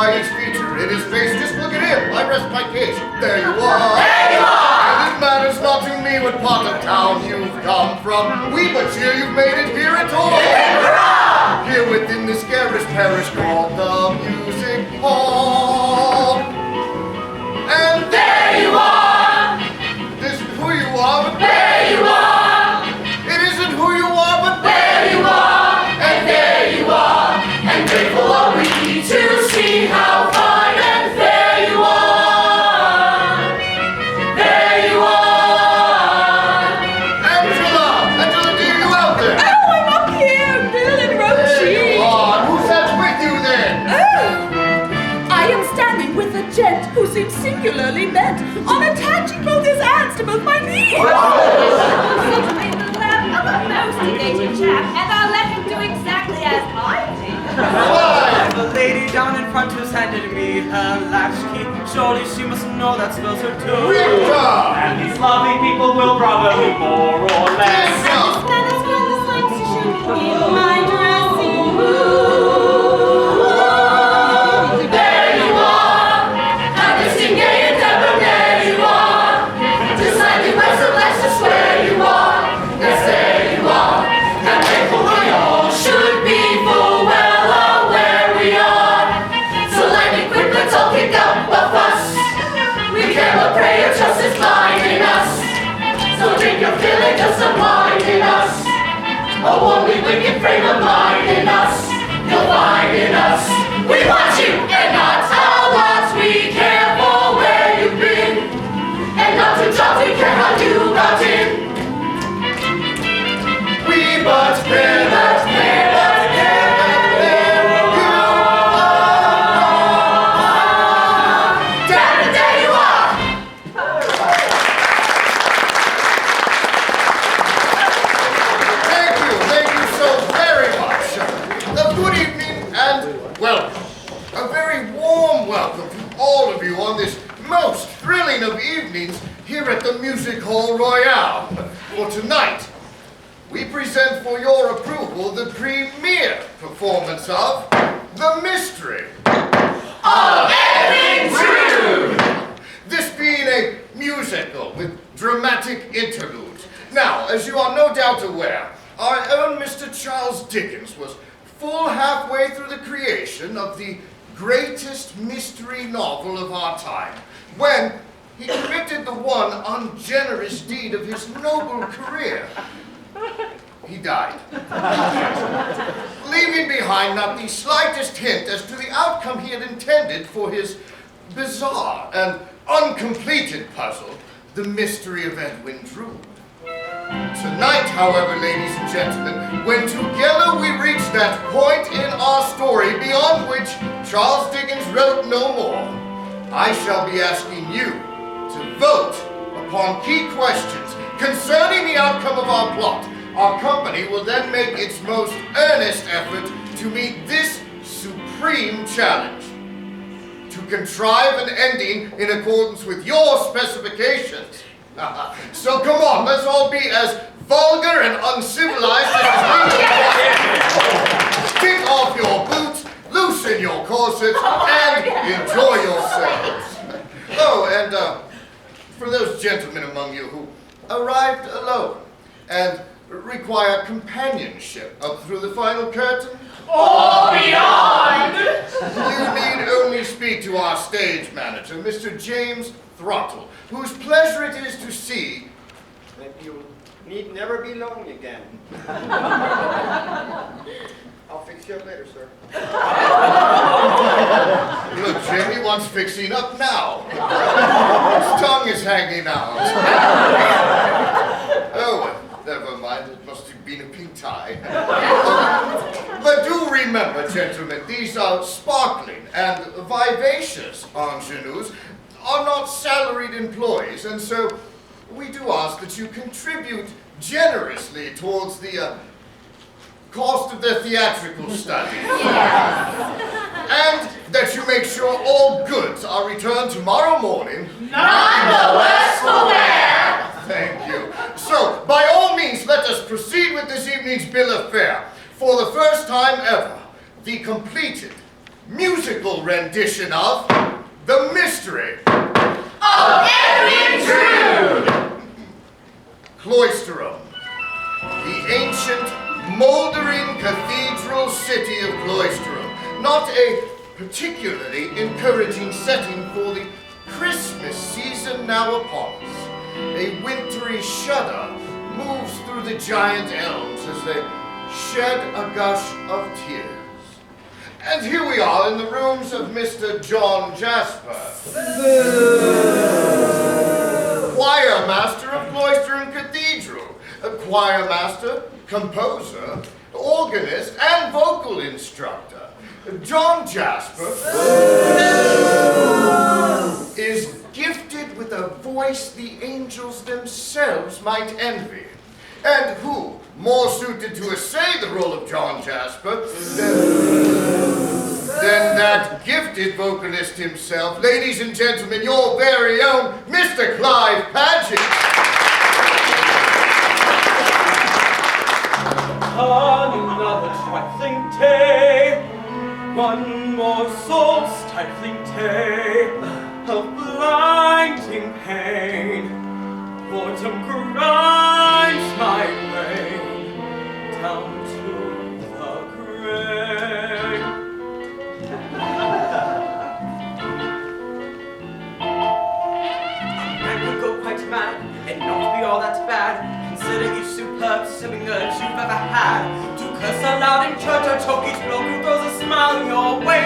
by each feature in his face. Just look at him. I rest my case. There you are. There you are. And it matters not to me what part of town you've come from. We but cheer you've made it here at all. Here within this garish parish called the Music Hall. And There you are. this is who you are, but There you are. it isn't who you are, but There you are. And there you are. And grateful are we to see how fine and fair you are. There you are. Angela, dear, you out there? Oh, I'm up here, Bill and There you Rosie. are. Who's that with you then? Oh, I am standing with a gent who seems singularly bent on attaching both his hands to both my knees. I'm the lap of a most engaging chap, and I'll let him do exactly as I did. Why? The lady down in front who's handed me her latchkey. Surely she must know that spells her doom. Rita! And these lovely people will probably more or less. Rita! That is when the lights shoot in my dressing room. There you are. How distinct, gay, and debonair you are. Just like the rest of us, just where you are. Yes, there you are. And thankful we all should be full well aware we are. So lightning quick, let's all kick up a fuss. We care what prayer trust is blinding us. So drink your fill and just some wine in us. A warmly wicked frame of mind in us. You'll find in us. We want you and not a lot. We care for where you've been. And not to jobs we care how you got in. We but care, but care, but care, but care you are. Damn it, there you are. Thank you so very much. Good evening and, well, a very warm welcome to all of you on this most thrilling of evenings here at the Music Hall Royale. For tonight, we present for your approval the premiere performance of The Mystery Of Edwin Drood. This being a musical with dramatic interludes. Now, as you are no doubt aware, our own Mr. Charles Dickens was full halfway through the creation of the greatest mystery novel of our time, when he committed the one ungenerous deed of his noble career. He died, leaving behind not the slightest hint as to the outcome he had intended for his bizarre and uncompleted puzzle, The Mystery of Edwin Drood. Tonight, however, ladies and gentlemen, when together we reach that point in our story beyond which Charles Dickens wrote no more, I shall be asking you to vote upon key questions concerning the outcome of our plot. Our company will then make its most earnest effort to meet this supreme challenge: to contrive an ending in accordance with your specifications. So come on, let's all be as vulgar and uncivilized as we Kick off your boots, loosen your corsets, and enjoy yourselves. Oh, and for those gentlemen among you who arrived alone and require companionship up through the final curtain, Or beyond. you need only speak to our stage manager, Mr. James Throttle, whose pleasure it is to see that you need never be lonely again. I'll fix you up later, sir. Look, Jim, he wants fixing up now. His tongue is hanging out. Oh, well, never mind. It must have been a pink tie. But do remember, gentlemen, these are sparkling and vivacious ingenues are not salaried employees, and so we do ask that you contribute generously towards the cost of their theatrical studies. And that you make sure all goods are returned tomorrow morning. None the worse for wear. Thank you. So, by all means, let us proceed with this evening's bill of fare. For the first time ever, the completed, musical rendition of The Mystery Of Edwin Drood! Cloisterham, the ancient, mouldering cathedral city of Cloisterham. Not a particularly encouraging setting for the Christmas season now upon us. A wintry shudder moves through the giant elms as they shed a gush of tears. And here we are in the rooms of Mr. John Jasper, choir master of Cloisterham Cathedral, a choir master, composer, organist, and vocal instructor. John Jasper is gifted with a voice the angels themselves might envy. And who more suited to essay the role of John Jasper than that gifted vocalist himself? Ladies and gentlemen, your very own Mr. Clive Paget. Another trifling day, one more soul-stifling day of blinding pain. Boredom grinds my way down to the grave. I could go quite mad and not be all that bad. Consider each superb swimming urge you've ever had. To curse aloud in church or choke each bloke who throws a smile your way.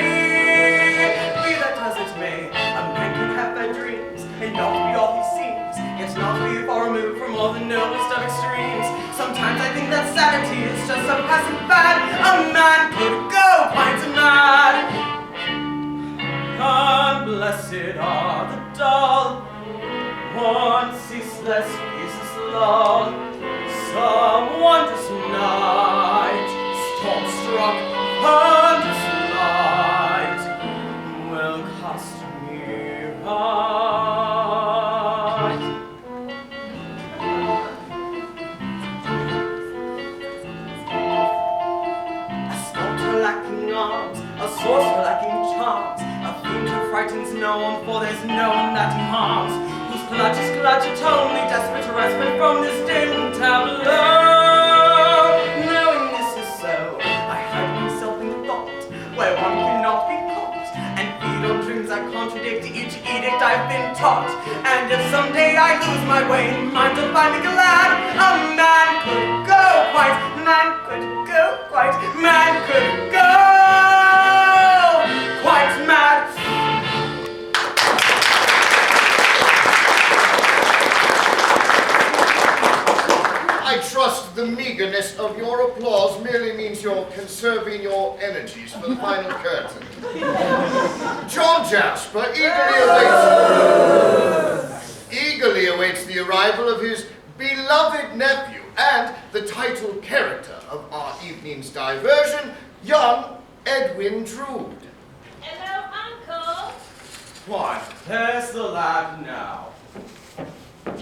Be that as it may, a man can have bad dreams and not be all he seems. Yet not be far removed from all the noblest of extremes. Sometimes I think that sanity is just a passing fad. A man could go quite mad. Unblessed are the dull, one ceaseless peaceless lull. Some wondrous night, storm-struck, wondrous light, will cast me right. A sculptor lacking arms, a sorcerer lacking charms, a fiend who frightens no one, for there's no one that he harms. Whose clutch is only desperate to respite from this dim tableau. Knowing this is so, I hide myself in thought, where one cannot be caught, and feed on dreams that contradict each edict I've been taught. And if someday I lose my way, mind to find me glad. A man could go quite, man could go quite, man could go quite mad. I trust the meagerness of your applause merely means you're conserving your energies for the final curtain. John Jasper eagerly awaits the arrival of his beloved nephew and the title character of our evening's diversion, young Edwin Drood. Hello, Uncle. Why, there's the lad now.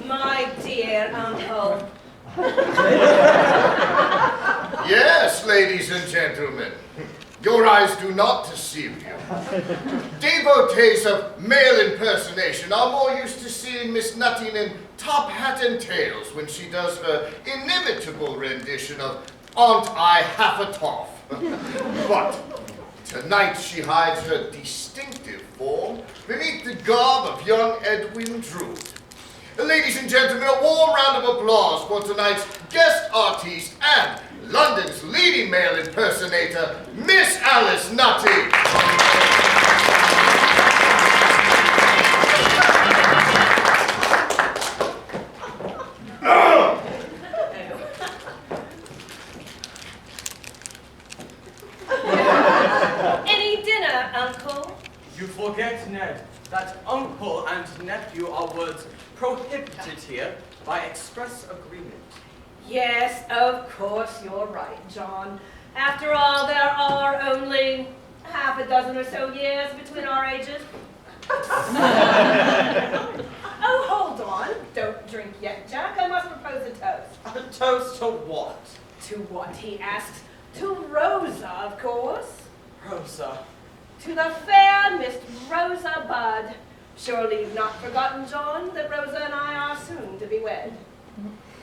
My dear Uncle. Yes, ladies and gentlemen, your eyes do not deceive you. Devotees of male impersonation are more used to seeing Miss Nutting in top hat and tails when she does her inimitable rendition of Aren't I Half a Toff? But tonight she hides her distinctive form beneath the garb of young Edwin Drood. Ladies and gentlemen, a warm round of applause for tonight's guest artiste and London's leading male impersonator, Miss Alice Nutty. Any dinner, Uncle? You forget, Ned, that uncle and nephew are words prohibited here by express agreement. Yes, of course, you're right, John. After all, there are only half a dozen or so years between our ages. Oh, hold on. Don't drink yet, Jack. I must propose a toast. A toast to what? To what, he asks. To Rosa, of course. Rosa. to the fair Miss Rosa Budd. Surely you've not forgotten, John, that Rosa and I are soon to be wed.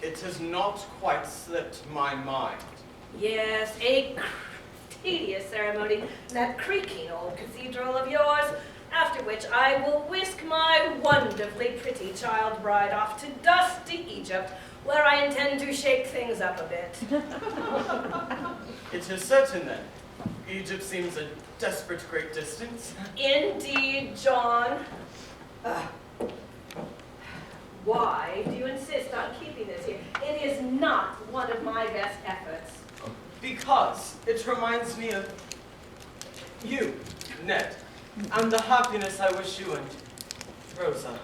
It has not quite slipped my mind. Yes, a tedious ceremony in that creaking old cathedral of yours, after which I will whisk my wonderfully pretty child bride off to dusty Egypt, where I intend to shake things up a bit. It is certain then. Egypt seems a desperate great distance. Indeed, John. Why do you insist on keeping this here? It is not one of my best efforts. Because it reminds me of you, Ned, and the happiness I wish you and Rosa.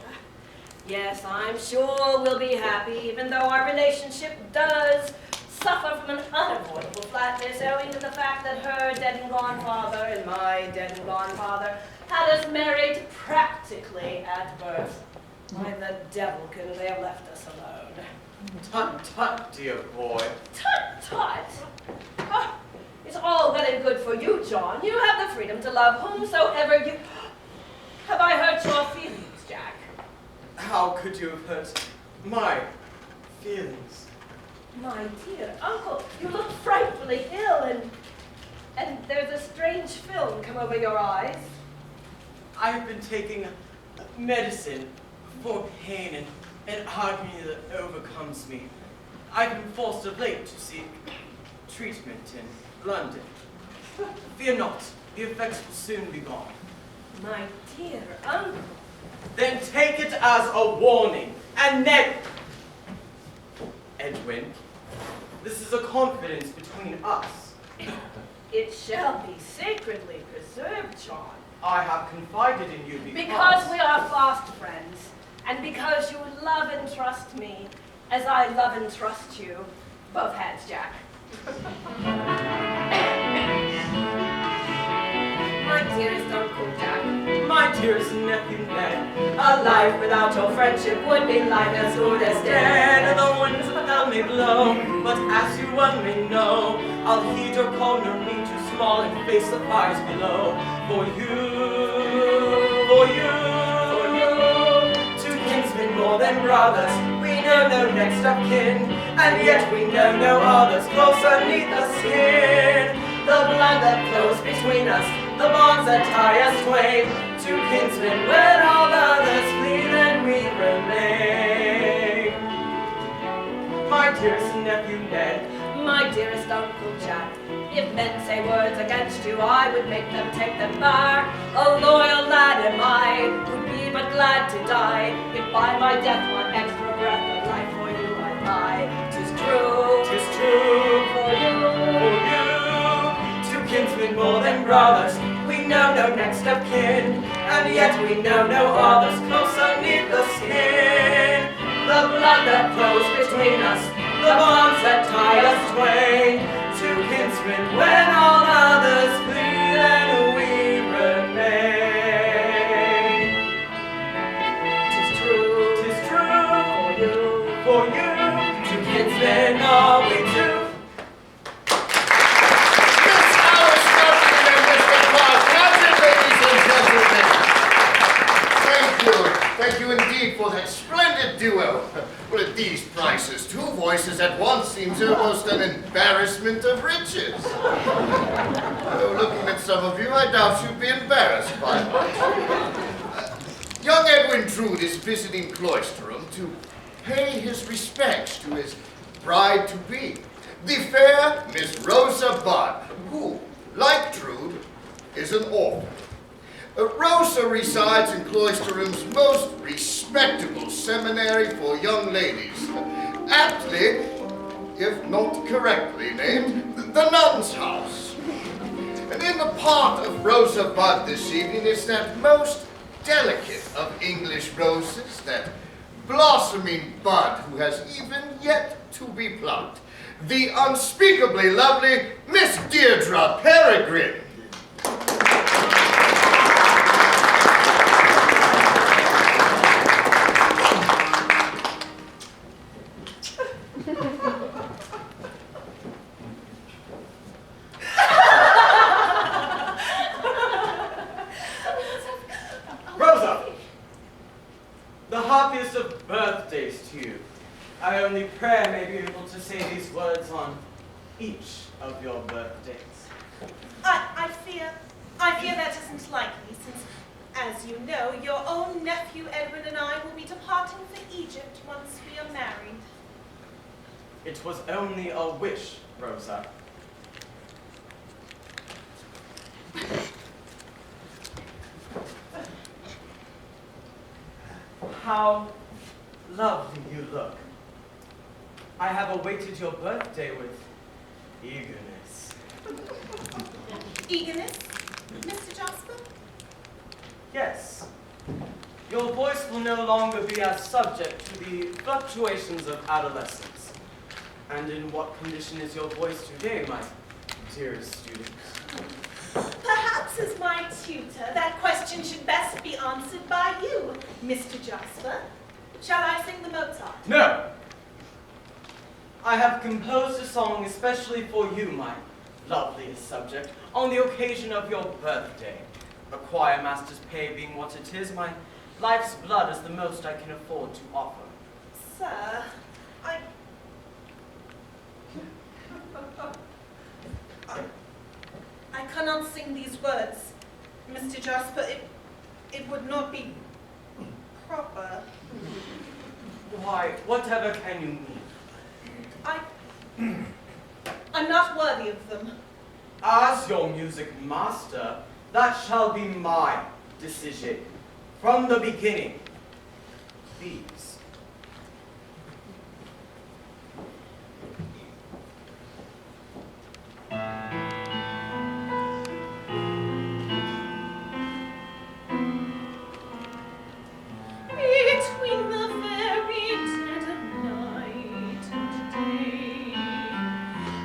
Yes, I'm sure we'll be happy, even though our relationship does suffer from an unavoidable flatness owing to the fact that her dead and gone father and my dead and gone father had us married practically at birth. Why the devil couldn't they have left us alone? Tut, tut, dear boy. Tut, tut! Ah, it's all well and good for you, John. You have the freedom to love whomsoever you... Have I hurt your feelings, Jack? How could you have hurt my feelings? My dear uncle, you look frightfully ill, and there's a strange film come over your eyes. I have been taking medicine for pain and agony that overcomes me. I've been forced of late to seek treatment in London. Fear not, the effects will soon be gone. My dear uncle. Then take it as a warning. And Edwin, this is a confidence between us. It shall be sacredly preserved, John. I have confided in you Because we are fast friends, and because you love and trust me, as I love and trust you. Both hands, Jack. My dearest Uncle Jack. My dearest nephew Ned, a life without your friendship would be life as good as dead. The winds of hell may blow, but as you well may know, I'll heed your call, nor need too small and face the fires below. For you, two kinsmen more than brothers, we know no next of kin, and yet we know no others closer neath the skin. The blood that flows between us, the bonds that tie us twain, two kinsmen when all others flee, then we remain. My dearest nephew Ned, My dearest Uncle Jack, if men say words against you, I would make them take them back. A loyal lad am I, would be but glad to die, if by my death one extra breath of life for you I buy. 'Tis true, for you, two kinsmen more than brothers, we know no next of kin, and yet we know no others closer neath the skin. The blood that flows between us, the bonds that tie us twain, two kinsmen when all others flee, then we remain. 'Tis true, for you, two kinsmen are we two. Thank you indeed for that splendid duo. Well, at these prices, two voices at once seems almost an embarrassment of riches. Though looking at some of you, I doubt you'd be embarrassed by much. Young Edwin Drood is visiting Cloisterham to pay his respects to his bride-to-be, the fair Miss Rosa Budd, who, like Drood, is an orphan. Rosa resides in Cloisterham's most respectable seminary for young ladies, aptly, if not correctly named, the Nun's House. And in the part of Rosa Budd this evening is that most delicate of English roses, that blossoming bud who has even yet to be plucked, the unspeakably lovely Miss Deirdre Peregrine. The happiest of birthdays to you. I only pray I may be able to say these words on each of your birthdays. I fear that isn't likely, since, as you know, your own nephew Edwin and I will be departing for Egypt once we are married. It was only a wish, Rosa. How lovely you look. I have awaited your birthday with eagerness. Eagerness, Mr. Jasper? Yes. Your voice will no longer be as subject to the fluctuations of adolescence. And in what condition is your voice today, my dearest student? Perhaps as my tutor, that question should best be answered by you, Mr. Jasper. Shall I sing the Mozart? No! I have composed a song especially for you, my loveliest subject, on the occasion of your birthday. A choir master's pay being what it is, my life's blood is the most I can afford to offer. Sir, I cannot sing these words, Mr. Jasper. It would not be proper. Why, whatever can you mean? I'm not worthy of them. As your music master, that shall be my decision. From the beginning. Please. Between the very dead of night and day,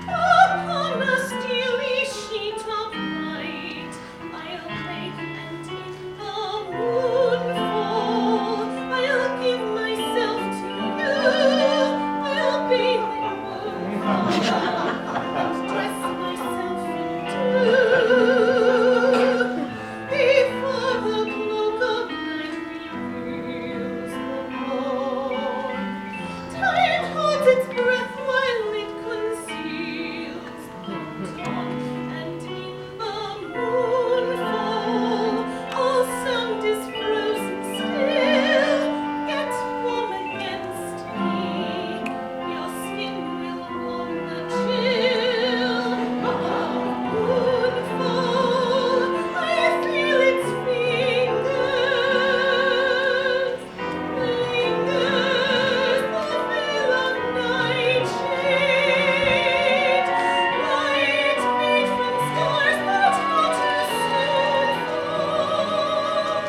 upon a steely sheet of light, I'll lay, and in the moonfall, I'll give myself to you. I'll bathe in moonfall, and dress myself in dew. Before the cloak of night reveals the morn, time holds its breath while it conceals the dawn, and in the moonfall all sound is frozen still, yet warm against me. Your skin will warm the chill of moonfall. I feel its fingers, lingers the veil of nightshade, light made from stars that are too soon fall.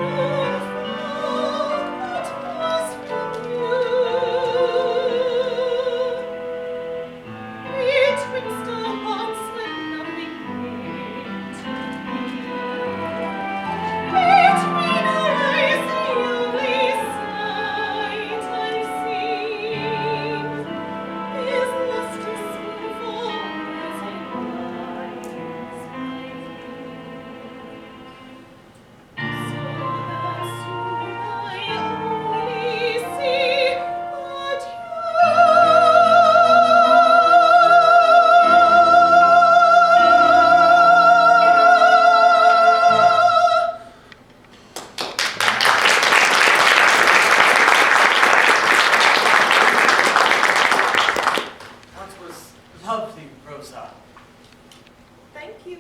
Moonfall that was from you. Betwixt our hearts let nothing meet to be. Between our eyes the only sight I've seen is lusty moonfall as it lies by me. So that soon I only see but you. That was lovely, Rosa. Thank you.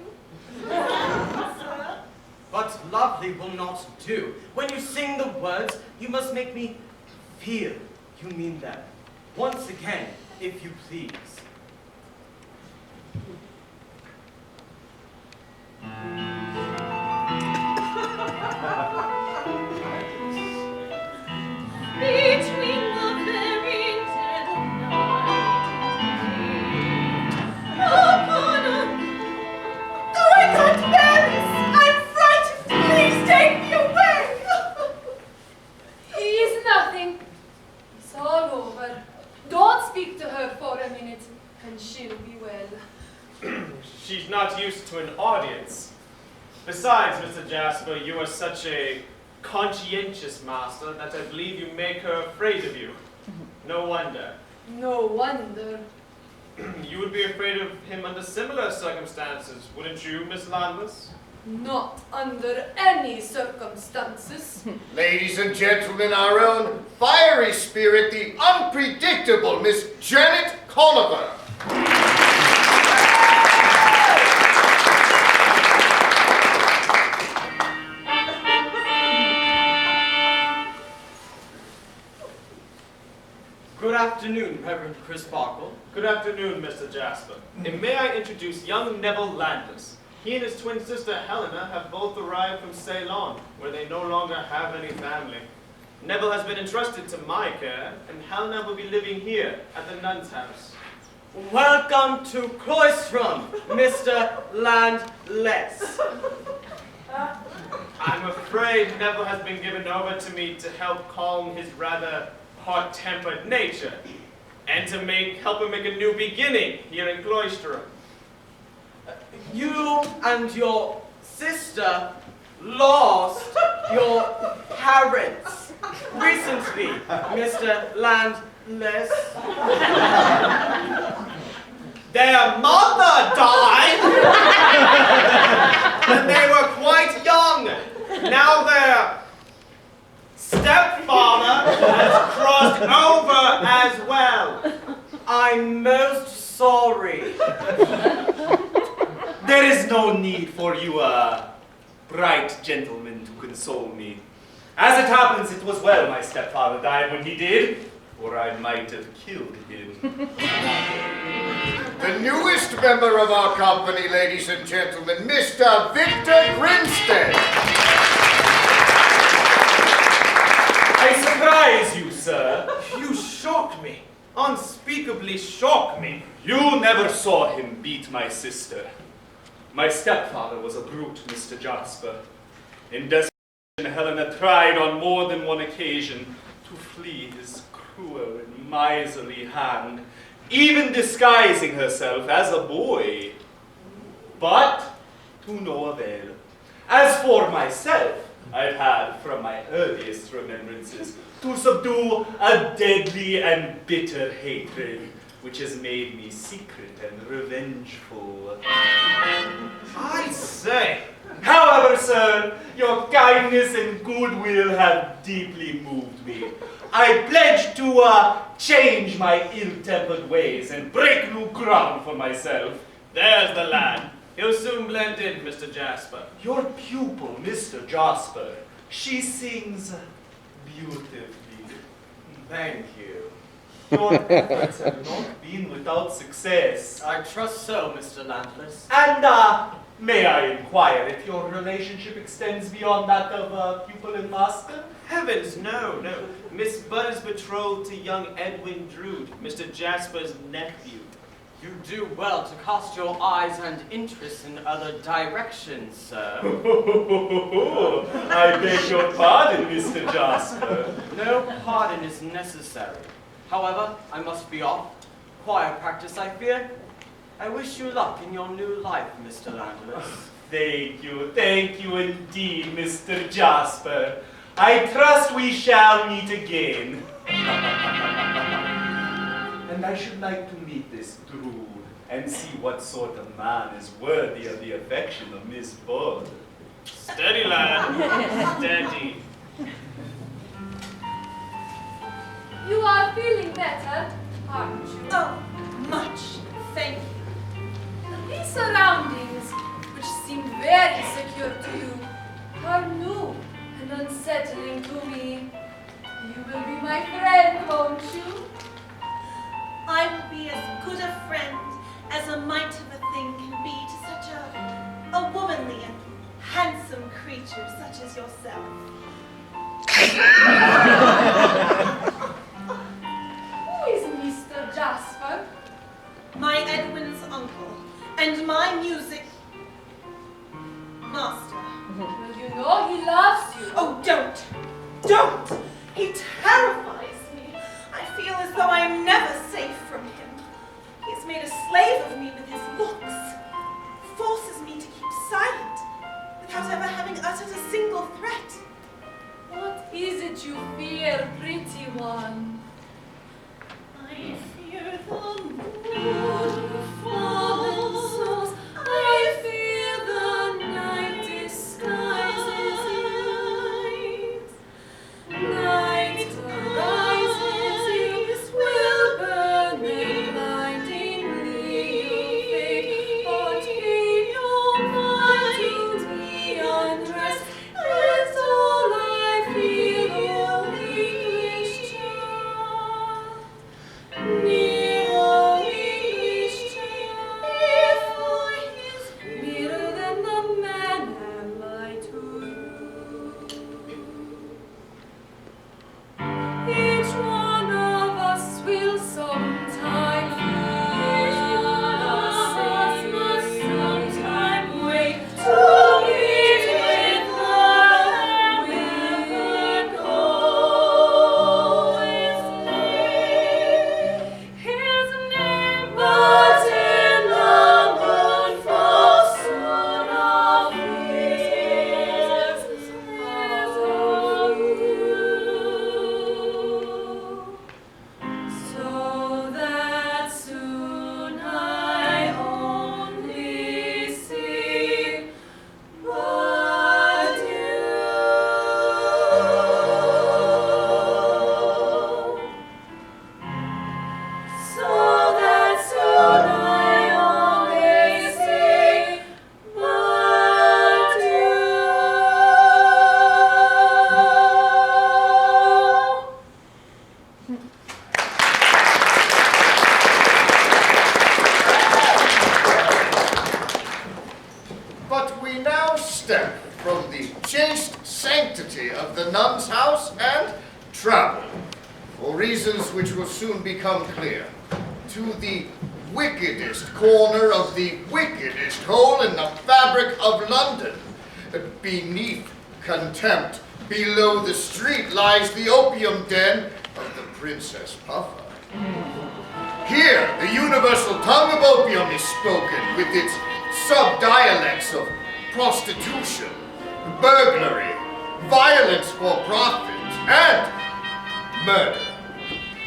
Sir. But lovely will not do. When you sing the words, you must make me feel you mean them. Once again, if you please. Between the very dead of night and day, upon a... Oh, I can't bear this! I'm frightened! Please take me away! He's nothing. It's all over. Don't speak to her for a minute, and she'll be well. She's not used to an audience. Besides, Mr. Jasper, you are such a conscientious, master, that I believe you make her afraid of you. No wonder. No wonder. You would be afraid of him under similar circumstances, wouldn't you, Miss Landless? Not under any circumstances. Ladies and gentlemen, our own fiery spirit, the unpredictable Miss Janet Colliver. Good afternoon, Reverend Chris Barkle. Good afternoon, Mr. Jasper. And may I introduce young Neville Landless. He and his twin sister Helena have both arrived from Ceylon, where they no longer have any family. Neville has been entrusted to my care, and Helena will be living here at the nun's house. Welcome to Cloistrum, Mr. Landless. I'm afraid Neville has been given over to me to help calm his rather hot-tempered nature, and to help him make a new beginning here in Cloistrum. You and your sister lost your parents recently, Mr. Landless. Their mother died when they were quite young. Now their stepfather has crossed over as well. I'm most sorry. There is no need for you, bright gentlemen, to console me. As it happens, it was well my stepfather died when he did, or I might have killed him. The newest member of our company, ladies and gentlemen, Mr. Victor Grinstead. I surprise you, sir. You shock me. Unspeakably shock me. You never saw him beat my sister. My stepfather was a brute, Mr. Jasper. In desperation, Helena tried on more than one occasion to flee his cruel and miserly hand, even disguising herself as a boy. But to no avail. As for myself, I've had, from my earliest remembrances, to subdue a deadly and bitter hatred, which has made me secret and revengeful. I say. However, sir, your kindness and goodwill have deeply moved me. I pledge to change my ill-tempered ways and break new ground for myself. There's the lad. He'll soon blend in, Mr. Jasper. Your pupil, Mr. Jasper, she sings beautifully. Thank you. Your efforts have not been without success. I trust so, Mr. Landless. And, may I inquire if your relationship extends beyond that of pupil and master? Heavens, no. Miss Budd is betrothed to young Edwin Drood, Mr. Jasper's nephew. You do well to cast your eyes and interests in other directions, sir. I beg your pardon, Mr. Jasper. No pardon is necessary. However, I must be off. Choir practice, I fear. I wish you luck in your new life, Mr. Landless. Thank you indeed, Mr. Jasper. I trust we shall meet again. And I should like to meet this Drood and see what sort of man is worthy of the affection of Miss Budd. Steady, lad. Steady. You are feeling better, aren't you? Oh, much, thank you. These surroundings, which seem very secure to you, are new and unsettling to me. You will be my friend, won't you? I will be as good a friend as a mite of a thing can be to such a womanly and handsome creature such as yourself. Who is Mr. Jasper? My Edwin's uncle, and my music master. Well, you know he loves you. Oh, don't! Don't! He terrifies me. I feel as though I am never safe from him. He has made a slave of me with his looks. Forces me to keep silent without ever having uttered a single threat. that you fear, pretty one? I fear the moon fallen souls. I fear the night disguises eyes. Night arises, will burn them blindingly. Fate, but pay no mind to me undressed. Is all I feel, O English child. Near, O English child, before his nearer than the man am I to you. Each one of us will sometime must sometime wait to meet with her where his name, but in the moonfall soon I'll fears of you. So that soon I only see but you. So that soon I only see but you. But we now step from the chaste sanctity of the nun's house and travel, for reasons which will soon become clear, to the wickedest corner of the wickedest hole in the fabric of London. Beneath contempt, below the street, lies the opium den of the Princess Puffer. Here, the universal tongue of opium is spoken, with its sub-dialects of prostitution, burglary, violence for profit, and murder.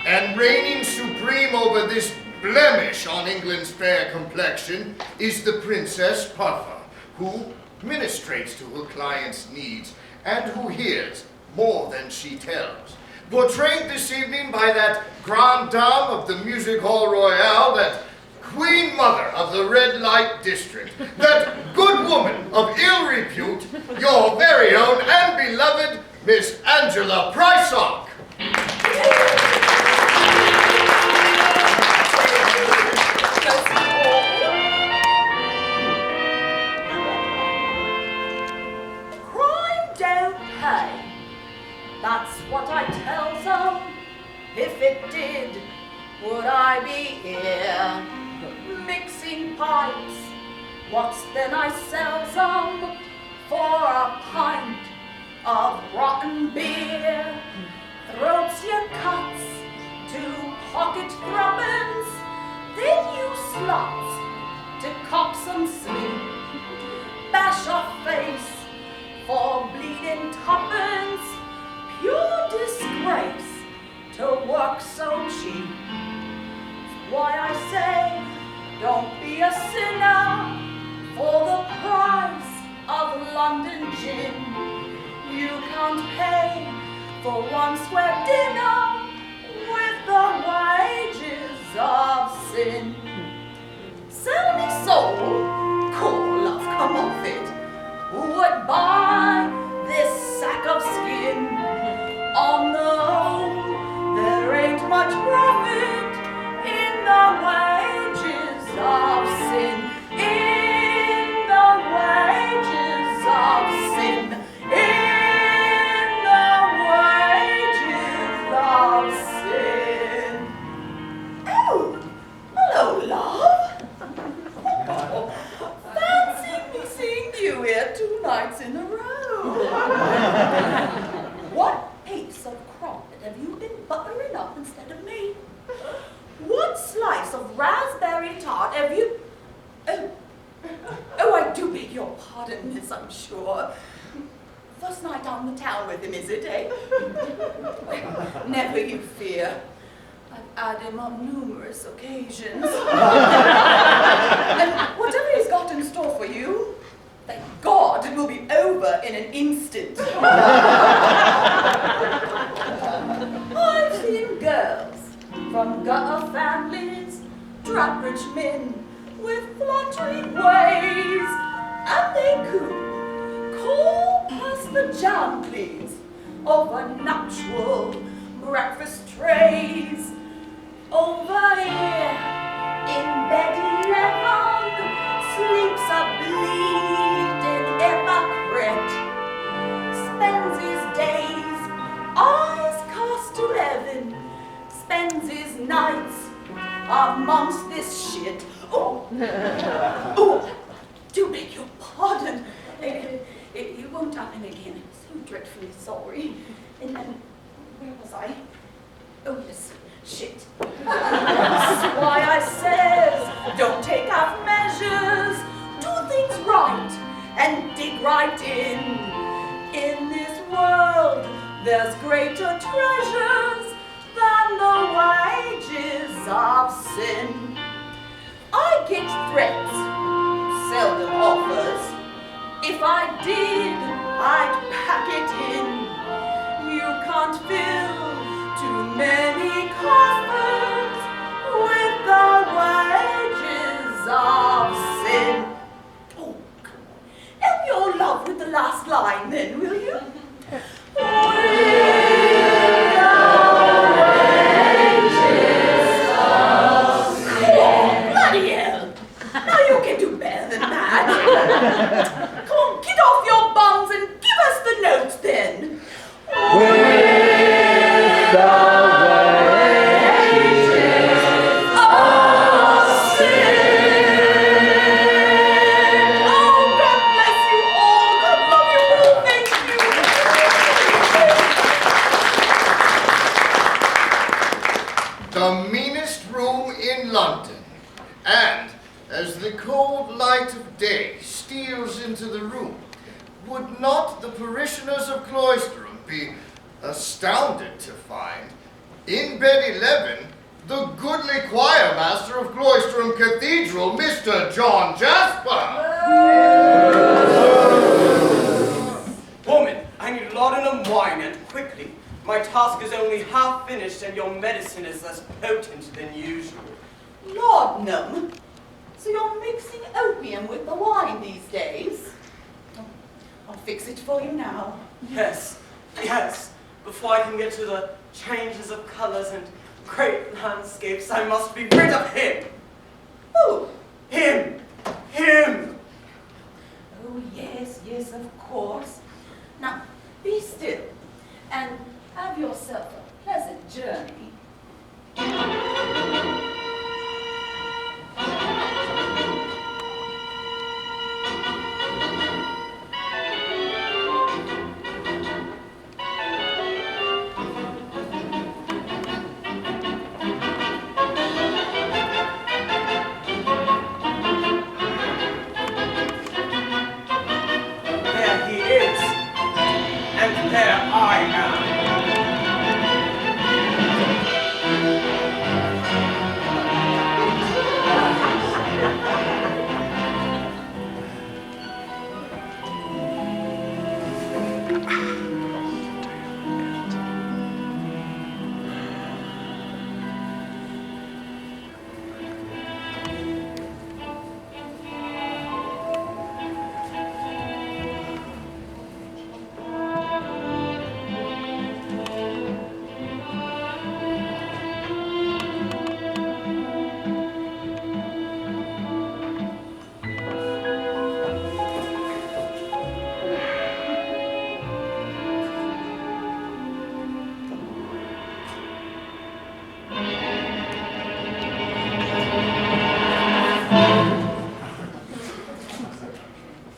And reigning supreme over this blemish on England's fair complexion is the Princess Puffer, who ministrates to her clients' needs and who hears more than she tells. Portrayed this evening by that grande dame of the Music Hall Royale, that Queen Mother of the Red Light District, that good woman of ill repute, your very own and beloved Miss Angela Prysock. Crime don't pay. That's what I tells 'em. If it did, would I be here mixing pipes? What's then I sells 'em for a pint of rotten beer? Throats you cuts to pocket thruppence, then you sluts to cop some sleep. Bash a face for bleeding tuppence, pure disgrace to work so cheap. Why I say, don't be a sinner for the price of London gin. You can't pay for one square dinner with the wages of sin. Sell me soul, cool love, come off it. Who would buy this sack of skin? On the whole, there ain't much profit in the wages of sin. In the wages of sin. In the wages of sin. Oh, hello, love. Fancy me seeing you here 2 nights in a row. with him, is it, eh? Well, never you fear. I've had him on numerous occasions. And whatever he's got in store for you, thank God it will be over in an instant. I've seen girls from gutter families, trap rich men with fluttering ways, and they could call past the jam, please, over nuptial breakfast trays. Over here, in bed 11, sleeps a bleeding hypocrite. Spends his days, eyes cast to heaven. Spends his nights amongst this shit. Oh, oh, do beg your pardon. It won't happen again. I'm so dreadfully sorry. And where was I? Oh, yes. Shit. That's why I says, don't take half measures, do things right, and dig right in. In this world, there's greater treasures than the wages of sin. I get threats, seldom offers. If I did, I'd pack it in. You can't fill too many coffers with the wages of sin. Oh, come on. Help your love with the last line then, will you? Bloody hell! Now you can do better than that. Come on, get off your bums and give us the notes then. The meanest room in London, and as the cold light of day steals into the room, would not the parishioners of Cloisterham be astounded to find, in bed 11, the goodly choir master of Cloisterham Cathedral, Mr. John Jasper? Woman, I need laudanum wine, and quickly. My task is only half finished, and your medicine is less potent than usual. Laudanum? So you're mixing opium with the wine these days? Oh, I'll fix it for you now. Yes, yes. Before I can get to the changes of colors and great landscapes, I must be rid of him. Who? Him! Him! Oh, yes, yes, of course. Now, be still, and have yourself a pleasant journey. There he is, and there I am.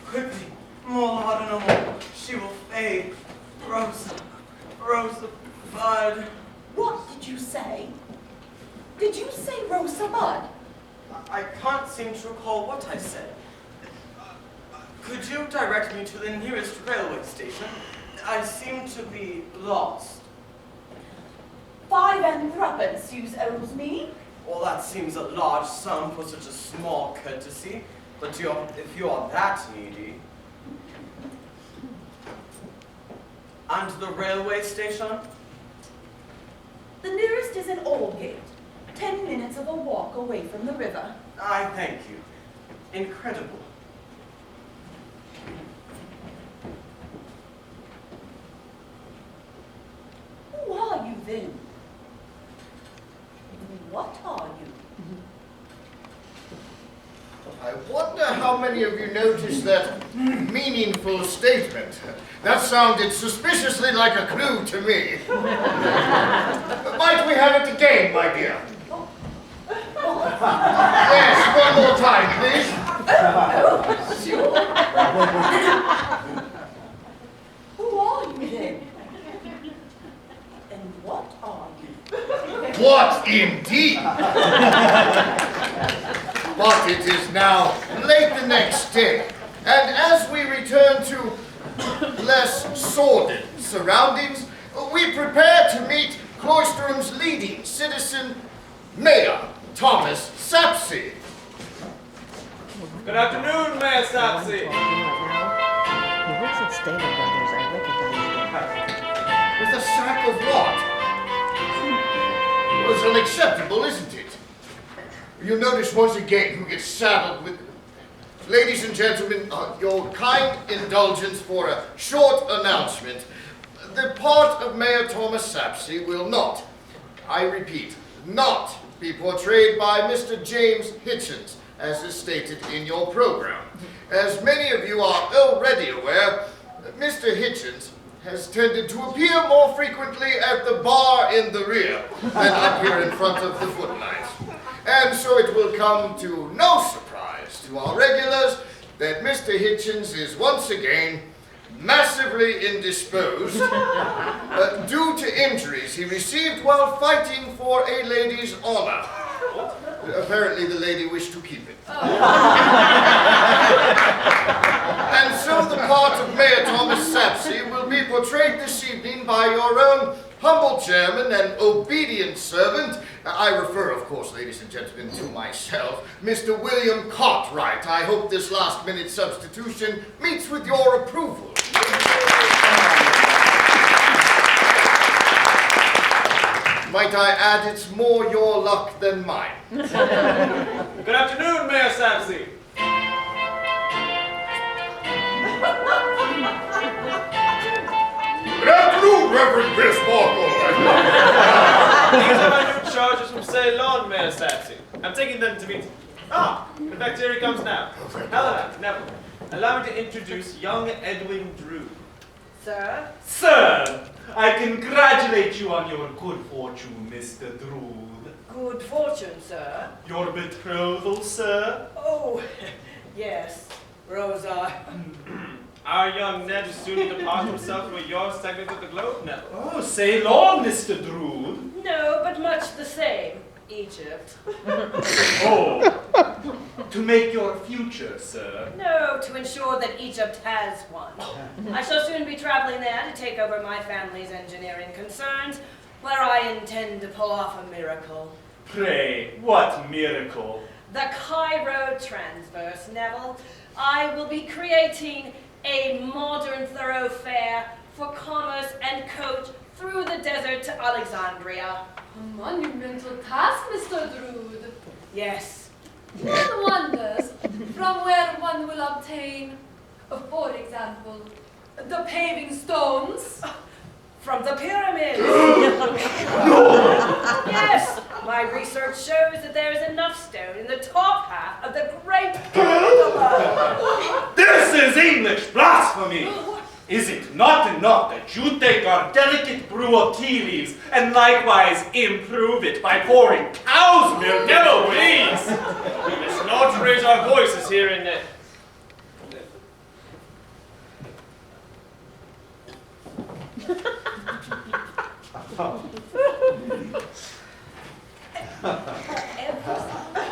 Quickly, more laudanum, she will fade. Rosa, Rosa, bud. What did you say? Did you say Rosa Bud? I can't seem to recall what I said. Could you direct me to the nearest railway station? I seem to be lost. 5 and threepence you owes me. Well, that seems a large sum for such a small courtesy, but if you're that needy. And the railway station? The nearest is in Aldgate, 10 minutes of a walk away from the river. I thank you. Incredible. Who are you then? What are you? I wonder how many of you noticed that meaningful statement. That sounded suspiciously like a clue to me. Might we have it again, my dear? Yes, one more time, please. Sure. Who are you then? And what are you? What indeed? But it is now late the next day, and as we return to less sordid surroundings, we prepare to meet Cloisterham's leading citizen, Mayor Thomas Sapsey. Good afternoon, Mayor Sapsey. He works at Stater Brothers. I recognize him. With a sack of what? Well, it's unacceptable, isn't it? You notice once again who gets saddled with... Ladies and gentlemen, your kind indulgence for a short announcement. The part of Mayor Thomas Sapsey will not, I repeat, not be portrayed by Mr. James Hitchens, as is stated in your program. As many of you are already aware, Mr. Hitchens has tended to appear more frequently at the bar in the rear than up here in front of the footlights. And so it will come to no surprise to our regulars that Mr. Hitchens is once again massively indisposed due to injuries he received while fighting for a lady's honor. Apparently the lady wished to keep it. And so the part of Mayor Thomas Sapsey will be portrayed this evening by your own humble chairman and obedient servant. I refer, of course, ladies and gentlemen, to myself, Mr. William Cartwright. I hope this last-minute substitution meets with your approval. Might I add, it's more your luck than mine. Good afternoon, Mayor Sapsey. Good afternoon, Reverend Bismarck. These are my new charges from Ceylon, Mayor Sapsey. I'm taking them to meet... in fact, here he comes now. Helena, Neville, allow me to introduce young Edwin Drood. Sir? Sir, I congratulate you on your good fortune, Mr. Drood. Good fortune, sir. Your betrothal, sir? Oh, yes, Rosa. Our young Ned is soon to depart himself for your segment of the globe, Neville. Oh, Ceylon, Mr. Drood. No, but much the same. Egypt. Oh, to make your future, sir. No, to ensure that Egypt has one. I shall soon be traveling there to take over my family's engineering concerns, where I intend to pull off a miracle. Pray, what miracle? The Cairo Transverse, Neville. I will be creating a modern thoroughfare for commerce and coach through the desert to Alexandria. A monumental task, Mr. Drood. Yes. One wonders from where one will obtain, for example, the paving stones. From the pyramids. Yes, my research shows that there is enough stone in the top half of the Great Pyramid alone. This is English blasphemy! Is it not enough that you take our delicate brew of tea leaves and likewise improve it by pouring cow's milk? Neville, please! We must not raise our voices here in the...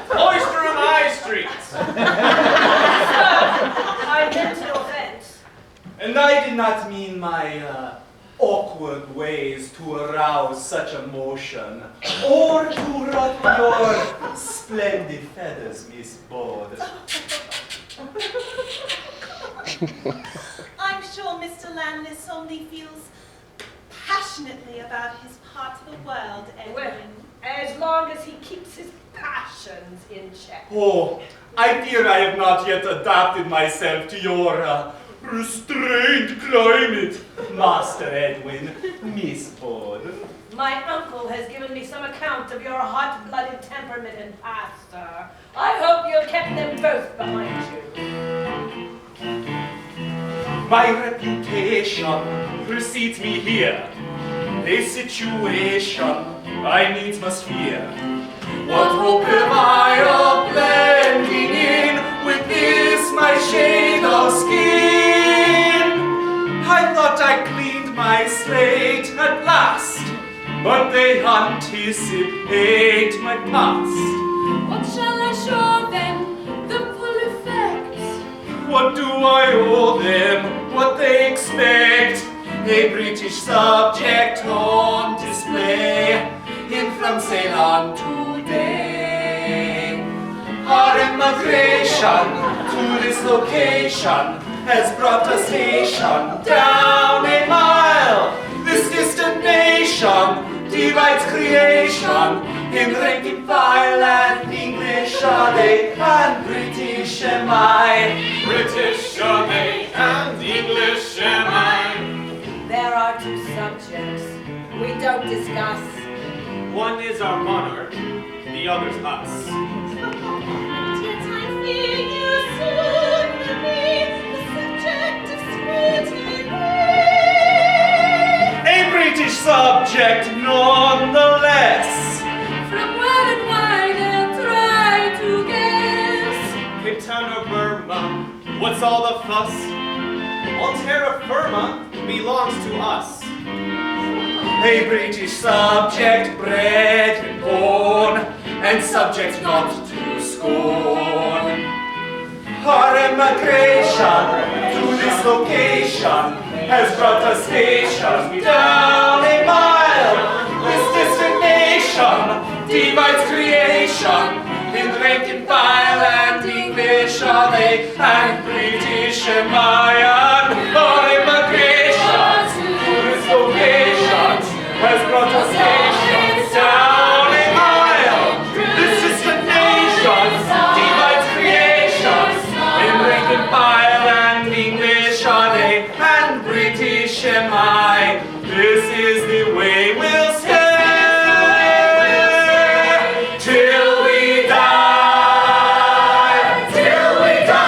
Cloisterham High Streets! I meant no offense. And I I did not mean my awkward ways to arouse such emotion, or to ruffle your splendid feathers, Miss Bode. I'm sure Mr. Landless only feels passionately about his part of the world, Edwin. Well, as long as he keeps his passions in check. Oh, I fear I have not yet adapted myself to your restrained climate, Master Edwin, Miss Bode. My uncle has given me some account of your hot-blooded temperament and past, sir. I hope you have kept them both behind you. My reputation precedes me here, a situation I needs must fear. What hope have I of blending in with this my shade of skin? I thought I cleaned my slate at last, but they anticipate my past. What shall I show them? The full effects. What do I owe them? What they expect? A British subject on display in from Ceylon today. Our emigration to this location has brought a station down a mile. This distant nation divides creation in rank and file, and English are they and British am I. British are they and English am I. There are two subjects we don't discuss. One is our monarch, the other's us. Yet I fear you soon will be the subject of scrutiny. A British subject nonetheless. From where and why they'll try to guess. Cape Town or Burma, what's all the fuss? All terra firma belongs to us. A British subject bred and born, and subject not to scorn. Our emigration to this location has brought a station down a mile. This distant nation divides creation in rank and file, and English are they and British am I. Our immigration to this location has brought a station down a mile. This distant nation divides creation in rank and file, and English are they and British am I. This is the way we'll stay till we die, till we die.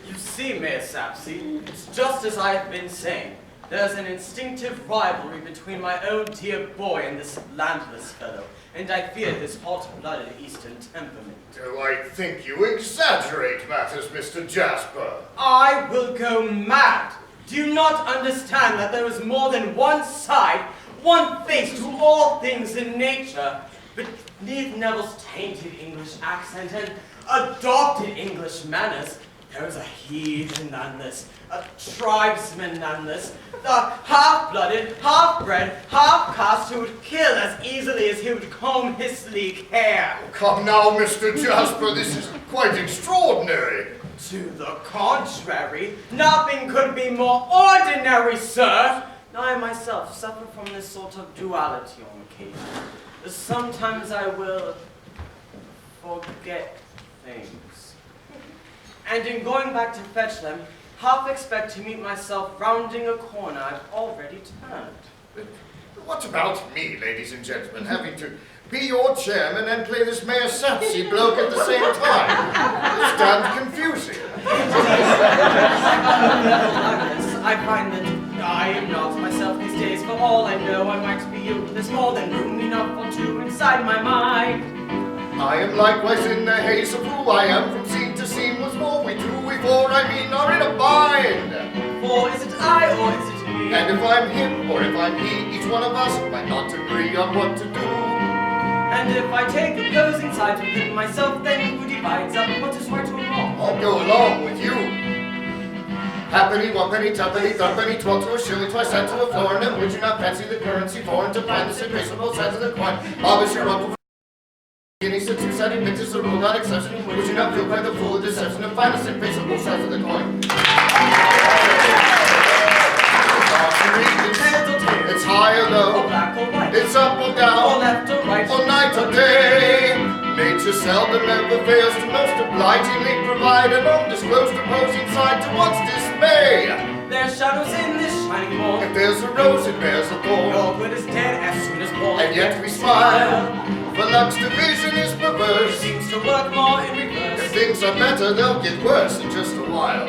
You see, Mayor Sapsy, it's just as I have been saying. There's an instinctive rivalry between my own dear boy and this landless fellow, and I fear this hot-blooded Eastern temperament. Do I think you exaggerate matters, Mr. Jasper? I will go mad. Do you not understand that there is more than one side, one face to all things in nature? Beneath Neville's tainted English accent and adopted English manners, there is a heathen Landless, a tribesman Landless, the half-blooded, half-bred, half-caste who would kill as easily as he would comb his sleek hair. Come now, Mr. Jasper, this is quite extraordinary. To the contrary, nothing could be more ordinary, sir. I myself suffer from this sort of duality on occasion. Sometimes I will forget things. And in going back to fetch them, half expect to meet myself rounding a corner I've already turned. What about me, ladies and gentlemen, having to be your chairman and play this Mayor Sapsy bloke at the same time? It's damned confusing. I find that I am not myself these days. For all I know, I might be you. There's more than room enough for two inside my mind. I am likewise in the haze of who I am, from scene to scene, what's more we do, we four, I mean, are in a bind. For is it I or is it me? And if I'm him or if I'm he, each one of us might not agree on what to do. And if I take opposing sides within myself, then who divides up what is right or wrong? I'll go along with you. Halfpenny, one penny, tupenny, threepenny, 12 to a shilling, twice cent to a florin, and would you not fancy the currency foreign to find the same on both sides of the coin? Bob is your uncle. Guineas and two-sided mints is the rule, not exception. Would you not feel quite the fool of deception and find the same face on both sides of the coin? It's high or low, Or black or white, it's up or down, or left or right, or night or day. Nature seldom ever fails to most obligingly provide an undisclosed opposing side to one's dismay. There's shadows in this shining morn. If there's a rose, it bears a thorn. Your good is dead as soon as born. And yet we smile, for luck's division is It perverse. seems to work more in If reverse. things are better, they'll get worse in just a while.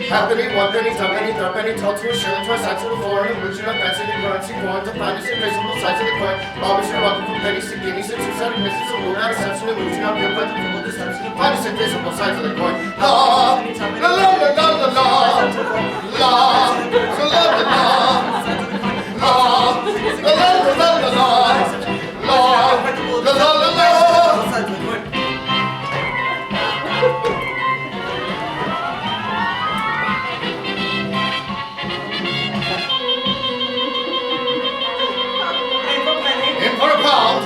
Halfpenny, one penny, tupenny, threepenny, 12 to a shilling, twice cent to a florin, and would you not fancy the currency foreign to find its invisible sides of the coin? Bob is your uncle from pennies to guineas and two-sided mints is a rule, not exception, and would you not feel quite the fool of deception and find its invisible sides of the coin? La, la, la, la, la, la, la, la, la, la, la, la, la, la. In for a pound.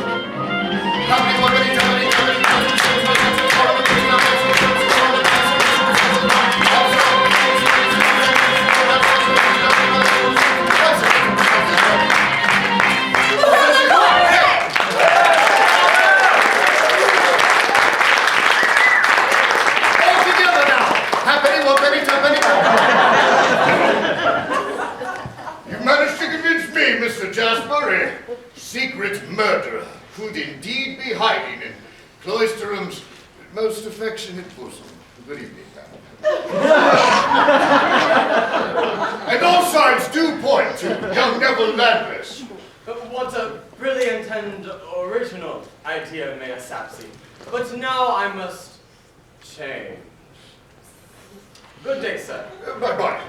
Halfpenny, one penny, tupenny, threepenny, 12 to a shilling, twice cent to a florin, and would you not fancy the currency foreign to find its invisible sides of the coin? Altogether now. Halfpenny, one penny, tupenny. You've managed to convince me, Mr. Jasper, a secret murderer could indeed be hiding in Cloisterham's most affectionate bosom. Good evening, ma'am. And all signs do point to young Neville Landless. What a brilliant and original idea, Mayor Sapsy. But now I must change. Good day, sir. Bye-bye.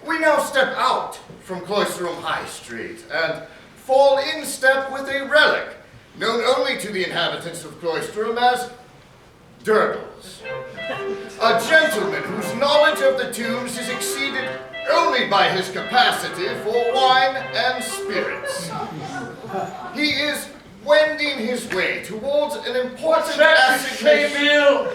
We now step out from Cloisterham High Street and fall in step with a relic known only to the inhabitants of Cloisterham as Durdles. A gentleman whose knowledge of the tombs is exceeded only by his capacity for wine and spirits. He is wending his way towards an important assignation.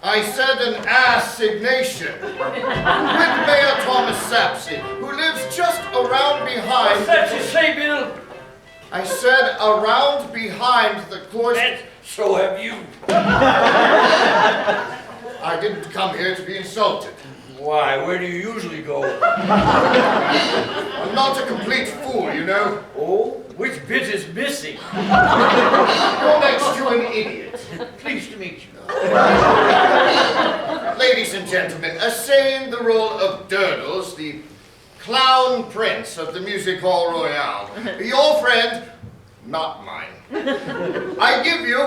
I said an assignation with Mayor Thomas Sapsy, who lives just around behind. What's that you say, Bill? I said around behind the cloister. So have you. I didn't come here to be insulted. Why, where do you usually go? I'm not a complete fool, you know. Oh, which bit is missing? You're next to an idiot. Pleased to meet you. Ladies and gentlemen, essaying the role of Durdles, the clown prince of the Music Hall Royale, your friend, not mine. I give you,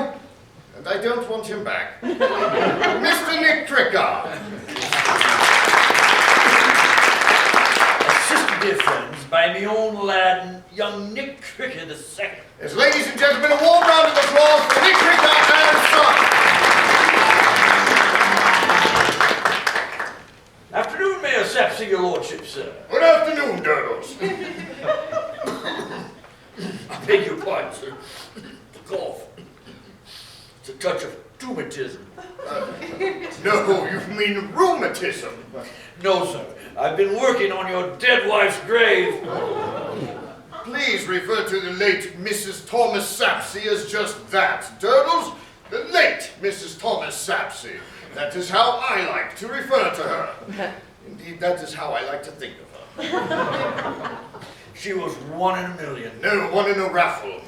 and I don't want him back, Mr. Nick Trickard. Assisted, dear friends, by me own lad, young Nick Cricket II. Yes, ladies and gentlemen, a warm round of applause for Nick Trickard and his son. Afternoon, Mayor Sapsy, your lordship, sir. Good afternoon, Durdles. I beg your pardon, sir. The cough. It's a touch of rheumatism. No, you mean rheumatism. No, sir. I've been working on your dead wife's grave. Please refer to the late Mrs. Thomas Sapsy as just that. Durdles, the late Mrs. Thomas Sapsy. That is how I like to refer to her. Indeed, that is how I like to think of her. She was 1 in a million. No, one in a raffle.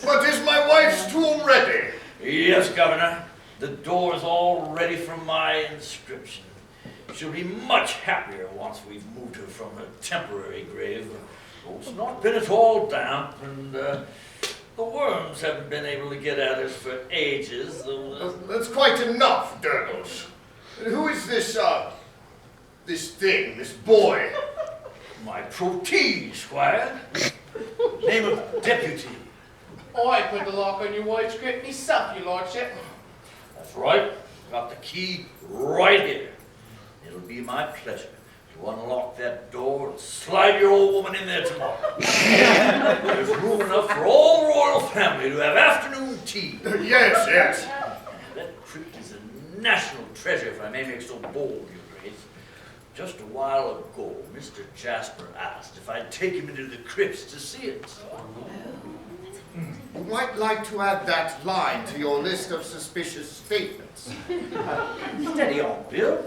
But is my wife's tomb ready? Yes, Governor. The door is all ready for my inscription. she'll be much happier once we've moved her from her temporary grave. Oh, it's not been at all damp, and the worms haven't been able to get at us for ages. That's quite enough, Durdles. Who is this thing, this boy? My protege, Squire. Name of deputy. I put the lock on your wife's grip myself, your lordship. That's right. Got the key right here. It'll be my pleasure to unlock that door and slide your old woman in there tomorrow. There's room enough for all the royal family to have afternoon tea. Yes, yes. That crypt is a national treasure, if I may make so bold, Your Grace. Just a while ago, Mr. Jasper asked if I'd take him into the crypts to see it. You might like to add that line to your list of suspicious statements. Steady on, Bill.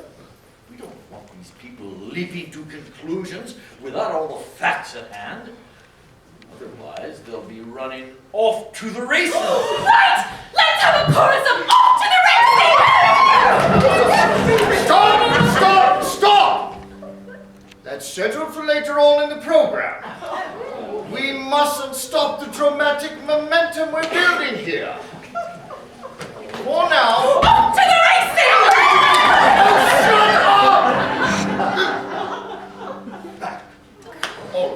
We don't want these people leaping to conclusions without all the facts at hand. Otherwise, they'll be running off to the races. Right! Let's have a chorus of off to the races! Stop! That's scheduled for later on in the program. We mustn't stop the dramatic momentum we're building here. For now... Off to the races! Shut up! Oh.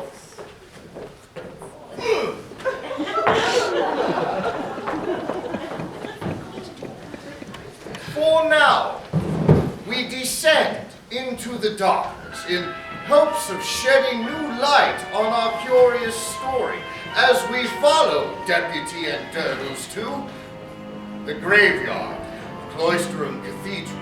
For now, we descend into the darkness in hopes of shedding new light on our curious story as we follow Deputy and Durdles to the graveyard of Cloisterham Cathedral.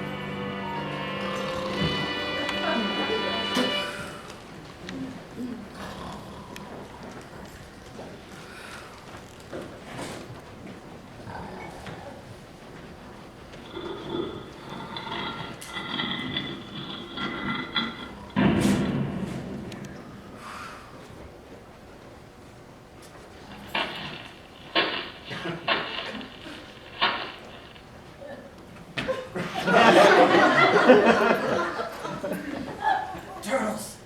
Turtles!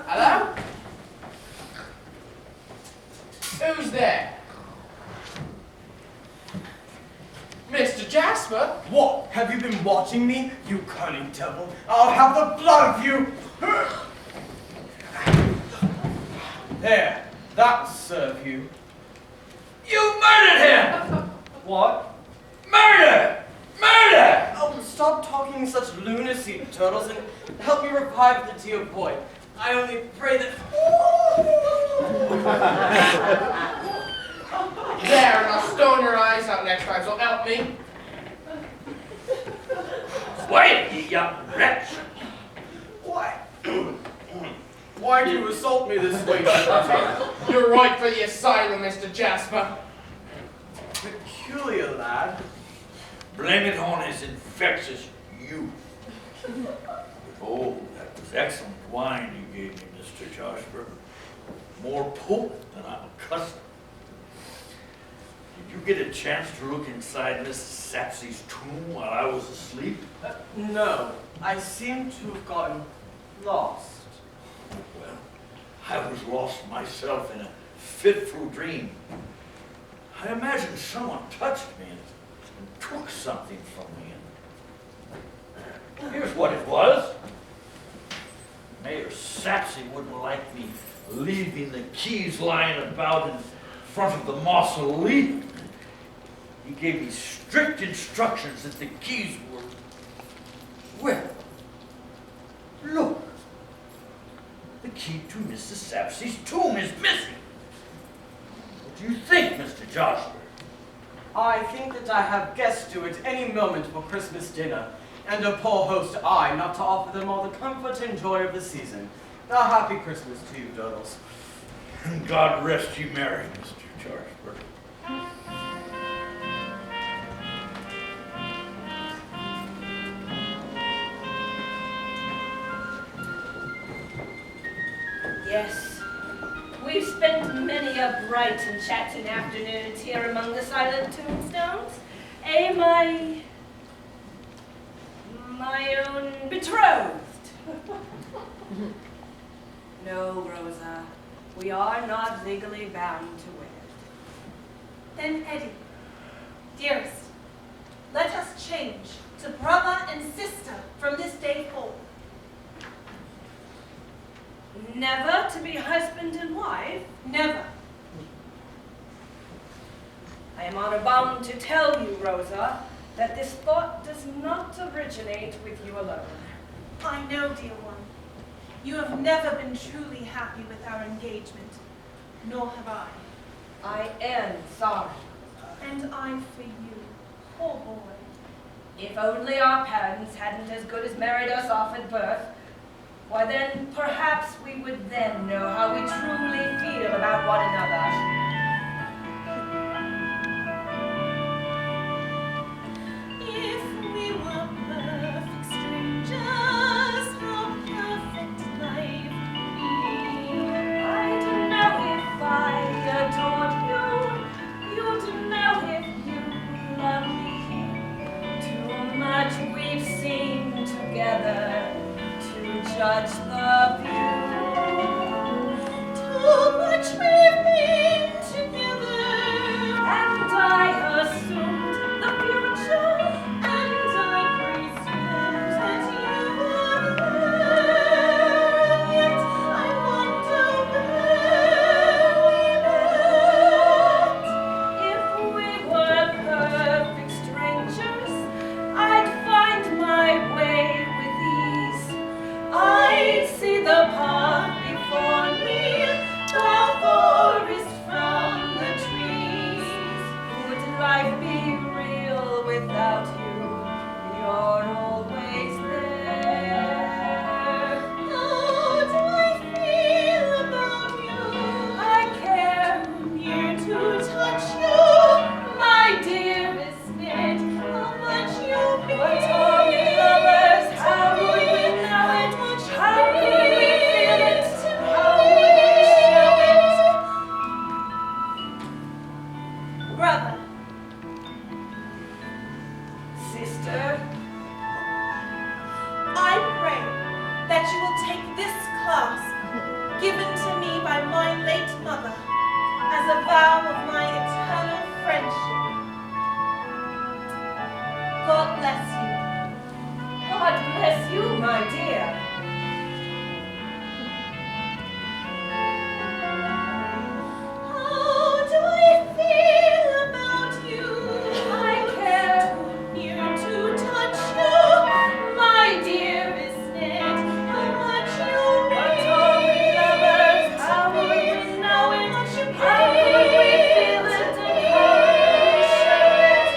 Hello? Who's there? Mr. Jasper? What? Have you been watching me, you cunning devil? I'll have the blood of you! There, that'll serve you. You murdered him! What? Murder! Murder! Oh, stop talking such lunacy, Turtles, and help me revive the dear boy. I only pray that... There, and I'll stone your eyes out next time, so help me. Quiet, you young wretch! Why? Why do you assault me this way, Turtle? You're right for the asylum, Mr. Jasper. Peculiar lad. Blame it on his infectious youth. Oh, that was excellent wine you gave me, Mr. Jasper. More potent than I'm accustomed. Did you get a chance to look inside Miss Sapsey's tomb while I was asleep? No, I seem to have gotten lost. Well, I was lost myself in a fitful dream. I imagined someone touched me and took something from me. And here's what it was. Mayor Sapsey wouldn't like me leaving the keys lying about in front of the mausoleum. He gave me strict instructions that the keys were... Well, look. The key to Mrs. Sapsey's tomb is missing. What do you think, Mr. Jasper? I think that I have guests due at any moment for Christmas dinner, and a poor host I not to offer them all the comfort and joy of the season. A happy Christmas to you, Doodles. And God rest you merry, Mr. Jasper. Yes, we've spent many a bright and chatting afternoons here among the silent tombstones. Eh, my My own betrothed. No, Rosa, we are not legally bound to wed. Then, Eddie, dearest, let us change to brother and sister from this day forward. Never to be husband and wife? Never. I am honor bound to tell you, Rosa, that this thought does not originate with you alone. I know, dear one. You have never been truly happy with our engagement, nor have I. I am sorry. And I for you, poor boy. If only our parents hadn't as good as married us off at birth, why then perhaps we would then know how we truly feel about one another. Judge the view. Too much we've been together, and I assumed the future, and I presumed that you were there. Yet I wonder where we met. If we were perfect strangers, I'd find my way with ease. I'd see the path before me, the forest from the trees. Would life be real without you? You're always there. How do I feel about you? I care Near to touch you, my dearest knit. how much you mean. But are we lovers? How would we know it? How could we feel it? How would we show it? Brother, Sister, I pray that you will take this clasp, given to me by my late mother, as a vow of my eternal friendship. God bless you. God bless you, my dear. How do I feel about you? I care, Near to touch you, my dearest knit. how much you But mean. are we lovers? How would we know it? How could we feel it? And how would we show it?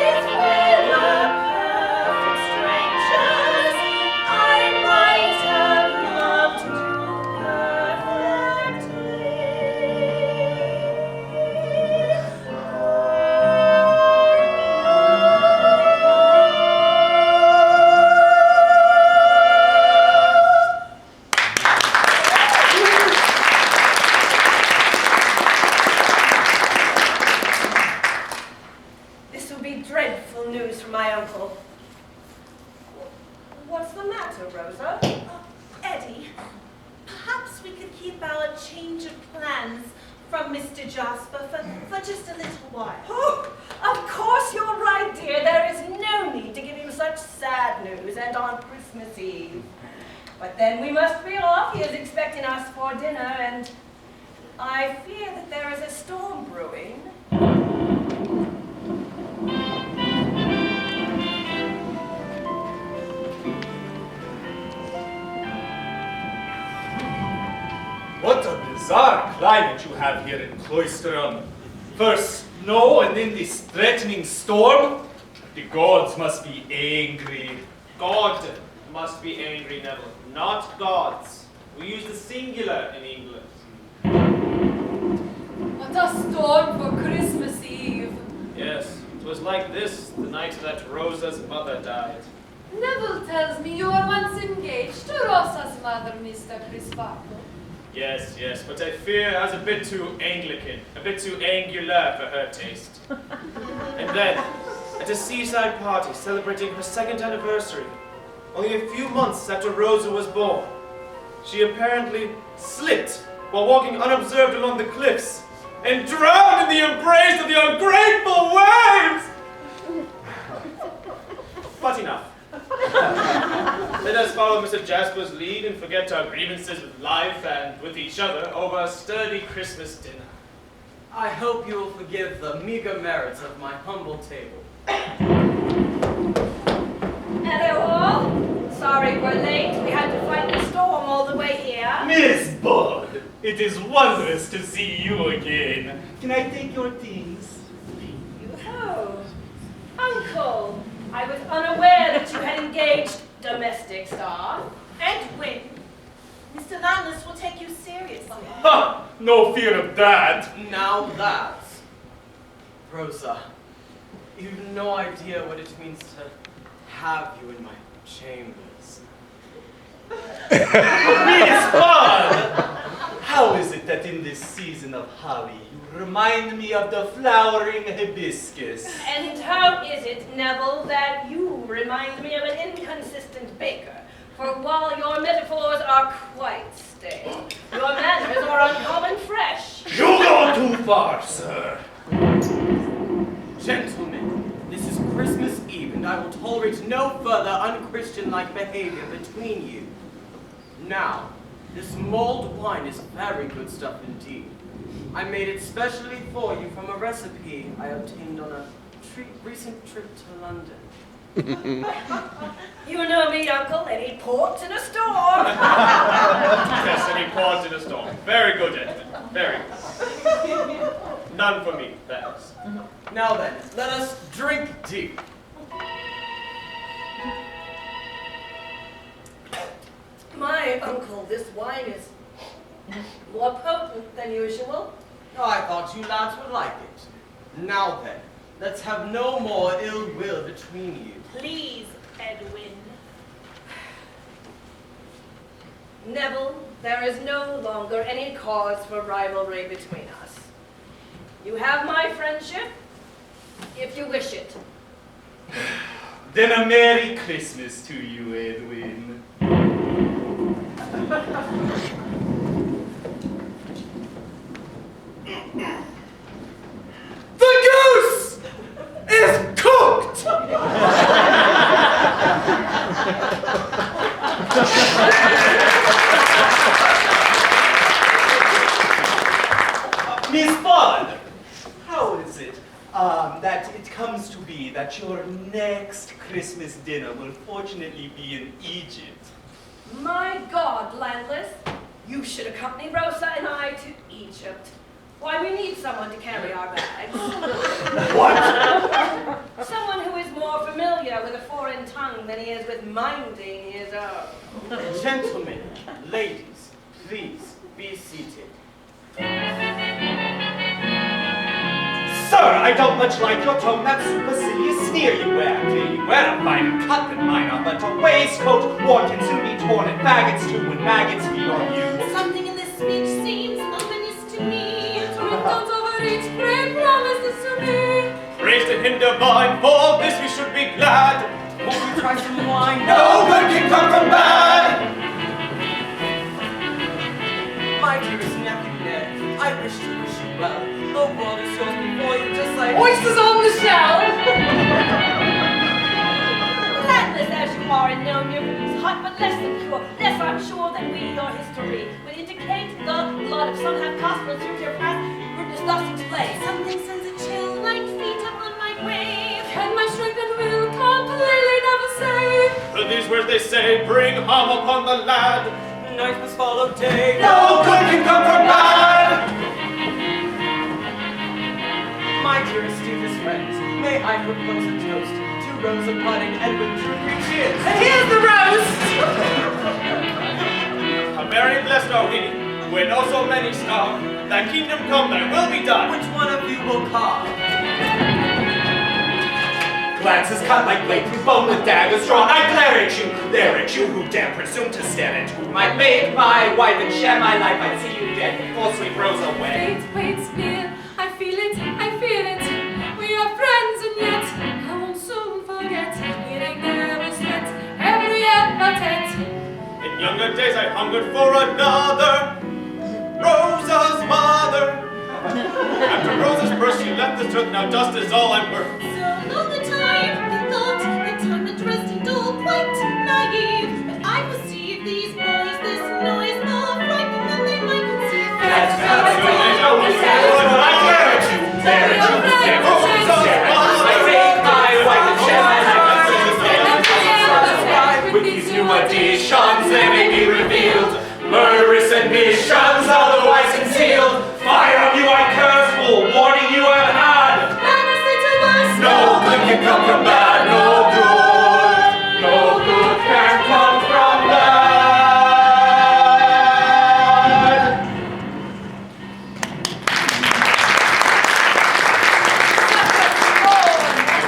If we were perfect strangers, I might have loved you perfectly. This will be dreadful news from my uncle. What's the matter, Rosa? Eddie, perhaps we could keep our change of plans from Mr. Jasper for just a little while. Oh, of course you're right, dear. There is no need to give him such sad news, and on Christmas Eve. But then we must be off. He is expecting us for dinner, and I fear that there is a storm brewing. What a bizarre climate you have here in Cloisteron. First snow and then this threatening storm. The gods must be angry. God must be angry, Neville, not gods. We use the singular in English. What a storm for Christmas Eve. Yes, it was like this the night that Rosa's mother died. Neville tells me you were once engaged to Rosa's mother, Mr. Crispato. Yes, yes, but I fear I was a bit too Anglican, a bit too angular for her taste. And then, at a seaside party celebrating her 2nd anniversary, only a few months after Rosa was born. She apparently slipped while walking unobserved along the cliffs and drowned in the embrace of the ungrateful waves! But enough. Let us follow Mr. Jasper's lead and forget our grievances with life and with each other over a sturdy Christmas dinner. I hope you will forgive the meager merits of my humble table. Hello all. Sorry we're late. We had to fight the storm all the way here. Miss Bud, it is wondrous to see you again. Can I take your things? Oh, Uncle. I was unaware that you had engaged domestic staff. Edwin, Mr. Landless will take you seriously. Ha! No fear of that. Now that's... Rosa, you've no idea what it means to have you in my chambers. Miss Bud! How is it that in this season of holly you remind me of the flowering hibiscus? And how is it, Neville, that you remind me of an inconsistent baker? For while your metaphors are quite stale, your manners are uncommon fresh. You go too far, sir. Gentlemen, this is Christmas Eve, and I will tolerate no further unchristian-like behavior between you. Now, this mulled wine is very good stuff indeed. I made it specially for you from a recipe I obtained on a recent trip to London. You know me, Uncle, any ports in a storm. Yes, any port in a storm. Very good, Edwin. Very good. None for me, thanks. Now then, let us drink deep. My uncle, this wine is more potent than usual. Oh, I thought you lads would like it. Now then, let's have no more ill will between you. Please, Edwin. Neville, there is no longer any cause for rivalry between us. You have my friendship, if you wish it. Then a Merry Christmas to you, Edwin. The goose is cooked! Miss Bud, how is it that it comes to be that your next Christmas dinner will fortunately be in Egypt? My God, Landless, you should accompany Rosa and I to Egypt. Why, we need someone to carry our bags. What? Someone who is more familiar with a foreign tongue than he is with minding his own. Gentlemen, ladies, please be seated. Sir, I don't much like your tone, that supercilious sneer you wear. You wear a finer cut than mine are, but a waistcoat worn can soon be torn, and faggots too when maggots feed on you. Something in this speech seems ominous to me. Don't overreach, pray promise this to me. Praise to him divine, for this we should be glad. Won't we try some wine? No good can come from bad. My dearest nephew Ned, I wish you well. The world is yours before you, just like Oysters on the shell. Landless as you are in no news, hot but less than pure, less I'm sure than we, your history would indicate the blood of some have prospered through your past goodness thus explained. Something sends a chill like feet upon my grave. Can my strength and will completely never save? For these words they say, bring harm upon the lad. night must follow day. No good can come from bad. My dearest, dearest friends, may I propose a toast to Rosa and Edwin Drood. Cheers! And here's the roast! How very blessed are we, when oh so many starve. Thy kingdom come, thy will be done. Which one of you will carve? Glances cut like blade through bone with daggers drawn. I glare at you, there at you who dare presume to stand at whom I make my wife and share my life. I'd see you dead before sweet Rosa wed. Fate waits near, I feel it, I feel it. We are friends and yet I will In younger days I hungered for another, Rosa's mother. After Rosa's birth she left this earth, now dust is all I'm worth. So long a time, I thought that time had dressed and all quite naive. But I perceive these boys, this noise, more frightening than they might conceive. That's not too late, I will say what I dare to. Dare to, dare to, I take my wife and share my life with these new additions, they may be revealed. Murderous admissions, otherwise concealed. Fire on you I curse, full warning you I've had. No good can come from bad, no good can come from bad.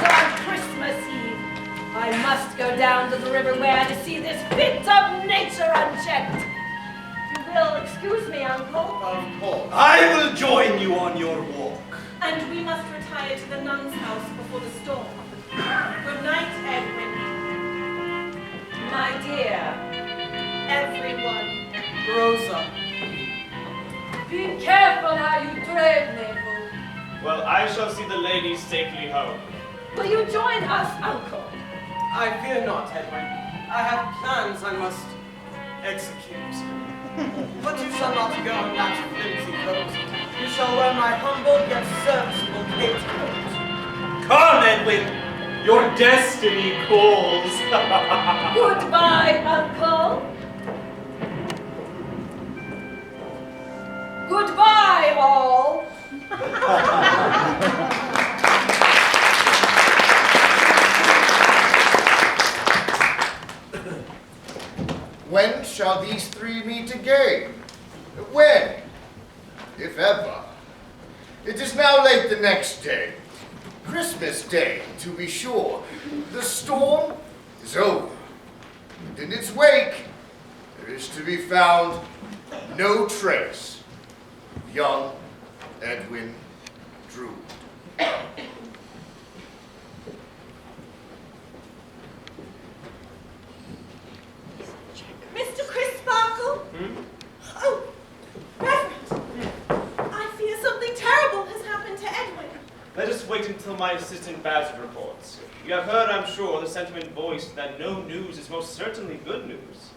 On Christmas Eve, I must go down to the river where to see this bit of nature unchecked. You will excuse me, Uncle? Of course. I will join you on your walk. And we must retire to the nun's house before the storm. Good night, Edwin. My dear. Everyone. Rosa. Be careful how you tread, Neville. Well, I shall see the ladies safely home. Will you join us, Uncle? I fear not, Edwin. I have plans I must execute. But you shall not go in that flimsy coat. You shall wear my humble yet serviceable cape coat. Come, Edwin, your destiny calls. Goodbye, Uncle. Goodbye, all. When shall these three meet again? When? If ever. It is now late the next day. Christmas Day, to be sure. The storm is over. And in its wake, there is to be found no trace of young Edwin Drood. Mr. Crisparkle? Oh, Reverend. I fear something terrible has happened to Edwin. Let us wait until my assistant Bassett reports. You have heard, I'm sure, the sentiment voiced that no news is most certainly good news.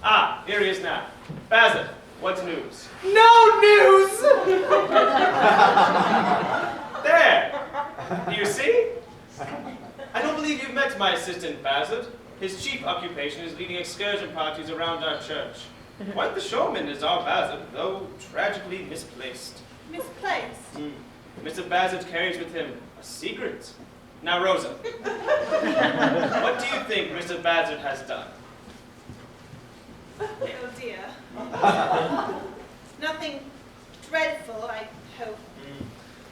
Ah, here he is now. Bassett, what's news? No news! There! Do you see? I don't believe you've met my assistant Bassett. His chief occupation is leading excursion parties around our church. Quite the showman is our Bassett, though tragically misplaced. Misplaced? Mr. Bassett carries with him a secret. Now, Rosa, what do you think Mr. Bassett has done? Oh dear. Nothing dreadful, I hope.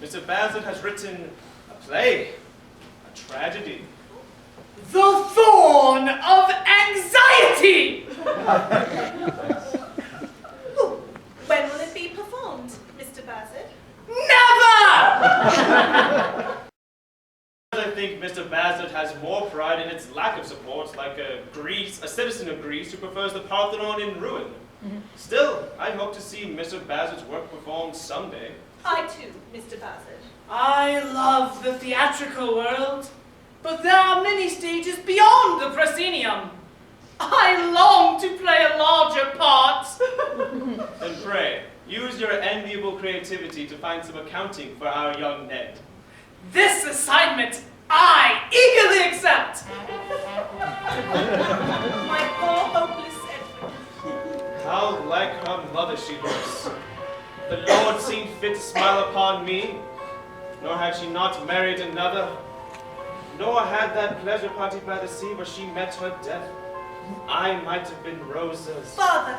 Mr. Bassett has written a play, a tragedy. The Thorn of Anxiety! When will it be performed, Mr. Bassett? Never! I think Mr. Bassett has more pride in its lack of support, like a citizen of Greece who prefers the Parthenon in ruin. Still, I hope to see Mr. Bassett's work performed someday. I too, Mr. Bassett. I love the theatrical world, but there are many stages beyond the proscenium. I long to play a larger part. Then pray, use your enviable creativity to find some accounting for our young Ned. This assignment I eagerly accept. My poor hopeless Edwin. How like her mother she looks. The Lord seemed fit to smile upon me, nor had she not married another, nor had that pleasure party by the sea where she met her death. I might have been Rosa's. Father,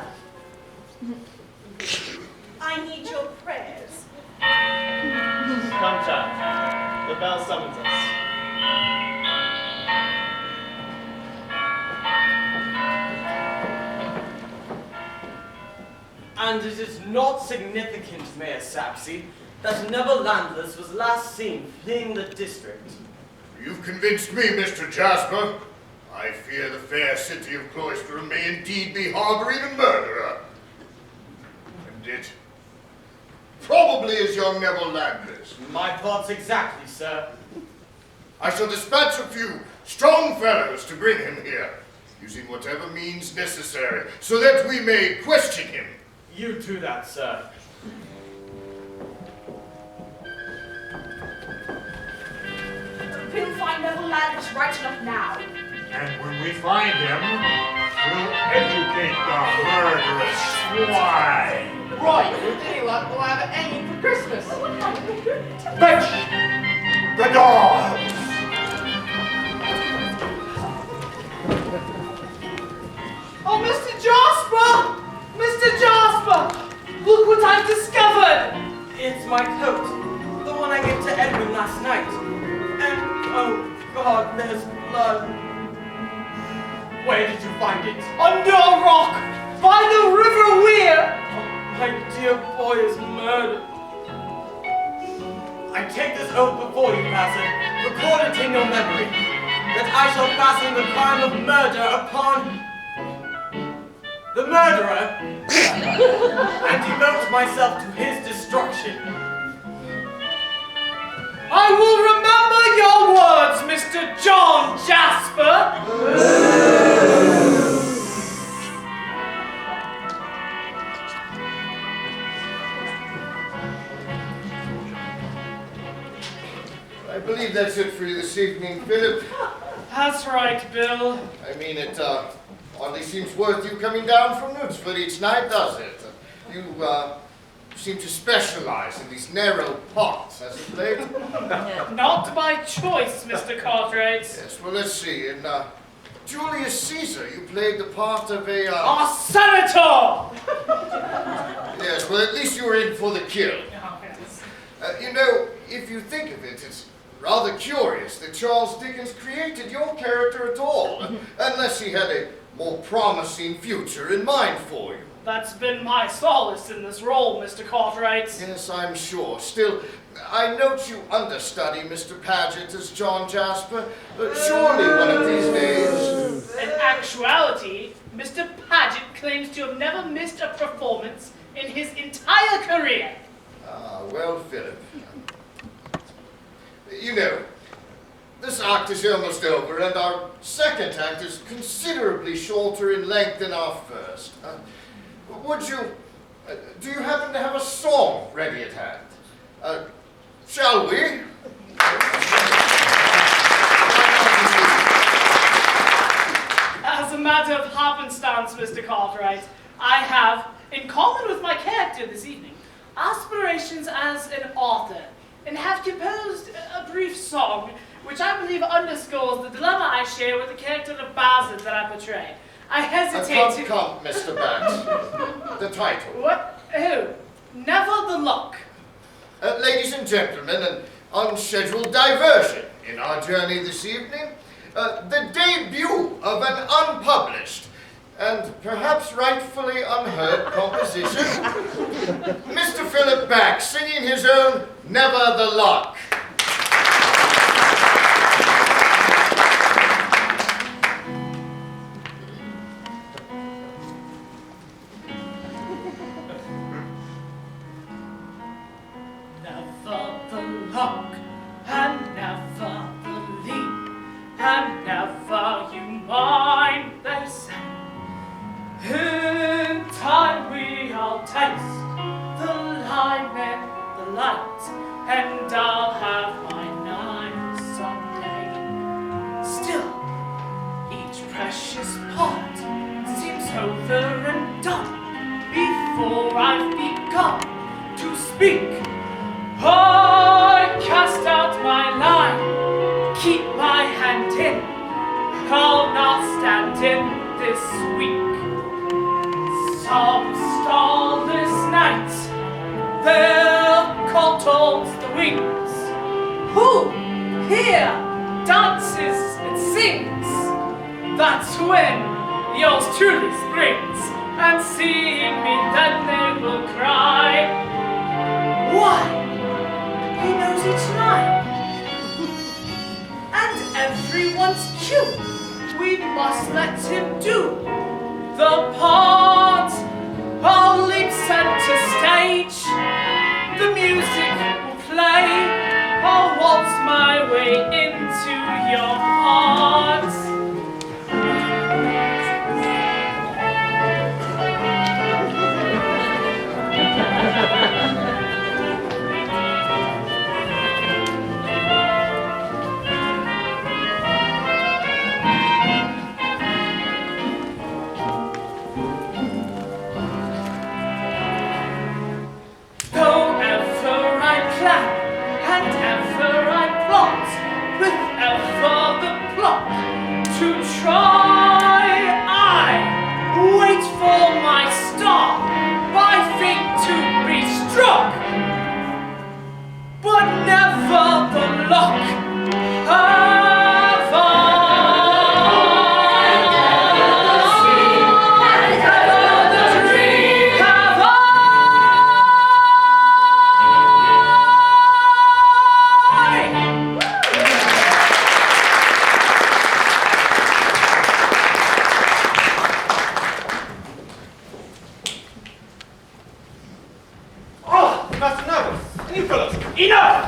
I need your prayers. Come, child. The bell summons us. And it is not significant, Mayor Sapsy, that Neville Landless was last seen fleeing the district. You've convinced me, Mr. Jasper. I fear the fair city of Cloisterham may indeed be harboring a murderer. And it probably is young Neville Landless. My thoughts exactly, sir. I shall dispatch a few strong fellows to bring him here, using whatever means necessary, so that we may question him. You do that, sir. We'll find Neville Landless right enough now. And when we find him, we'll educate the murderous swine. Right, with any luck, we'll have an egg for Christmas. Fetch the dogs! Oh, Mr. Jasper! Mr. Jasper! Look what I've discovered! It's my coat. The one I gave to Edwin last night. And, oh God, there's blood. Where did you find it? Under a rock! By the River Weir! My dear boy is murdered. I take this oath before you, Bassett, record it in your memory, that I shall fasten the crime of murder upon the murderer and devote myself to his destruction. I will remember your words, Mr. John Jasper! I believe that's it for you this evening, Philip. That's right, Bill. I mean, it hardly seems worth you coming down from Knutsford each night, does it? You seem to specialize in these narrow parts, as of late. Not by choice, Mr. Cartwright. Yes, well, let's see. In Julius Caesar, you played the part of a... Our senator! Yes, well, at least you were in for the kill. You know, if you think of it, it's rather curious that Charles Dickens created your character at all, unless he had a more promising future in mind for you. That's been my solace in this role, Mr. Cartwright. Yes, I'm sure. Still, I note you understudy Mr. Paget as John Jasper, but surely one of these days... In actuality, Mr. Paget claims to have never missed a performance in his entire career. Ah, well, Philip. You know, this act is almost over, and our second act is considerably shorter in length than our first. Would you, do you happen to have a song ready at hand? Shall we? As a matter of happenstance, Mr. Cartwright, I have, in common with my character this evening, aspirations as an author, and have composed a brief song which I believe underscores the dilemma I share with the character of Bassett that I portray. I hesitate to... Come, Mr. Bax. The title. What? Who? Never the Luck. Ladies and gentlemen, an unscheduled diversion in our journey this evening. The debut of an unpublished and perhaps rightfully unheard composition. Mr. Philip Bax singing his own Never the Luck. Never the luck, and never the leap, and never you mind, they say. In time we'll taste the lime, the light, and I'll have my night someday. Still, each precious part seems over and done before I've begun to speak. I cast out my line, keep my hand in, I'll not stand in this week. Some starless nights, they'll coddles the wings. Who here dances and sings? That's when yours truly springs, and seeing me then they will cry. Why? He knows each line, and everyone's cue. We we must let him do the part. I'll leap center stage, the music will play, I'll waltz my way into your heart.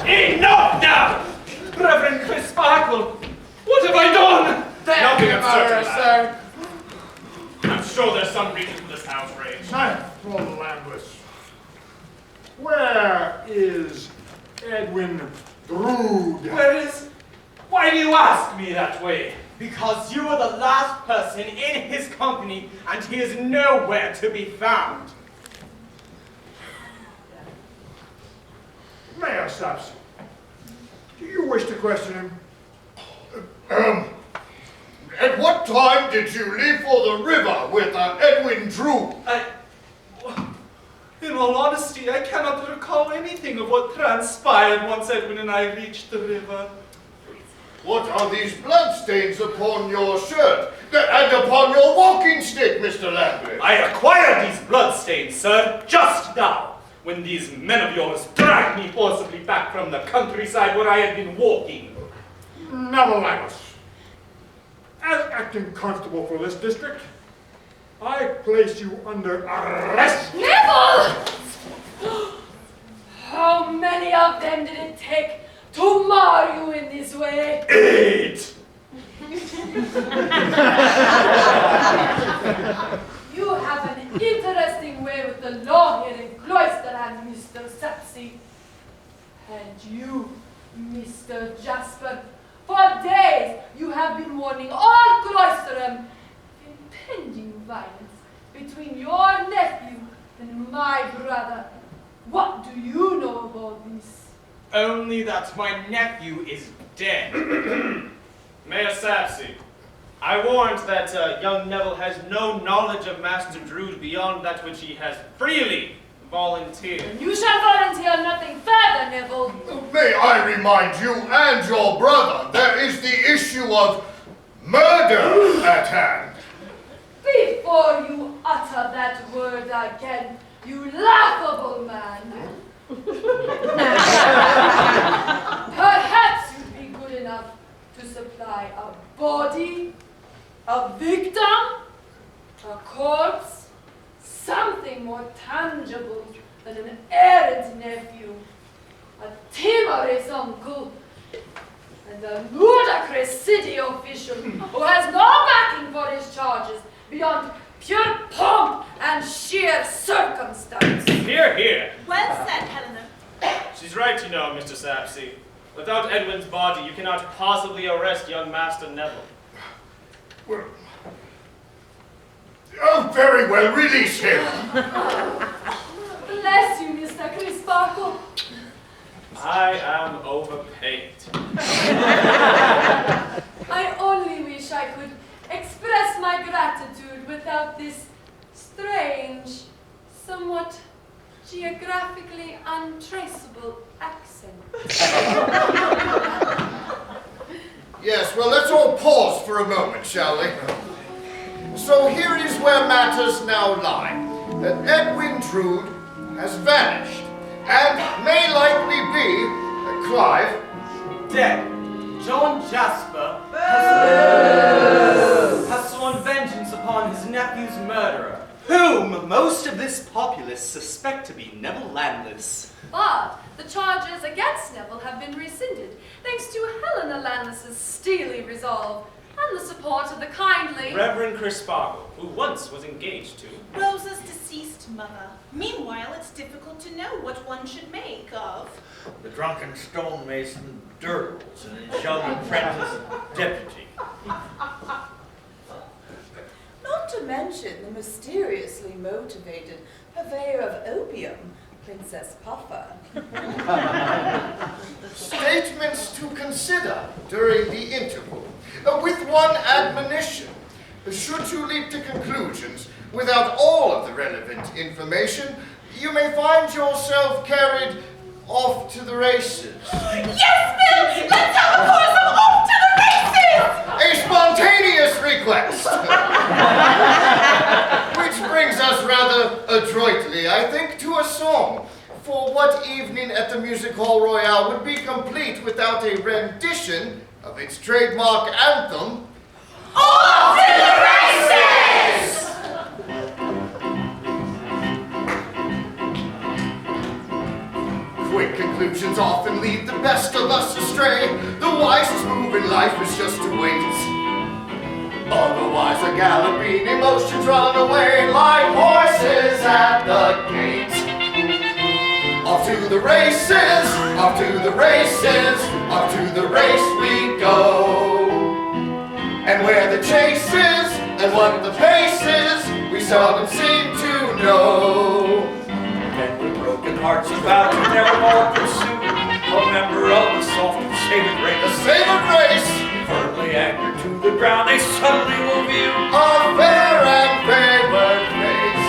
Enough now! Reverend Crisparkle, what have I done? Nothing absurd, sir. I'm sure there's some reason for this outrage. Landless. Where is Edwin Drood? Why do you ask me that way? Because you are the last person in his company, and he is nowhere to be found. Mayor Saps, do you wish to question him? At what time did you leave for the river with Edwin Drood? In all honesty, I cannot recall anything of what transpired once Edwin and I reached the river. What are these bloodstains upon your shirt and upon your walking stick, Mr. Landless? I acquired these bloodstains, sir, just now, when these men of yours dragged me forcibly back from the countryside where I had been walking. Nevertheless, as acting constable for this district, I place you under arrest. Neville! How many of them did it take to mar you in this way? 8! You have an interesting way with the law here in Cloisterham, Mr. Sapsy. And you, Mr. Jasper, for days you have been warning all Cloisterham of impending violence between your nephew and my brother. What do you know about this? Only that my nephew is dead. Mayor Sapsy, I warrant that young Neville has no knowledge of Master Drood beyond that which he has freely volunteered. And you shall volunteer nothing further, Neville. May I remind you and your brother, there is the issue of murder at hand. Before you utter that word again, you laughable man. Perhaps you'd be good enough to supply a body, a victim, a corpse, something more tangible than an errant nephew, a timorous uncle, and a ludicrous city official who has no backing for his charges beyond pure pomp and sheer circumstance. Hear, hear. Well said, Helena. She's right, you know, Mr. Sapsy. Without Edwin's body, you cannot possibly arrest young Master Neville. Well, oh, very well, release him. Bless you, Mr. Crisparkle. I am overpaid. I only wish I could express my gratitude without this strange, somewhat geographically untraceable accent. Yes, well, let's all pause for a moment, shall we? So here is where matters now lie. That Edwin Drood has vanished, and may likely be Clive dead. John Jasper has... upon his nephew's murderer. Whom most of this populace suspect to be Neville Landless. But the charges against Neville have been rescinded, thanks to Helena Landless's steely resolve and the support of the kindly Reverend Crisparkle, who once was engaged to Rosa's deceased mother. Meanwhile, it's difficult to know what one should make of The drunken stonemason Dirtles and his young apprentice deputy. Not to mention the mysteriously motivated purveyor of opium, Princess Puffer. Statements to consider during the interval. With one admonition, should you leap to conclusions without all of the relevant information, you may find yourself carried off to the races. Yes, Bill! Let's have a course of off to the races! A spontaneous request! Which brings us rather adroitly, I think, to a song. For what evening at the Music Hall Royale would be complete without a rendition of its trademark anthem, Off to the races! Quick conclusions often lead the best of us astray. The wisest move in life is just to wait. Otherwise, a galloping emotions run away like horses at the gate. Off to the races, off to the races, off to the race we go. And where the chase is, and what the pace is, we seldom seem to know. And with broken hearts and vow to never more pursue a member of the soft and saving race. The saving race, firmly anchored to the ground, they suddenly will view a fair and favored face.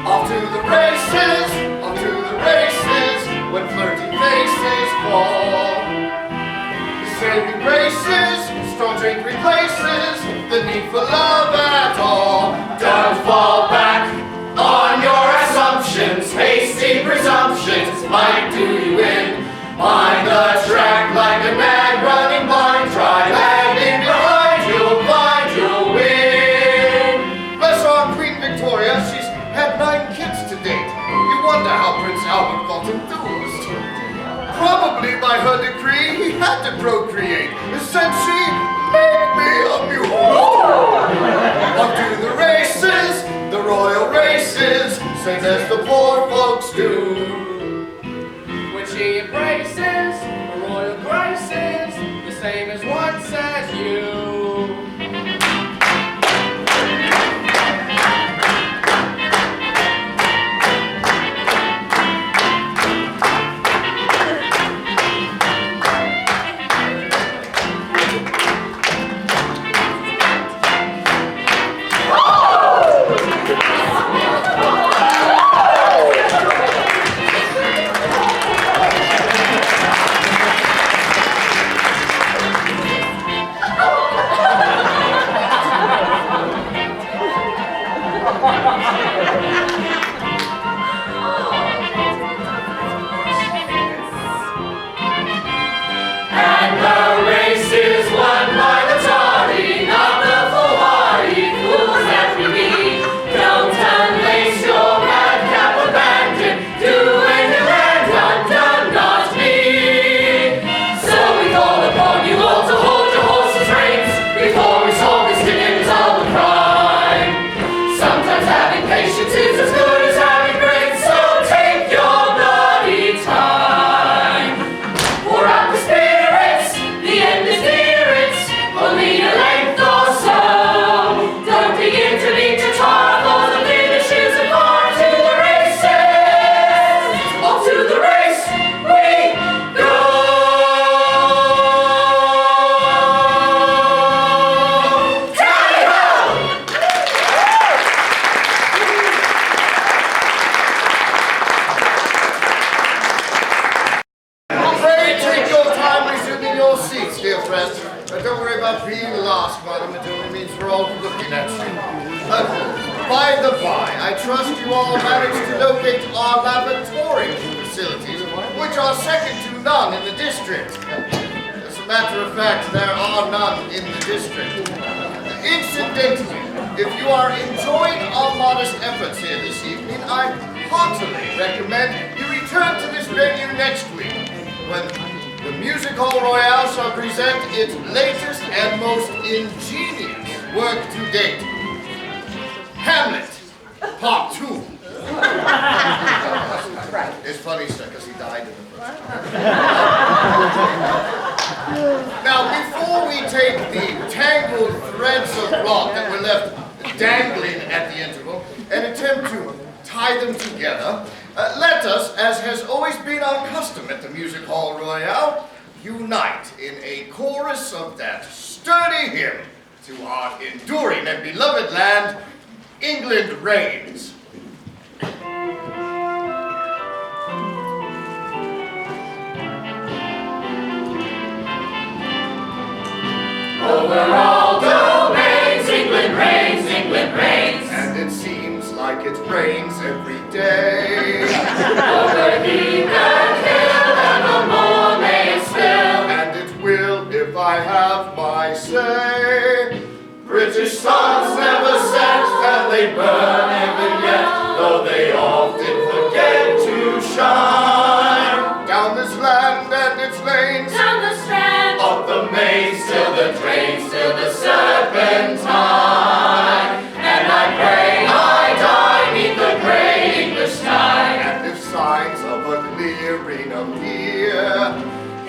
Off to the races, off to the races, when flirty faces call. The saving graces, strong drink replaces the need for love at all. Don't fall back on your assumptions, hasty presumptions might do you in. Mind the track like a man running blind, try lagging behind, you'll win. Bless our Queen Victoria, she's had 9 kids to date. You wonder how Prince Albert felt enthused. Probably by her decree, he had to procreate, since she made me a mule. Up to the races, the royal races, sing as the poor folks do. When she embraces the royal graces, the same as once as you. By the by, I trust you all managed to locate our laboratory facilities, which are second to none in the district. As a matter of fact, there are none in the district. Incidentally, if you are enjoying our modest efforts here this evening, I heartily recommend you return to this venue next week, when the Music Hall Royale shall present its latest and most ingenious work to date, Hamlet, Part 2. It's funny, sir, because he died in the first. Now, before we take the tangled threads of plot that were left dangling at the interval and attempt to tie them together, let us, as has always been our custom at the Music Hall Royale, unite in a chorus of that sturdy hymn to our enduring and beloved land, England reigns. Over all domains, England reigns, England reigns. And it seems like it rains every day. Over heath and hill, evermore may it still. And it will if I have my say. British suns never set, and they burn even yet, though they often forget to shine. Down this land and its lanes, Down the strand, up the mains, till the drains, till the serpentine. And I pray I die 'neath the grey English sky. and if signs of a clearing appear,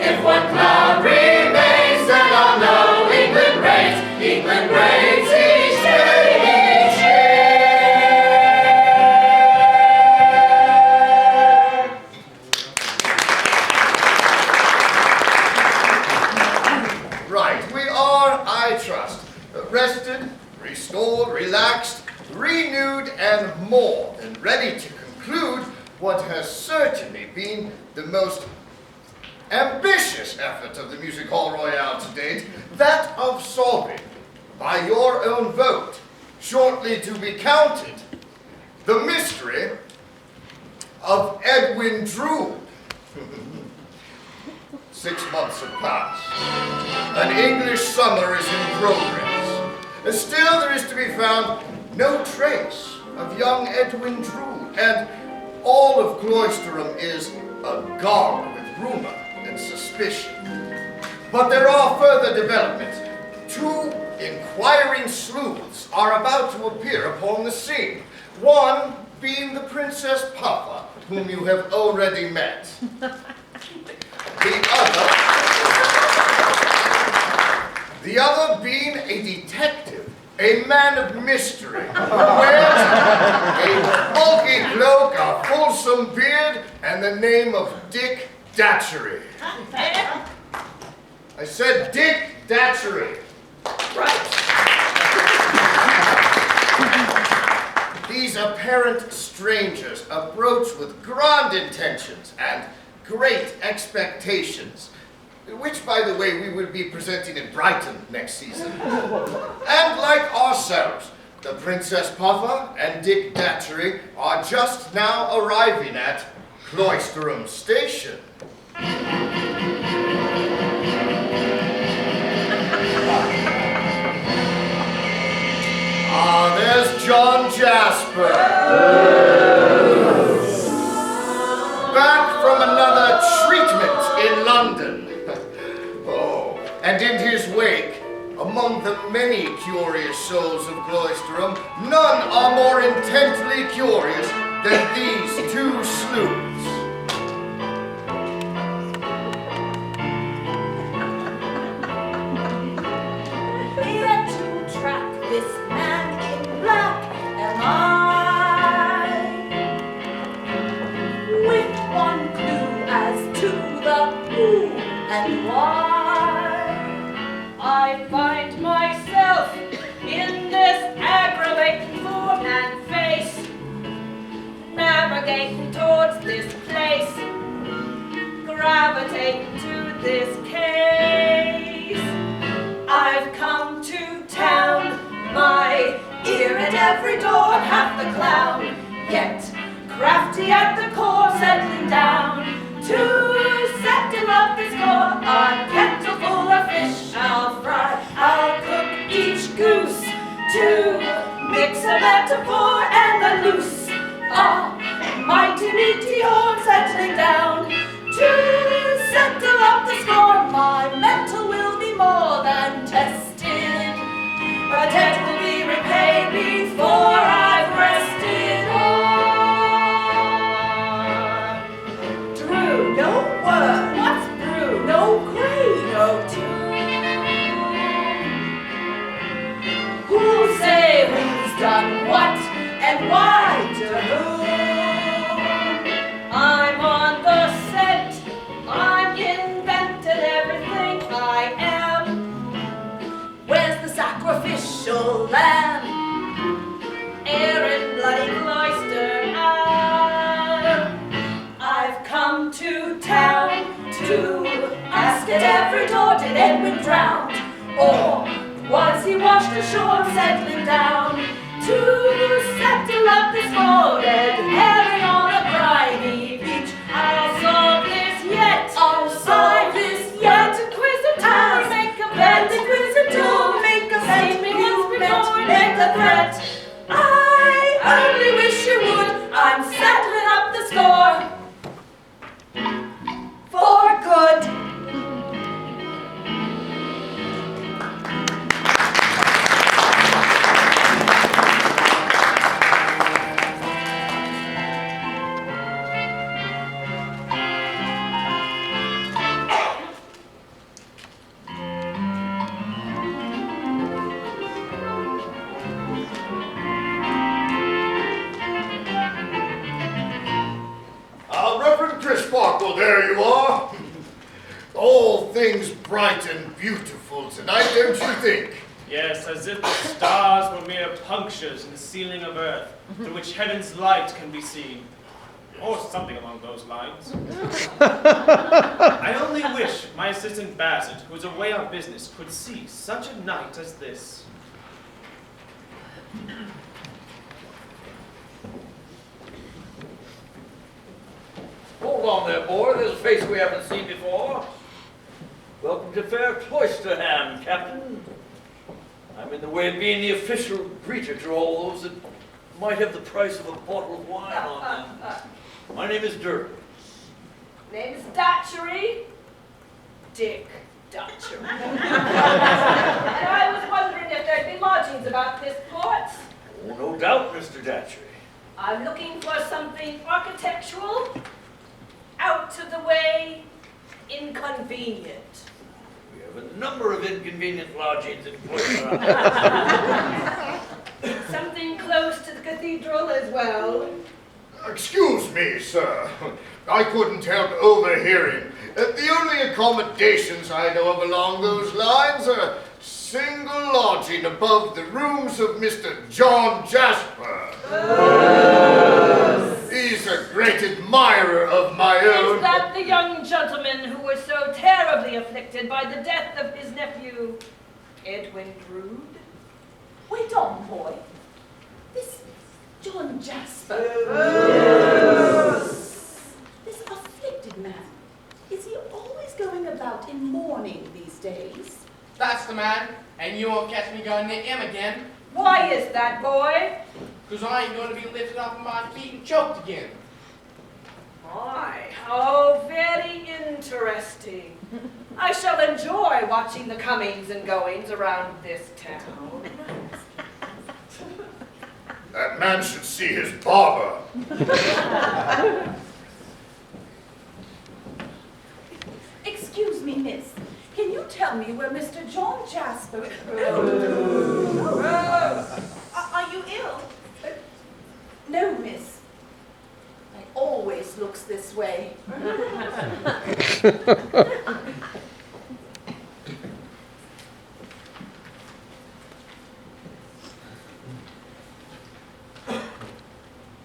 If one cloud remains, then I'll know England reigns, England reigns each day, each year. right, we are, I trust, rested, restored, relaxed, renewed, and more than ready to conclude what has certainly been the most ambitious effort of the Music Hall Royale to date, that of solving, by your own vote, shortly to be counted, the mystery of Edwin Drood. 6 months have passed. An English summer is in progress. And still there is to be found no trace of young Edwin Drood, and all of Cloisterham is agog with rumor and suspicion. But there are further developments. 2 inquiring sleuths are about to appear upon the scene. One being the Princess Puffer, whom you have already met. The other being a detective, a man of mystery, who wears a bulky cloak, a fulsome beard, and the name of Dick Datchery. I said Dick Datchery. Right. These apparent strangers approach with grand intentions and great expectations, which, by the way, we will be presenting in Brighton next season. And like ourselves, the Princess Puffer and Dick Datchery are just now arriving at Cloisterham Station. Ah, there's John Jasper. Back from another treatment in London. Oh, and in his wake, among the many curious souls of Cloisterham, none are more intently curious than these 2 sleuths. Here to track this man in black am I, with one clue as to the who and why. I find myself in this aggravating form and face, navigating towards this place, gravitating to this case. I've come to town, my ear at every door, half the clown, yet crafty at the core, settling down to settle up this score. A kettle full of fish I'll fry, I'll cook each goose to metaphor and the loose. Mighty meteor settling down to settle up the score. My mental will be more than tested, but debt will be repaid before I've rested on. Drew, no word. What's brew? No grade, no tune. Who'll say who's done what and why to whom? I'm on the set, I'm invented everything I am. Where's the sacrificial lamb? Aaron bloody cloister I've come to town to ask at every door, did Edwin drown? Or was he washed ashore settling down to settle up this folded herring on a briny beach? I'll solve this yet. I'll solve this yet. To quiz a task, make a bet. To quiz a tool, make a bet. You met, make a threat. I only wish you would. I'm settling up the score for good. Sparkle, there you are. All things bright and beautiful tonight, don't you think? Yes, as if the stars were mere punctures in the ceiling of earth, through which heaven's light can be seen. Or something along those lines. I only wish my assistant Bassett, who is away on business, could see such a night as this. Hold on there, boy. There's a face we haven't seen before. Welcome to Fair Cloisterham, Captain. I'm in the way of being the official greeter to all those that might have the price of a bottle of wine on them. My name is Drood. Name is Datchery. Dick Datchery. And I was wondering if there'd be lodgings about this port. Oh, no doubt, Mr. Datchery. I'm looking for something architectural, out of the way, inconvenient. We have a number of inconvenient lodgings in Cloisterham. Something close to the cathedral as well. Excuse me, sir. I couldn't help overhearing. The only accommodations I know of along those lines are single lodging above the rooms of Mr. John Jasper. He's a great admirer of my own. Is that the young gentleman who was so terribly afflicted by the death of his nephew, Edwin Drood? Wait on, boy. This John Jasper. This afflicted man. Is he always going about in mourning these days? That's the man, and you won't catch me going near him again. Why is that, boy? Because I ain't going to be lifted off my feet and choked again. My, how very interesting. I shall enjoy watching the comings and goings around this town. That man should see his barber. Excuse me, miss. Can you tell me where Mr. John Jasper... Are you ill? No, miss. I always looks this way.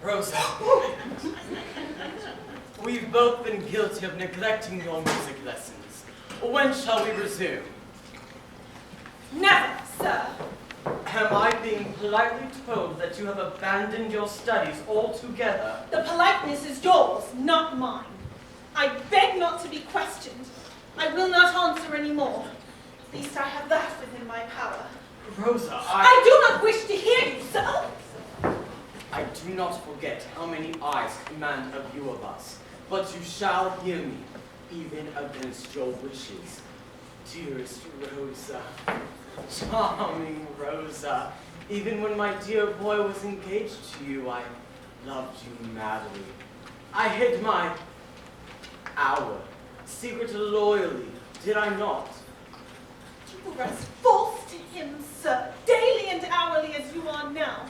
Rosa, we've both been guilty of neglecting your music lessons. When shall we resume? Never, sir. Am I being politely told that you have abandoned your studies altogether? The politeness is yours, not mine. I beg not to be questioned. I will not answer any more. At least I have that within my power. Rosa, I do not wish to hear you, sir. I do not forget how many eyes command a view of us, but you shall hear me, even against your wishes. Dearest Rosa, charming Rosa, even when my dear boy was engaged to you, I loved you madly. I hid our secret loyally, did I not? You were as false to him, sir, daily and hourly as you are now.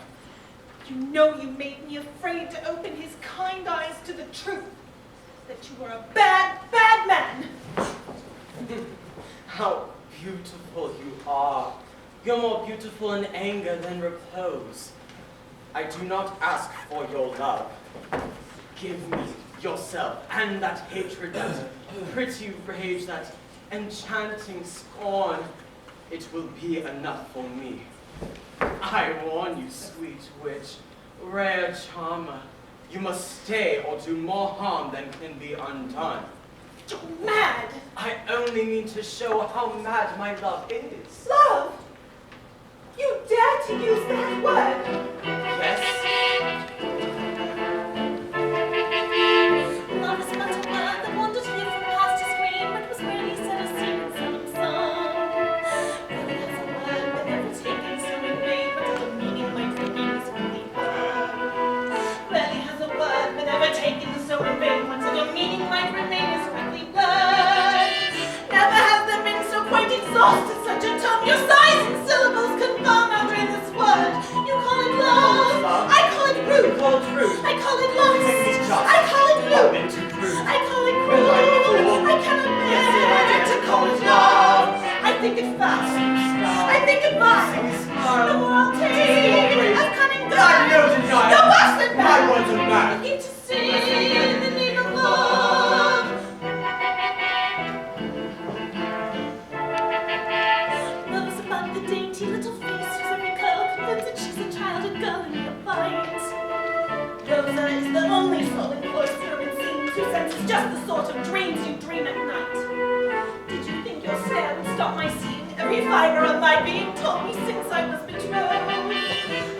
You know you made me afraid to open his kind eyes to the truth, that you were a bad, bad man. How beautiful you are. You're more beautiful in anger than repose. I do not ask for your love. Give me yourself and that hatred, that pretty rage, that enchanting scorn. It will be enough for me. I warn you, sweet witch, rare charmer, you must stay or do more harm than can be undone. You're mad! I only mean to show how mad my love is. Love? You dare to use that word? Yes. Love is but a word that wandered here from past a screen, but was really said or seen in some song. Really has a word but never taken so in vain, but as a meaning might remain is really heard. Really has a word but never taken so in vain, but as a meaning might remain is really blurred. Never has there been so quite exhausted such a term. Your sighs and syllables confirm out in this word. You call it love. I call it rude. You call it rude. I call it lust. I call it lewd. I call it cruel. I cannot bear to call it love. I think it fast. I think it vile. The more I'll take of cunning guile. You're worse than bad. My words are bad. You to sin in the name of love. Love's about the dainty little face whose every curl convinces that she's a child, a girl in your fight. Rosa is the only soul in cloister, it seems, who senses just the sort of dreams you dream at night. Did you think your stare would stop my seeing? Every fiber of my being told me since I was betrothed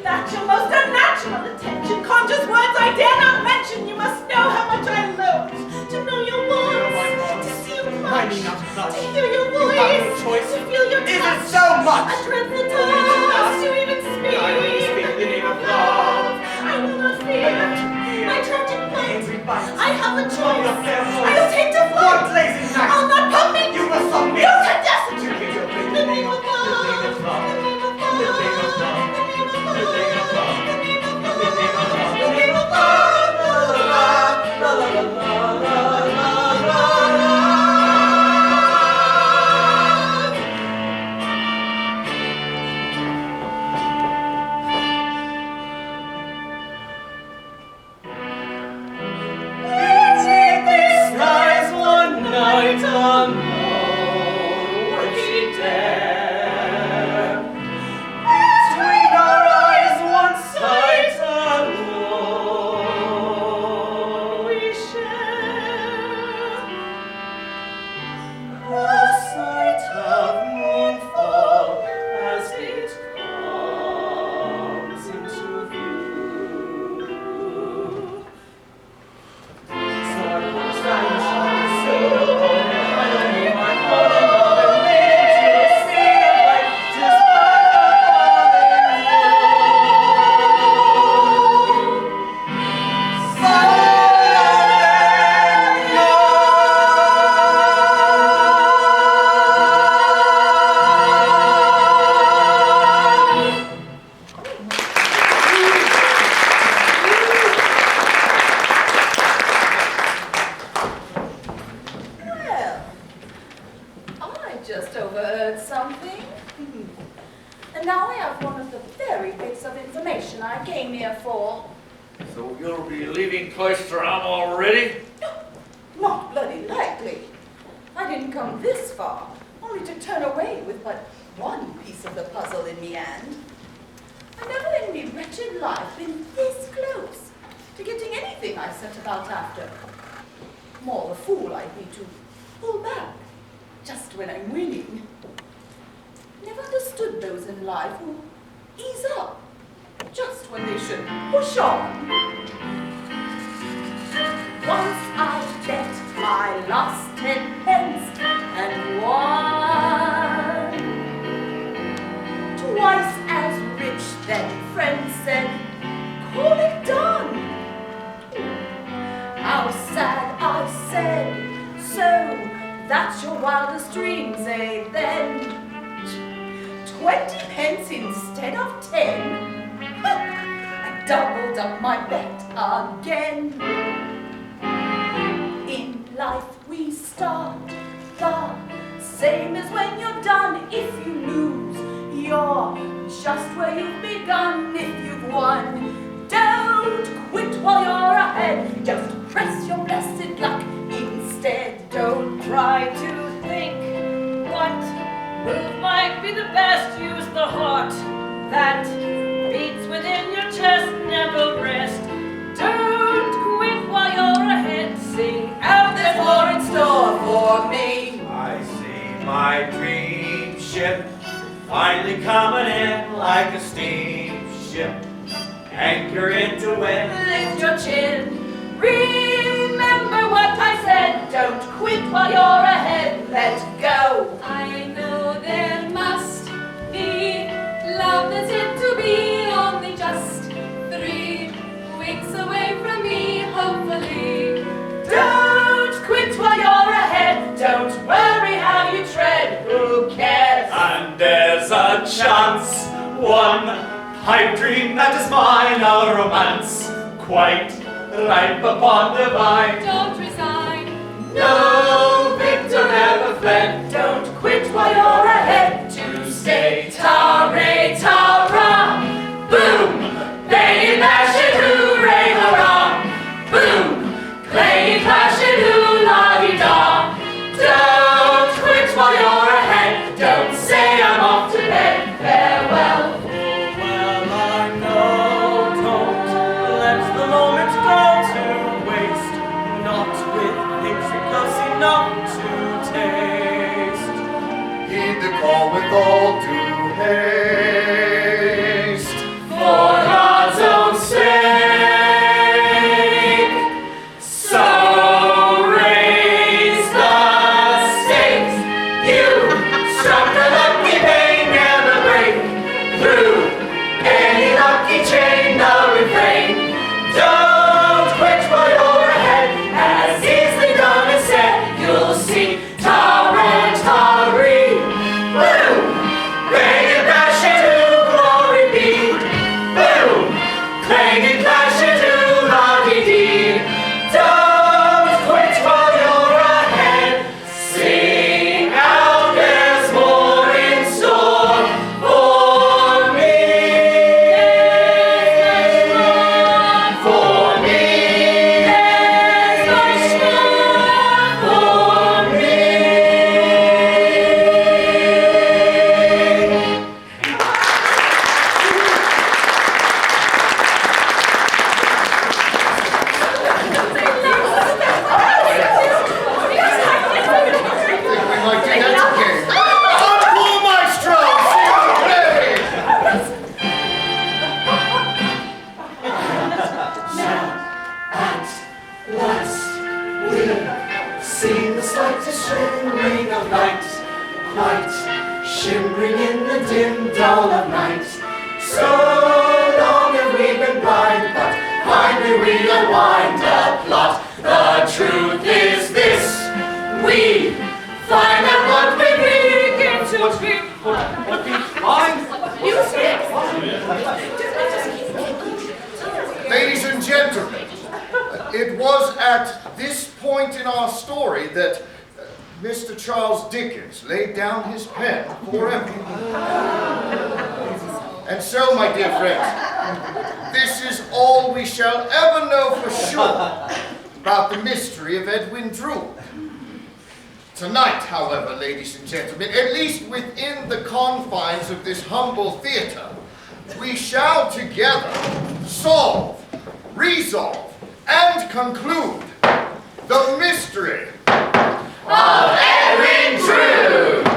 that your most unnatural attention conjures words I dare not mention. You must know how much I loathe to know your wants, to see you blush, to hear your voice, to feel your touch. Is it so much? A dreadful task to even speak. I will speak the name of love. I will not fear my tragic plight. I have a choice. I will take to flight. What blazing night? I'll not permit. You will submit. You can destitute. You give your The name of love. The name of love. The name of love. The name of love. The name of love. The name of love. The name of love. La la la la la la la la. Skies one night alone, would she dare? Between our eyes one sight alone we share. A sight of moonfall as it comes into view. So I will stand so I don't need my heart another minute to see the light just Well, I just overheard something. And now I have one of the very bits of information I came here for. So you'll be leaving Cloisterham already? Not bloody likely. I didn't come this far, only to turn away with but one piece of the puzzle in me hand. I've never in my wretched life been this close to getting anything I set about after. More the fool I'd be to pull back just when I'm winning. Never understood those in life who ease up just when they should push on. Once I bet my last 10 pence and won. Twice as rich, then friends said, call it done. How sad, I said, so that's your wildest dreams, eh, then? 20 pence instead of 10? I doubled up my bet again. In life we start the same as when you're done. If you lose, you're just where you've begun. If you've won, don't quit while you're ahead. Just press your blessed luck instead. Don't try to think what move might be the best. Use the heart that beats within your chest. Never rest. Don't quit while you're ahead. Sing out, there's more in store for me. I see my dream ship finally coming in like a steamship. Anchor into wind. Lift your chin. Remember what I said. Don't quit while you're ahead. Let go. I know there must be love that's yet to be, only just 3 weeks away from me, hopefully. Don't quit while you're ahead. Don't worry how you tread. Who cares? And there's a chance, one pipe dream that is mine, a romance quite ripe upon the vine. Don't resign. No victor ever fled. Don't quit while you're ahead. To stay ta-ra, ta-ra. Boom! Bang it, bash it, hooray, hurrah! Boom! Clang it, clash it, hoo-la-dee-da. Don't quit while you're ahead. Don't say I'm off to bed. Farewell. Well, I know, don't let the moment go to waste. Not with things we close enough to taste. Heed the call with all due haste. For God's own sake. So raise the stakes. You struck the lucky vein, never break through any lucky chain. The refrain. Don't quit while you're ahead. As easily done as said. You'll see ta-ra-ta-ree. Boom! Bang and bash it, who glory be. Boom! Clang and clash it, hoo-la-dee-dee. Don't quit while you're ahead. Sing out, there's more in store for me. For me. There's much more for me. I think we might do that again. Encore, maestro! Hey! At last we see the slightest shimmering of light, quite shimmering in the dim dull of night. So long have we been blind, but finally we unwind the plot. The truth is this: we find out what we begin to dream. Ladies and gentlemen, it was at this point in our story that Mr. Charles Dickens laid down his pen forever. And so, my dear friends, this is all we shall ever know for sure about the mystery of Edwin Drood. Tonight, however, ladies and gentlemen, at least within the confines of this humble theater, we shall together solve, resolve, and conclude the mystery Of Edwin Drood!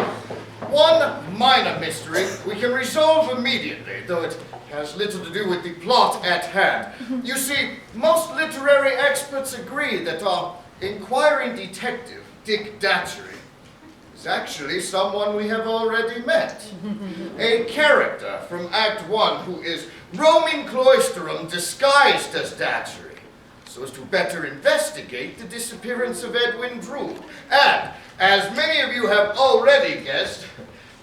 One minor mystery we can resolve immediately, though it has little to do with the plot at hand. You see, most literary experts agree that our inquiring detective, Dick Datchery, is actually someone we have already met. A character from Act 1 who is roaming cloisterum disguised as Datchery, so as to better investigate the disappearance of Edwin Drood. And, as many of you have already guessed,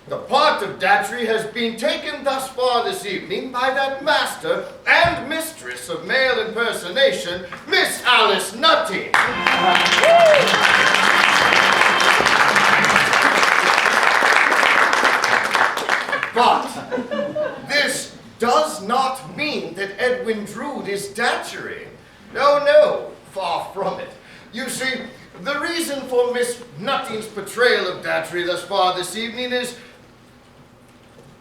the part of Datchery has been taken thus far this evening by that master and mistress of male impersonation, Miss Alice Nutty. But this does not mean that Edwin Drood is Datchery. No, no, far from it. You see, the reason for Miss Nutting's portrayal of Datchery thus far this evening is,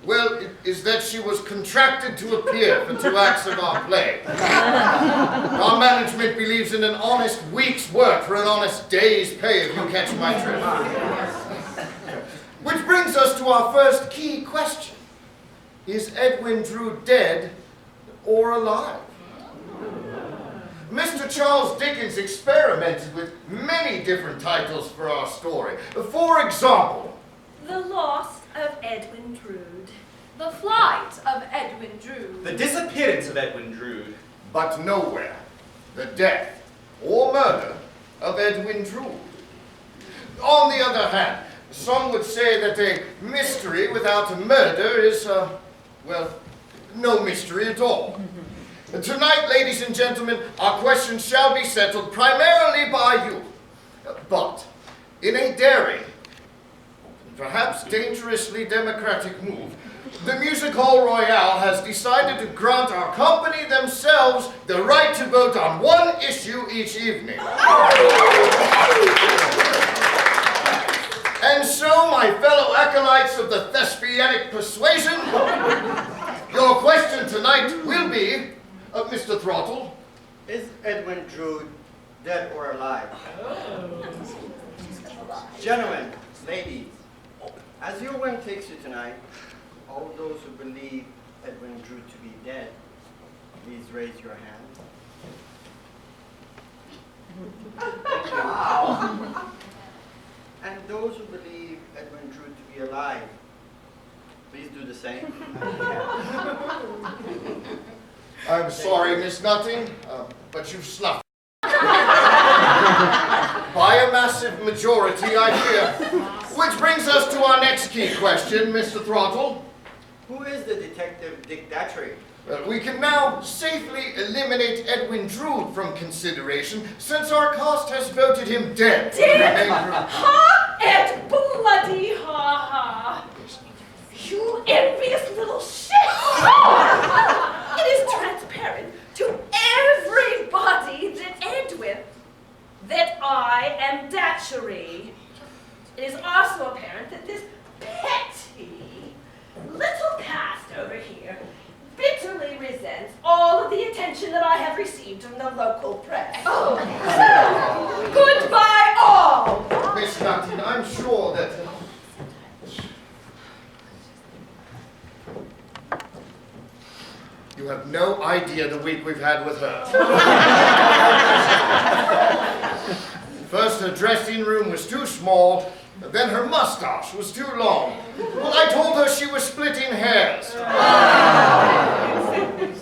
well, is that she was contracted to appear for 2 acts of our play. Our management believes in an honest week's work for an honest day's pay, if you catch my drift. Which brings us to our first key question. Is Edwin Drood dead or alive? Mr. Charles Dickens experimented with many different titles for our story. For example, The Loss of Edwin Drood. The Flight of Edwin Drood. The disappearance of Edwin Drood. but nowhere, the death or murder of Edwin Drood. On the other hand, some would say that a mystery without a murder is, well, no mystery at all. Tonight, ladies and gentlemen, our questions shall be settled primarily by you. But in a daring, perhaps dangerously democratic move, the Music Hall Royale has decided to grant our company themselves the right to vote on one issue each evening. And so, my fellow acolytes of the thespianic persuasion, your question tonight will be, Mr. Throttle. Is Edwin Drood dead or alive? Gentlemen, ladies, as your whim takes you tonight, all those who believe Edwin Drood to be dead, please raise your hand. And those who believe Edwin Drood to be alive, please do the same. I'm sorry, Miss Nutting, but you've snuffed. By a massive majority, I fear. Which brings us to our next key question, Mr. Throttle. Who is the detective Dick Datchery? Well, we can now safely eliminate Edwin Drood from consideration since our cast has voted him dead. Ha! Ed bloody ha! You envious little shit! It is transparent to everybody that I am Datchery. It is also apparent that this petty little cast over here bitterly resents all of the attention that I have received from the local press. So, goodbye all! Miss Nutting, I'm sure that... You have no idea the week we've had with her. First, her dressing room was too small, then her mustache was too long. Well, I told her she was splitting hairs.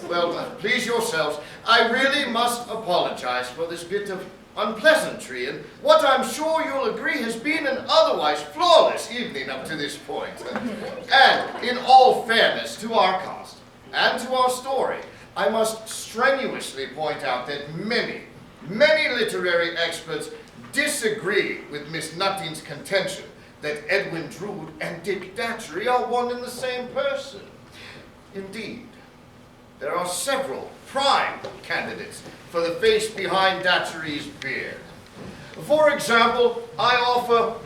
Well, please yourselves, I really must apologize for this bit of unpleasantry and what I'm sure you'll agree has been an otherwise flawless evening up to this point. And in all fairness to our cast, and to our story, I must strenuously point out that many literary experts disagree with Miss Nutting's contention that Edwin Drood and Dick Datchery are one and the same person. Indeed, there are several prime candidates for the face behind Datchery's beard. For example, I offer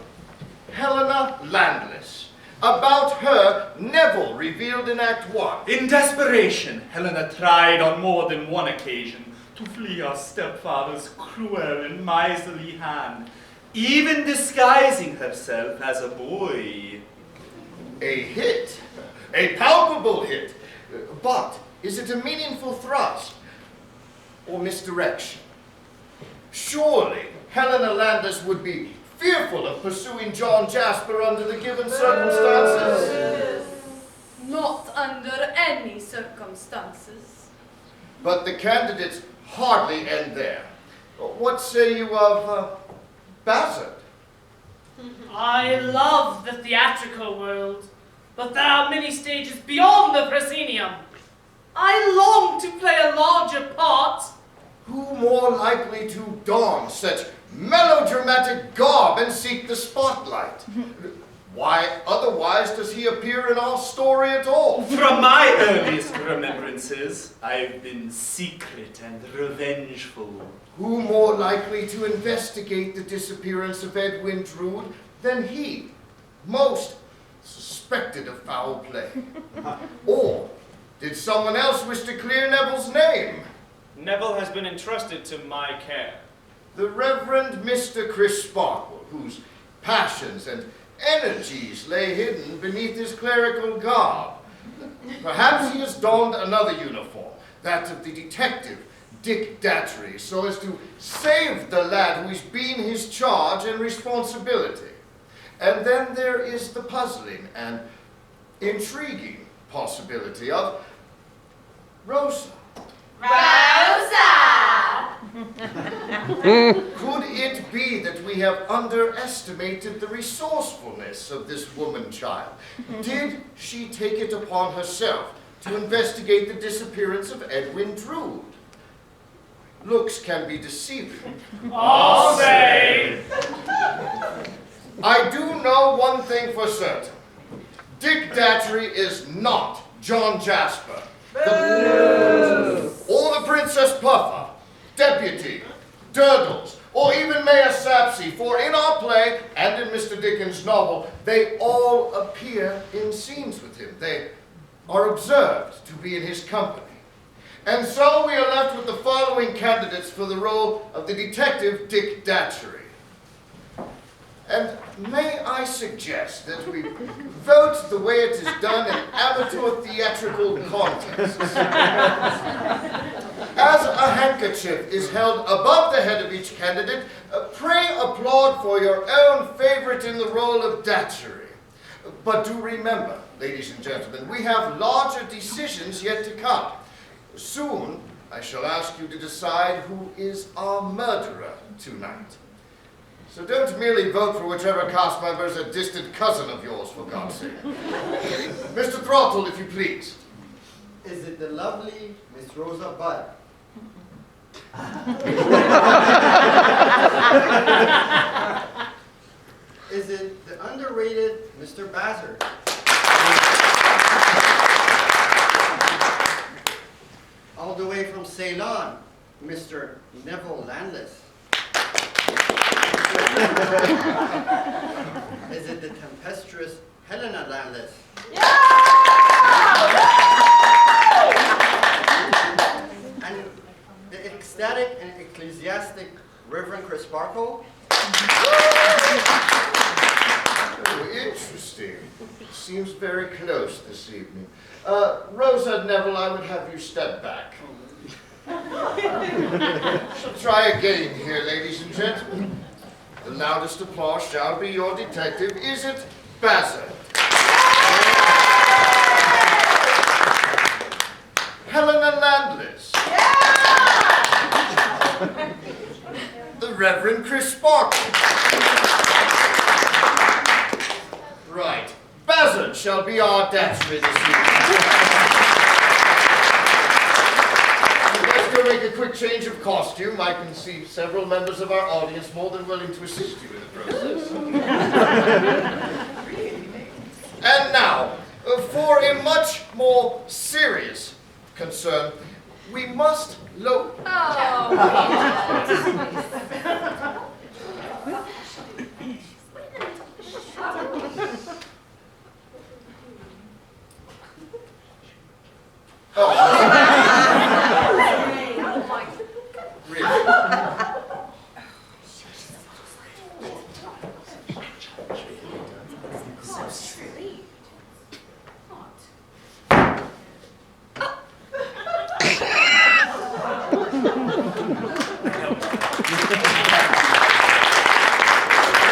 Helena Landless. About her, Neville revealed in Act 1. In desperation, Helena tried on more than one occasion to flee our stepfather's cruel and miserly hand, even disguising herself as a boy. A hit, a palpable hit, but Is it a meaningful thrust or misdirection? Surely Helena Landless would be fearful of pursuing John Jasper under the given circumstances. Not under any circumstances. But the candidates hardly end there. What say you of Bassett? I love the theatrical world, but there are many stages beyond the proscenium. I long to play a larger part. Who more likely to don such melodramatic garb and seek the spotlight? Why otherwise does he appear in our story at all? From my earliest remembrances, I've been secret and revengeful. Who more likely to investigate the disappearance of Edwin Drood than he, most suspected of foul play? Or did someone else wish to clear Neville's name? Neville has been entrusted to my care. The Reverend Mr. Crisparkle, whose passions and energies lay hidden beneath his clerical garb. Perhaps he has donned another uniform, that of the detective, Dick Datchery, so as to save the lad who has been his charge and responsibility. And then there is the puzzling and intriguing possibility of Rosa. Rosa! Could it be that we have underestimated the resourcefulness of this woman-child? Did she take it upon herself to investigate the disappearance of Edwin Drood? Looks can be deceiving. I'll say. I do know one thing for certain. Dick Datchery is not John Jasper. Or the Princess Puffer, Deputy, Durdles, or even Mayor Sapsy, for in our play and in Mr. Dickens' novel, they all appear in scenes with him. They are observed to be in his company. And so we are left with the following candidates for the role of the detective Dick Datchery. And may I suggest that we vote the way it is done in amateur theatrical contests. As a handkerchief is held above the head of each candidate, pray applaud for your own favorite in the role of Datchery. But do remember, ladies and gentlemen, we have larger decisions yet to come. Soon, I shall ask you to decide who is our murderer tonight. So don't merely vote for whichever cast member is a distant cousin of yours, for God's sake. Mr. Throttle, if you please. Is it the lovely Miss Rosa Budd? Is it the underrated Mr. Bassard? All the way from Ceylon, Mr. Neville Landless. Is it the tempestuous Helena Landless? And the ecstatic and ecclesiastic Reverend Crisparkle? Oh, interesting. Seems very close this evening. Rosa Neville, I would have you step back. So try again here, ladies and gentlemen. The loudest applause shall be your detective. Is it Bassett? Helena Landless? The Reverend Crisparkle? Right. Bassett shall be our Datchery this evening. Let's go make a quick change of costume. I can see several members of our audience more than willing to assist you in the process. And now, for a much more serious concern, we must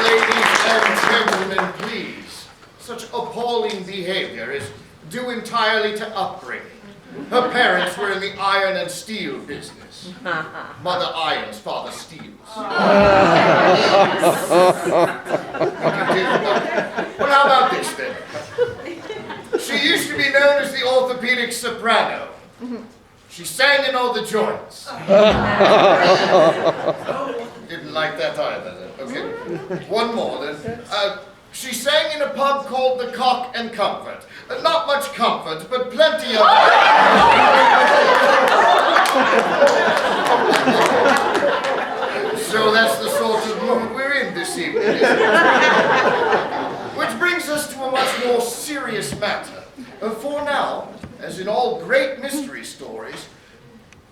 Ladies and gentlemen, please. Such appalling behavior is due entirely to upbringing. Her parents were in the iron and steel business. Mother irons, father steals. Well, how about this then? She used to be known as the orthopedic soprano. She sang in all the joints. Didn't like that either. Okay, one more then. She sang in a pub called the Cock and Comfort. Not much comfort, but plenty of... So that's the sort of mood we're in this evening, isn't it? Which brings us to a much more serious matter. For now, as in all great mystery stories,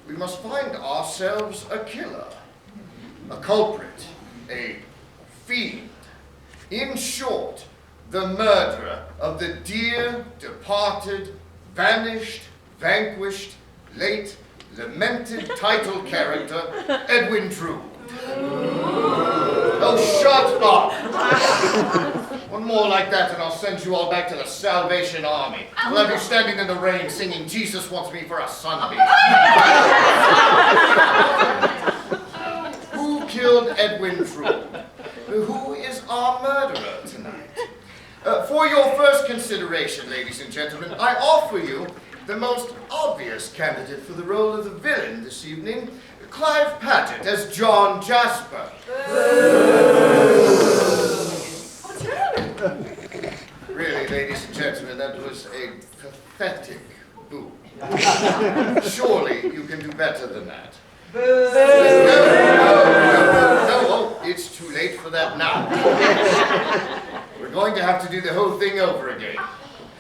we must find ourselves a killer, a culprit, a fiend. In short, the murderer of the dear, departed, vanished, vanquished, late, lamented title character, Edwin Drood. Oh, shut up! One more like that and I'll send you all back to the Salvation Army. I'll have you standing in the rain singing, Jesus wants me for a sunbeam. Who killed Edwin Drood? Who is our murderer tonight? For your first consideration, ladies and gentlemen, I offer you the most obvious candidate for the role of the villain this evening, Clive Paget as John Jasper. Really, ladies and gentlemen, that was a pathetic boo. Surely you can do better than that. No, it's too late for that now. We're going to have to do the whole thing over again.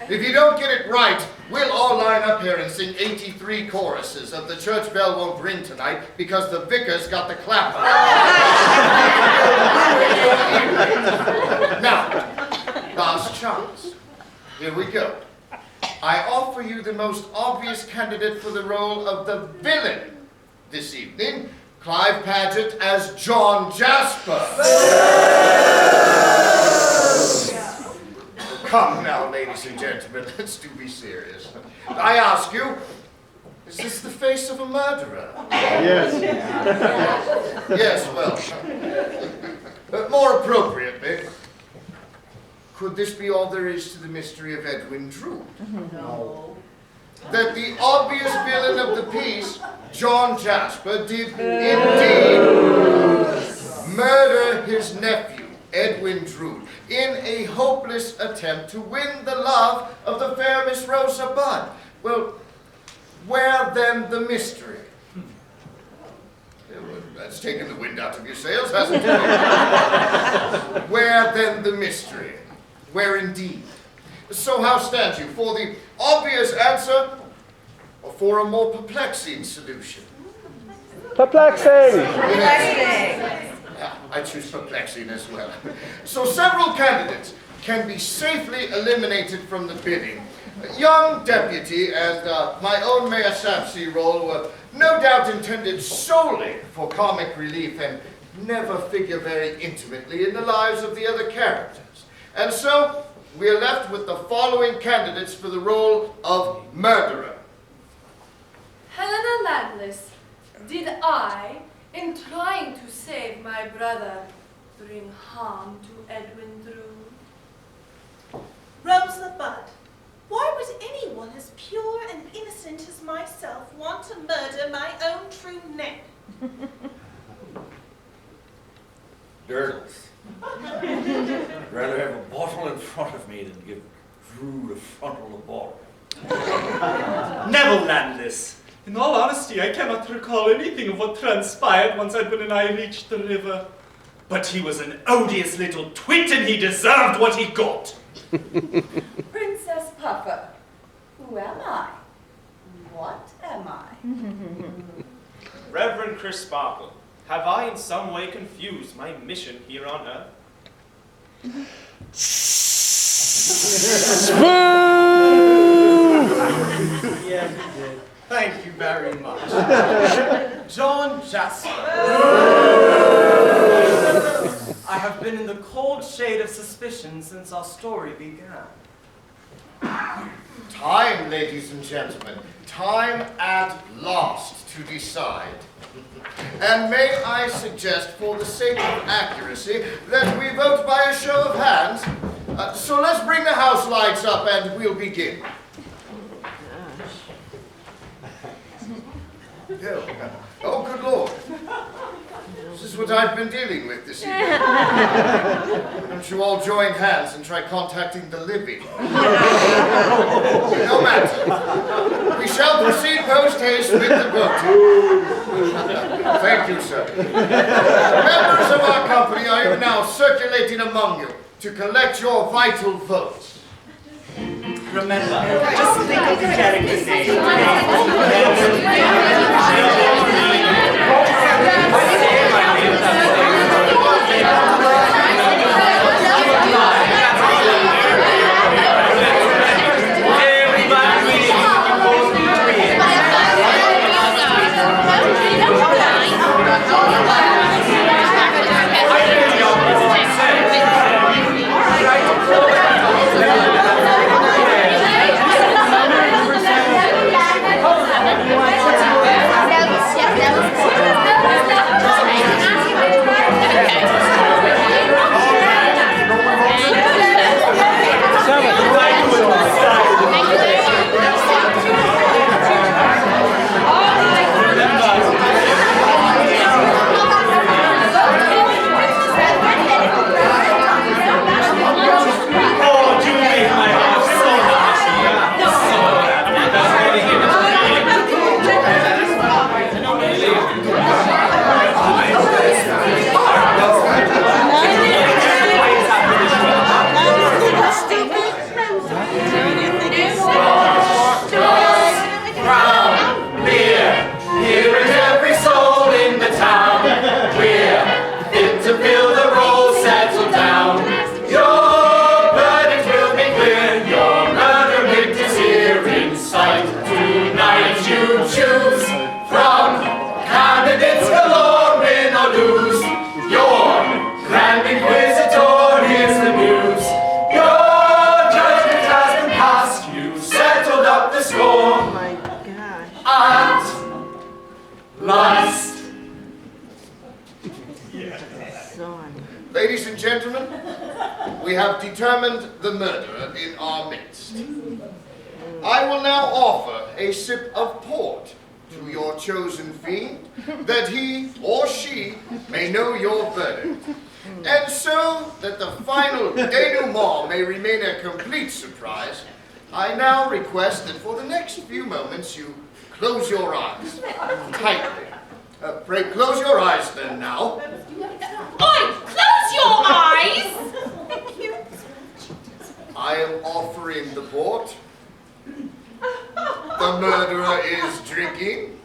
If you don't get it right, we'll all line up here and sing 83 choruses of The Church Bell Won't Ring Tonight because the vicar's got the clapper. Now, last chance. Here we go. I offer you the most obvious candidate for the role of the villain this evening, Clive Paget as John Jasper. Come now, ladies and gentlemen, let's do be serious. I ask you, is this the face of a murderer? Yes. Yes, well, more appropriately, could this be all there is to the mystery of Edwin Drood? No. That the obvious villain of the piece, John Jasper, did indeed murder his nephew, Edwin Drood, in a hopeless attempt to win the love of the fair Miss Rosa Budd. Well, where then the mystery? That's taken the wind out of your sails, hasn't it? Where then the mystery? Where indeed? So how stand you? For the obvious answer, or for a more perplexing solution? Perplexing! Yeah, I choose perplexing as well. So several candidates can be safely eliminated from the bidding. Young Deputy and my own Mayor Sapsy role were no doubt intended solely for comic relief and never figure very intimately in the lives of the other characters. And so, we are left with the following candidates for the role of murderer. Helena Landless, did I, in trying to save my brother, bring harm to Edwin Drood? Rosa Budd, why would anyone as pure and innocent as myself want to murder my own true name? Dirtles. I'd rather have a bottle in front of me than give Drood a frontal bottle. Neville Landless. In all honesty, I cannot recall anything of what transpired once Edwin and I reached the river. But he was an odious little twit and he deserved what he got. Princess Puffer, who am I? What am I? Reverend Chris Sparkle, have I in some way confused my mission here on Earth? Yes, you did. Thank you very much. John Jasper. I have been in the cold shade of suspicion since our story began. Time, ladies and gentlemen, time at last to decide. And may I suggest, for the sake of accuracy, that we vote by a show of hands. So let's bring the house lights up and we'll begin. Oh, good Lord. This is what I've been dealing with this evening. Don't you all join hands and try contacting the living? No matter. We shall proceed post-haste with the vote. Thank you, sir. Members of our company, I am now circulating among you to collect your vital votes. Remember, just think of getting the name. Ladies and gentlemen, we have determined the murderer in our midst. I will now offer a sip of port to your chosen fiend, that he or she may know your verdict. And so that the final denouement may remain a complete surprise, I now request that for the next few moments you close your eyes tightly. Pray close your eyes then now. Oi! Close your eyes! I am offering the port. The murderer is drinking.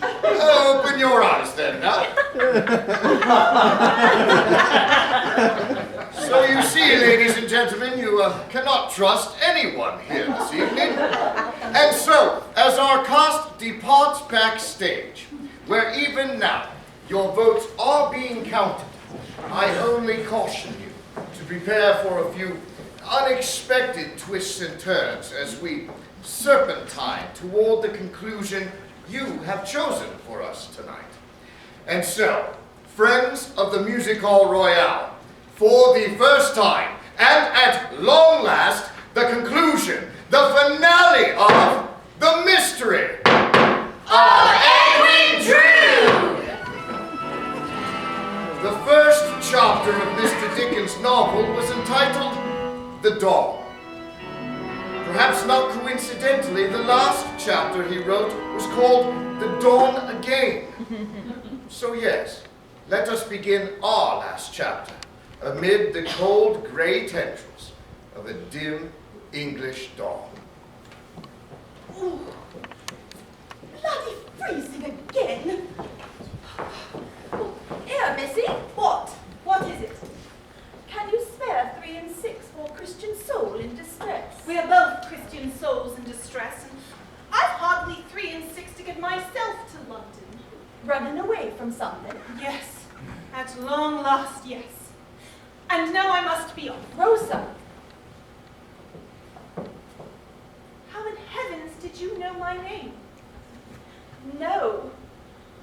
Open your eyes then now. So you see, ladies and gentlemen, you cannot trust anyone here this evening. And so, as our cast departs backstage, where even now your votes are being counted, I only caution you to prepare for a few unexpected twists and turns as we serpentine toward the conclusion you have chosen for us tonight. And so, friends of the Music Hall Royale, for the first time, and at long last, the conclusion, the finale of The Mystery of Edwin Drood! The first chapter of Mr. Dickens' novel was entitled The Dawn. Perhaps not coincidentally, the last chapter he wrote was called The Dawn Again. So yes, let us begin our last chapter amid the cold gray tendrils of a dim English dawn. Ooh, bloody freezing again. Here, missy. What? What is it? Can you spare 3 and 6 for a Christian soul in distress? We are both Christian souls in distress, and I've hardly 3 and 6 to get myself to London. running away from something. Yes, at long last. And now I must be off. Rosa! How in heavens did you know my name? No.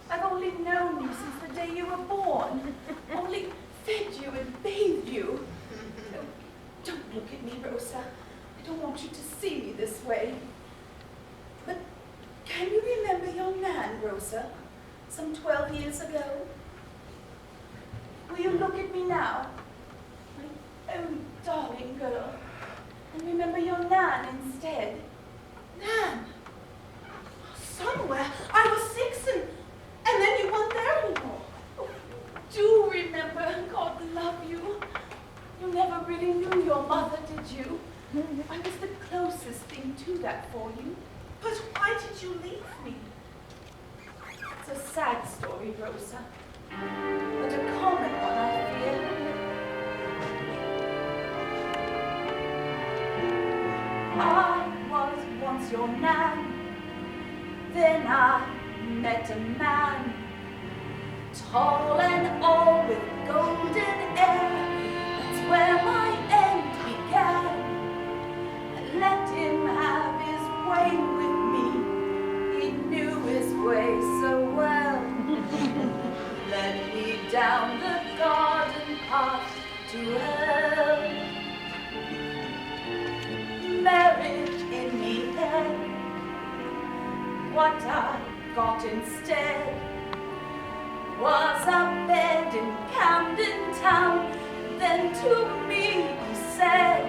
I've only known you since the day you were born. Only fed you and bathed you. No, don't look at me, Rosa. I don't want you to see me this way. But can you remember your man, Rosa, some 12 years ago? Will you look at me now? My own darling girl. And remember your Nan instead. Nan! Somewhere. I was 6 and then you weren't there anymore. Oh, do remember, God love you. You never really knew your mother, did you? I was the closest thing to that for you. But why did you leave me? It's a sad story, Rosa. But a common one, I fear. I was once your Nan. Then I met a man, tall and all with golden hair. That's where my end began. I let him have his way with me. He knew his way so well. Led me down the garden path to hell. Marriage in me head. What I got instead was a bed in Camden Town. Then to me he said,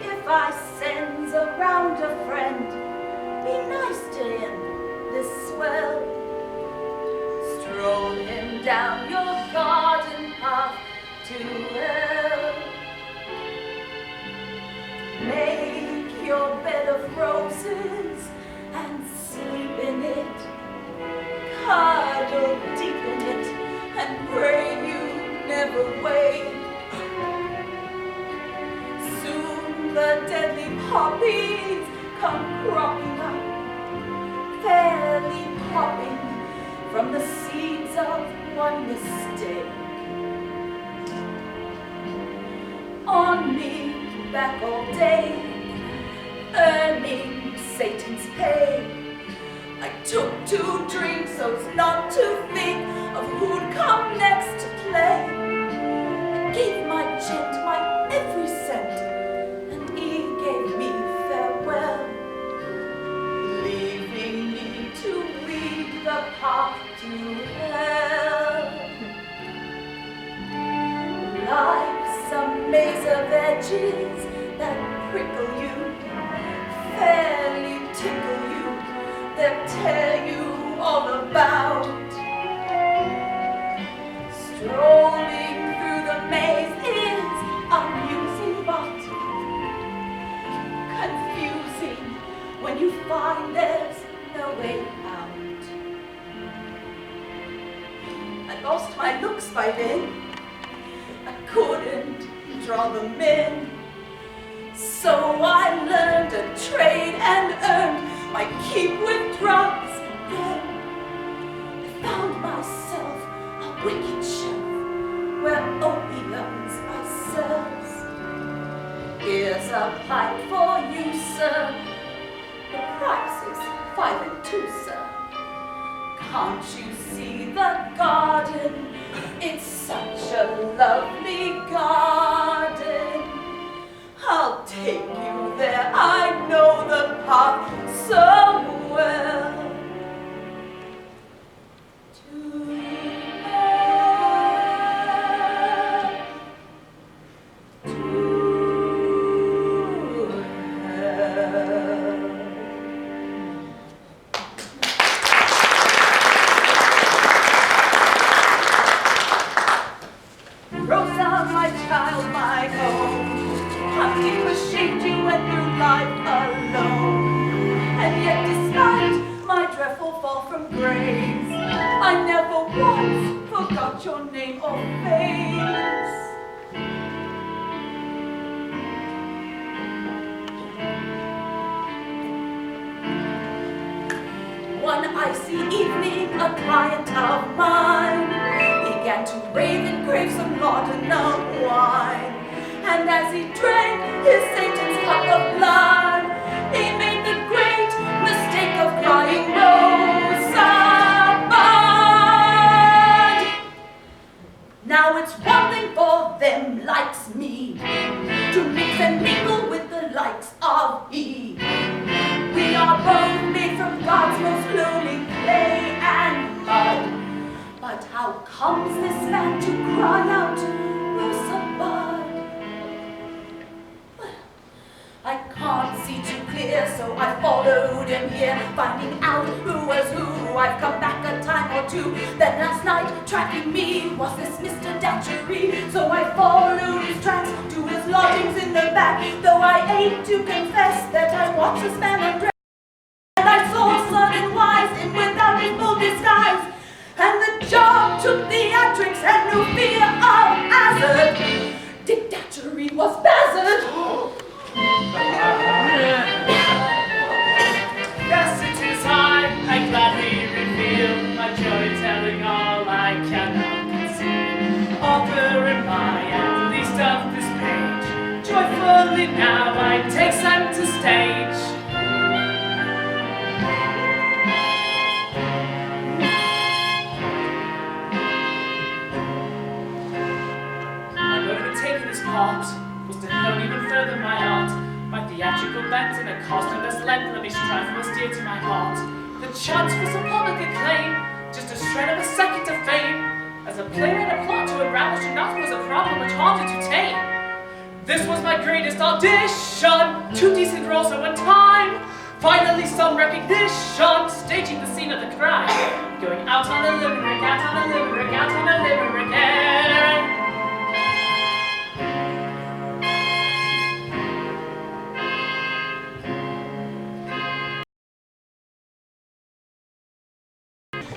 if I sends around a friend, be nice to him this swell. Stroll him down your garden path to hell. Make your bed of roses and sleep in it, cuddle deep in it, and pray you never wake. Soon the deadly poppies come cropping up, fairly popping from the seeds of one mistake. On me back all day, earning Satan's pay. I took 2 drinks so's not to think of who'd come next to play. I gave my gent my every cent, and he gave me farewell, leaving me to weed the path to hell. Life's a maze of edges that prickle you, fairly tickle you, that tell you all about. Strolling through the maze is amusing but confusing when you find there's no way out. I lost my looks by then. I couldn't draw them in. So I learned a trade and earned my keep with drugs. Then I found myself a wicked shelf where opiums are served. Here's a pipe for you, sir. The price is 5 2, sir. Can't you see the garden? It's such a lovely garden. I'll take you there, I know the path so well. To hell, to hell. Rosa, my child, my own, how deep a shade you went through life alone. And yet despite my dreadful fall from grace, I never once forgot your name or face. One icy evening, a client of mine began to rave and crave some laudanum. And as he drank his Satan's cup of blood, he made the great mistake of crying Rosa. Now it's one thing for them likes me to mix and mingle with the likes of he. We are both made from God's most lowly clay and mud. But how comes this man to cry out, Rosabud? Well, I can't see too clear, so I followed him here, finding out who was who. I've come back a time or two. Then last night, tracking me was this Mr. Datchery. So I followed his tracks to his lodgings in the back. Though I hate to confess that I watched this man undress, and I saw sudden wise him without his full disguise. And the job took theatrics, had no fear of hazard. Dick Datchery was bazzard. Yes, it is I gladly reveal my joy, telling all I cannot conceal. Author am I, at least of this page. Joyfully now I take center stage. My motive in taking this part was to hone even further my art. My theatrical bent in a costume that's length trifle was dear to my heart. The chance for some public acclaim, just a shred of a second of fame. As a playwright, a plot to unravel to not was a problem much harder to tame. This was my greatest audition, 2 decent roles at one time. Finally some recognition, staging the scene of the crime. Going out on a limerick, out on a limerick, out on a limerick, and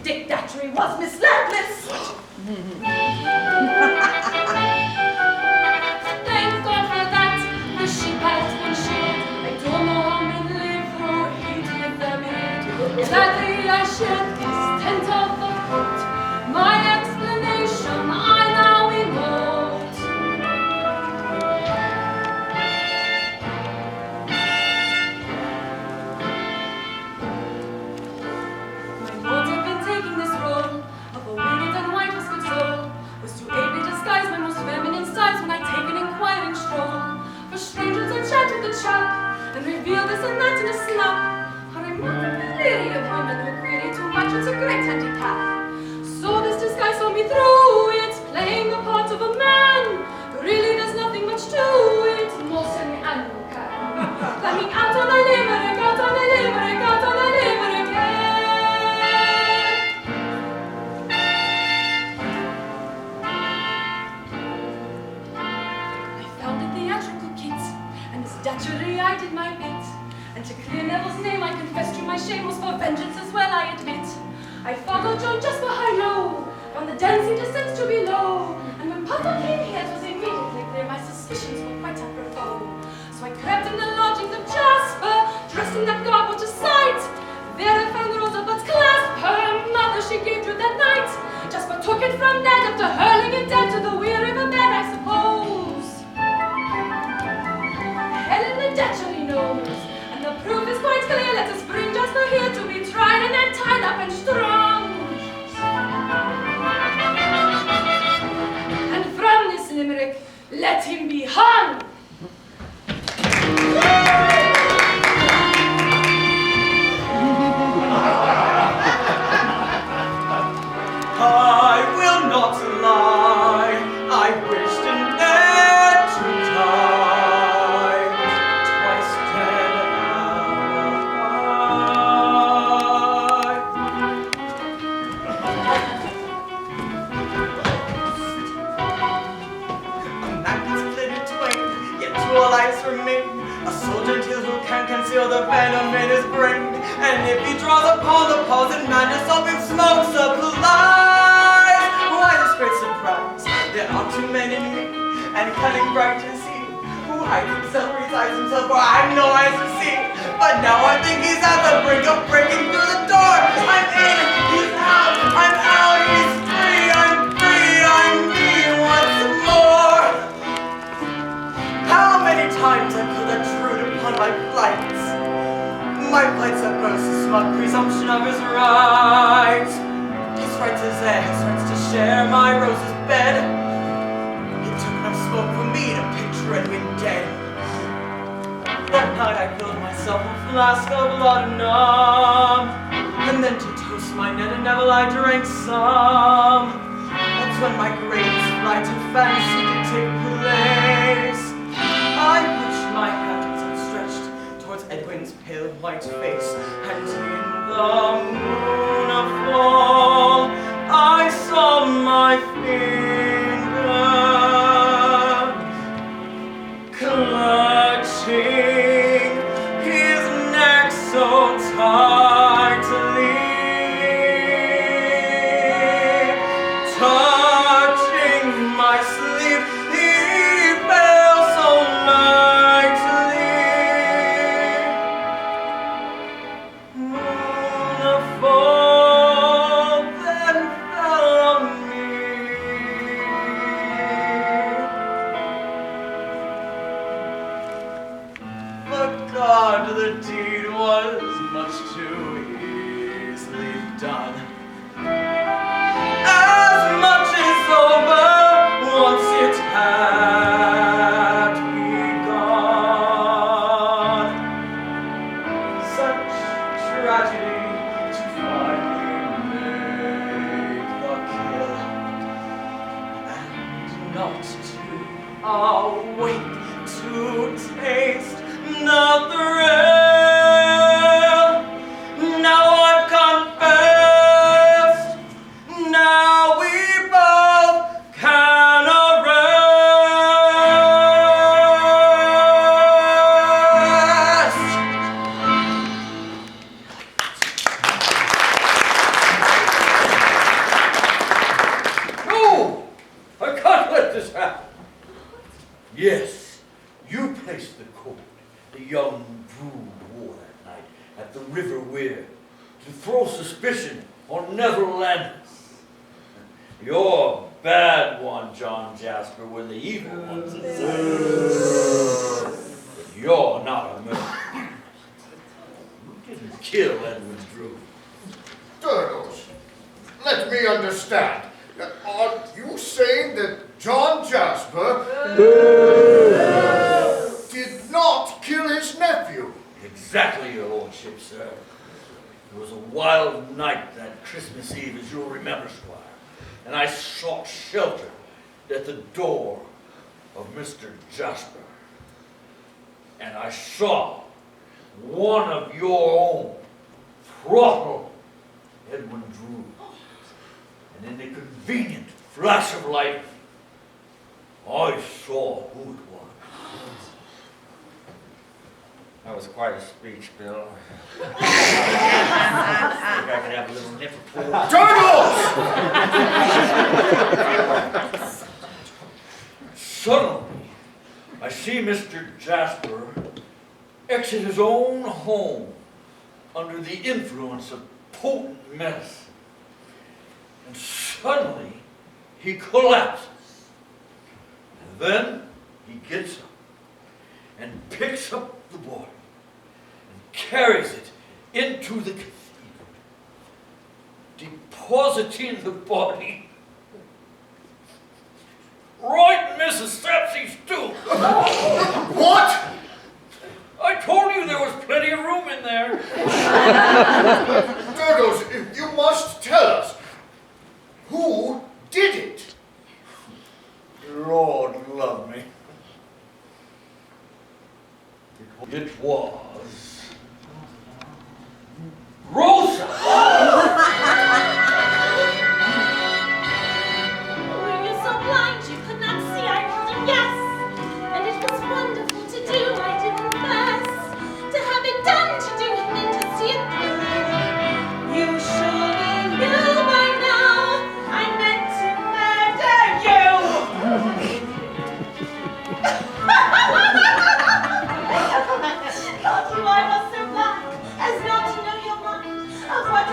Dick Datchery was Miss Landless. Thank God for that, the sheep has been sheared. I don't know how men live through heat with them in. Gladly I shed this tent of the foot. My explanation I now emote. My motive in taking this role of a winged and whiteless good soul was to ably disguise my most feminine sides when I take an inquiring stroll. For strangers I chatted the chap and reveal this and that in a slap. How I mock the lady of women who query too much, it's a great handicap. So this disguise saw me through, it's playing the part of a man. Really there's nothing much to it, more than and can. Climbing out on a limerick, out on a limerick, out on a limerick, I found a theatrical kit, and as Datchery I did my bit. And to clear Neville's name I confessed to my shame was for vengeance as well, I admit. I followed John just behind low, on the dance he descends to below. And when Papa came here, it was immediately clear my suspicions were quite apropos. So I crept in the lodgings of Jasper, dressed in that garb what a sight. There I found Rosa, but clasp her mother she gave to that night. Jasper took it from Ned after hurling it dead to the weir river bed, I suppose. Helena Datchery knows, and the proof is quite clear. Let us bring Jasper here to be tried and then tied up and strung. And from this limerick, let him be hung. I will not lie, I wished an end to time, twice dead am I. A magnet split in twain, yet two lives remain. A soldier till who can conceal the venom in his brain. And if he draws upon the pulse and madness of his smoke supplies, why this great surprise? There are too many in me, and cunning bright to see, who hides himself, resides himself, for I have no eyes to see. But now I think he's at the brink of breaking through the door. I'm in, he's out, I'm out, he's free, I'm me once more. my plights that boast the smug presumption of his rights. His rights as heir, his rights to share my Rosa's bed. He took enough smoke for me to picture Edwin dead. That night I filled myself a flask of laudanum, and then to toast my Ned and Neville I drank some. That's when my greatest flight of fancy did take place. I pushed my hands outstretched towards Edwin's pale white face, and in the moon afall I saw my finger clutching his neck so tightly, touching my sleeve, he fell so lightly. Moon afall then fell on me. But God, the deed was much too easily done. As much is over once it had begun. Such tragedy to finally make the kill, and not to awake to taste the thrill. Now I've confessed, now we both can arrest. No! I can't let this happen. Yes, you placed the code the young Drood wore that night at the River Weir to throw suspicion on Neville Landless. You're a bad one, John Jasper, when the evil one's inside. But you're not a murderer. You didn't kill Edwin Drood. Turtles, let me understand. Are you saying that John Jasper did not kill his nephew? Exactly, your lordship, sir. It was a wild night that Christmas Eve, as you'll remember, Squire, and I sought shelter at the door of Mr. Jasper. And I saw one of your own throttle Edwin Drood. And in a convenient flash of light, I saw who it was. That was quite a speech, Bill. I think I could have a little nip of pool. Turtles! Suddenly, I see Mr. Jasper exit his own home under the influence of potent medicine. And suddenly, he collapses. And then he gets up and picks up the body and carries it into the cathedral, depositing the body right in Mrs. Sapsey's tomb. What? I told you there was plenty of room in there. Turtles, you must tell us. Who did it? Lord love me. It was Rosa! Were you so blind you could not see? I rolled a yes. And it was wonderful to do, I did confess. To have it done, to do it meant to see it through. You surely knew by now I meant to murder you. Thought you I was so blind as not to know your mind of what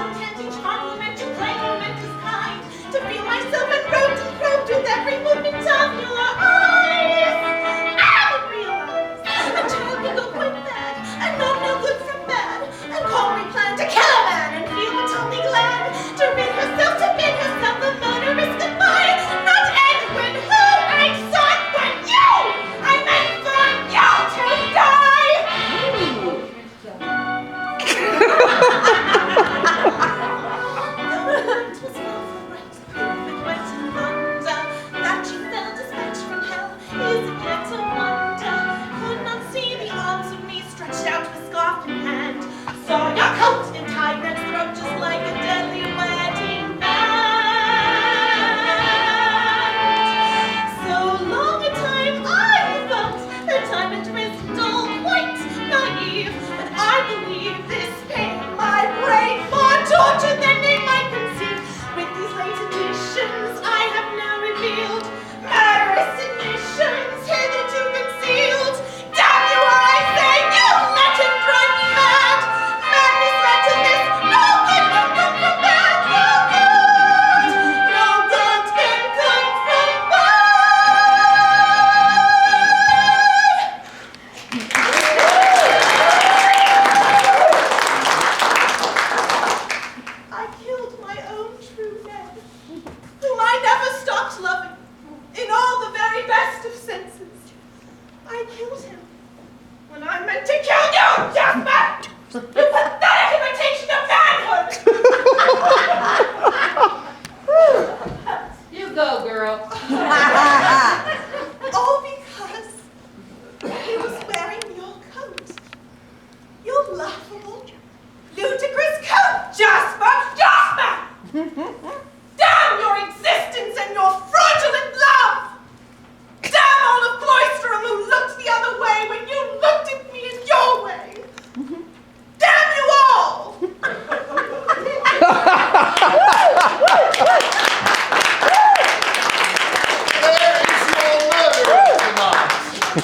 Was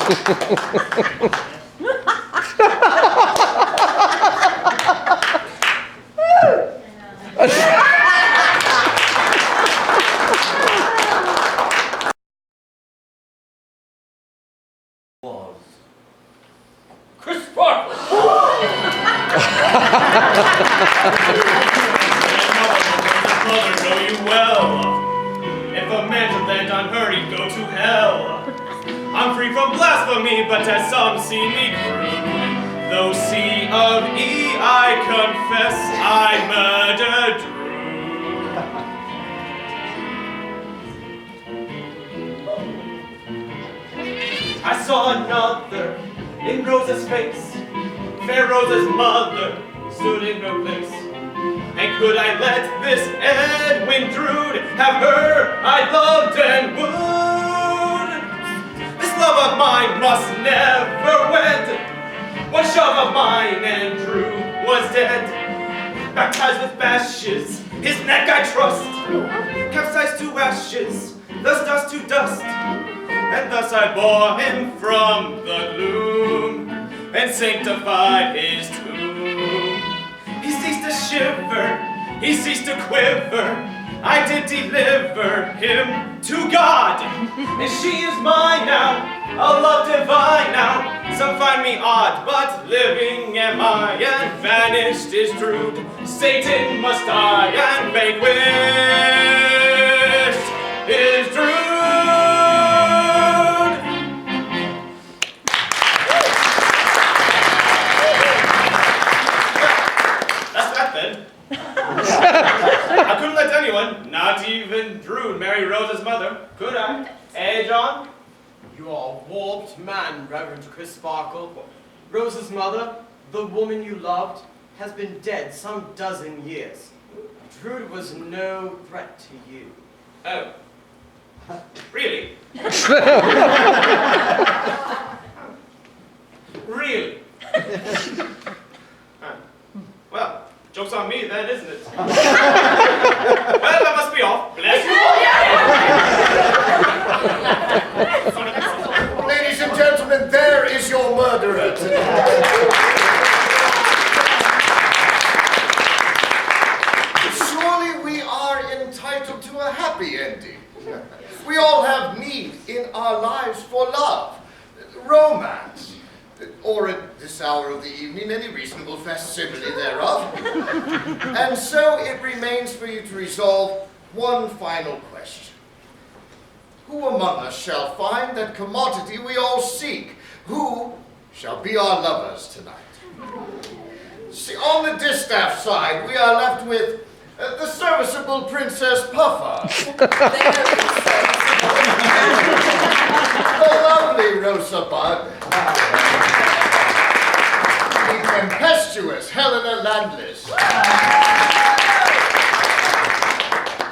Chris Sparkle. Brother, know you well. If a man to land on her, he'd go to hell. I'm free from blasphemy, but as some see me crude, though C of E, I confess I murdered Drood. I saw another in Rosa's face. Fair Rosa's mother stood in her place. And could I let this Edwin Drood have her I loved and wooed? This love of mine must never wed. One shove of mine and Drood was dead. Baptized with ashes, his neck I trust. Capsized to ashes, thus dust to dust. And thus I bore him from the gloom and sanctified his tomb. He ceased to shiver, he ceased to quiver. I did deliver him to God, and she is mine now, a love divine now. Some find me odd, but living am I, and vanished is Drood. Satan must die, and vanquished is Drood. I couldn't let anyone, not even Drood, marry Rosa's mother, could I? Eh, John? You are a warped man, Reverend Chris Sparkle. Rosa's mother, the woman you loved, has been dead some dozen years. Drood was no threat to you. Oh. Really? Really? Well, joke's on me then, isn't it? Well, I must be off. Bless you. Ladies and gentlemen, there is your murderer Surely we are entitled to a happy ending. We all have need in our lives for love, romance, or at this hour of the evening, any reasonable facsimile thereof. And so it remains for you to resolve one final question. Who among us shall find that commodity we all seek? Who shall be our lovers tonight? See, on the distaff side, we are left with the serviceable Princess Puffer. The lovely Rosa Bud. The tempestuous Helena Landless.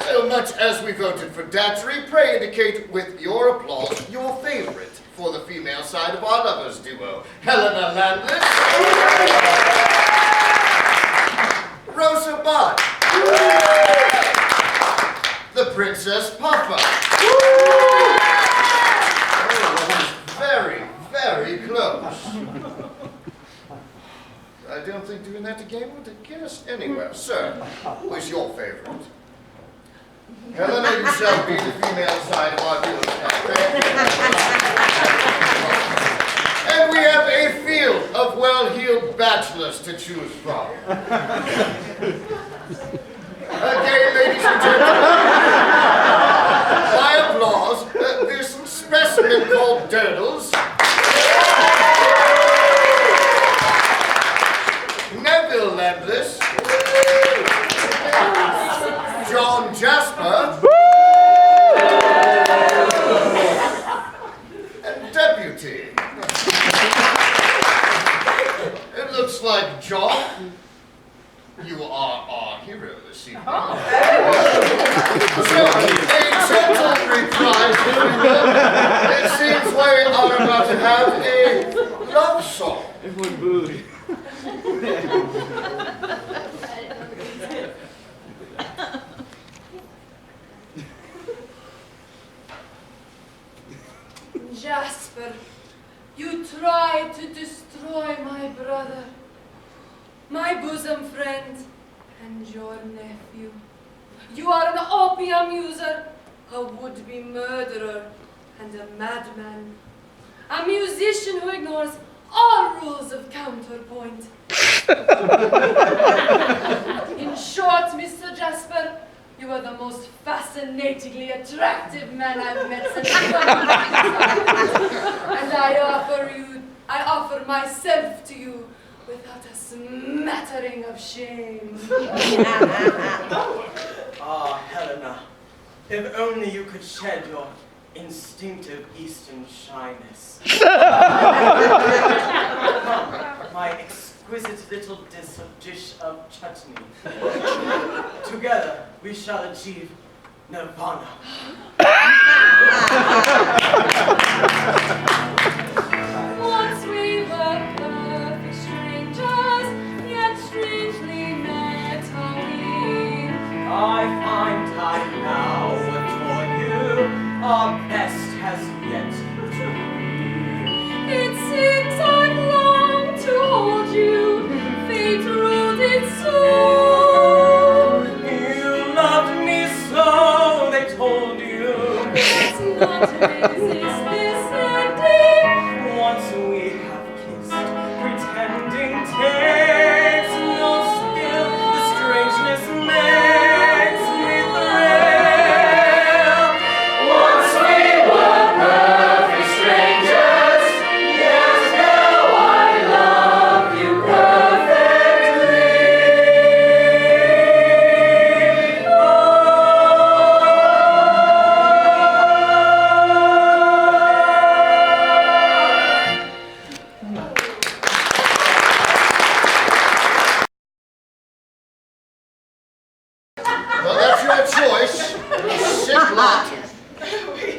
So much as we voted for Datchery, pray indicate with your applause your favorite for the female side of our lovers duo. Helena Landless. Rosa Bud. The Princess Puffer. Oh, very, very close. I don't think doing that again would get us anywhere. Sir, who is your favorite? Helena, you shall be the female side of our duo. And we have a field of well-heeled bachelors to choose from. Okay, ladies and gentlemen, by applause, this specimen called Durdles, Neville Landless, John Jasper, and Deputy. It looks like, John, you are our hero this evening. So, a gentle reprise, if you will. It seems we are about to have a love song. Everyone booed. Jasper, You tried to destroy my brother, my bosom friend, and your nephew. You are an opium user, a would-be murderer, and a madman. A musician who ignores all rules of counterpoint. In short, Mr. Jasper, you are the most fascinatingly attractive man I've met since and I offer myself to you without a smattering of shame. Ah, Helena, if only you could shed your instinctive Eastern shyness. My exquisite little dish of chutney. Together, we shall achieve nirvana. Once we were perfect strangers, yet strangely met are we. I find I now adore you. Our best has yet to be. It seems I've longed to hold you, fate ruled it so. You loved me so, they told you. Let's not resist this ending. Once we have kissed, pretending takes no skill. The strangeness makes me thrill. Once we were perfect strangers, yes, now I love you perfectly. Well, that's your choice. Sick lot.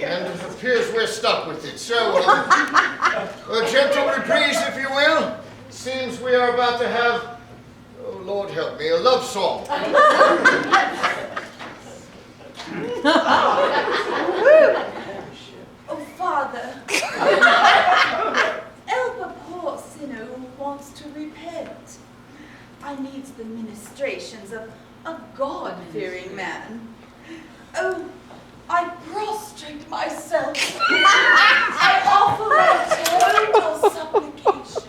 And it appears we're stuck with it. So, a gentle reprise, if you will. Seems we are about to have, oh, Lord help me, a love song. Oh, Father. Help a poor sinner who wants to repent. I need the ministrations of a God-fearing man. Oh, I prostrate myself. I offer a total supplication.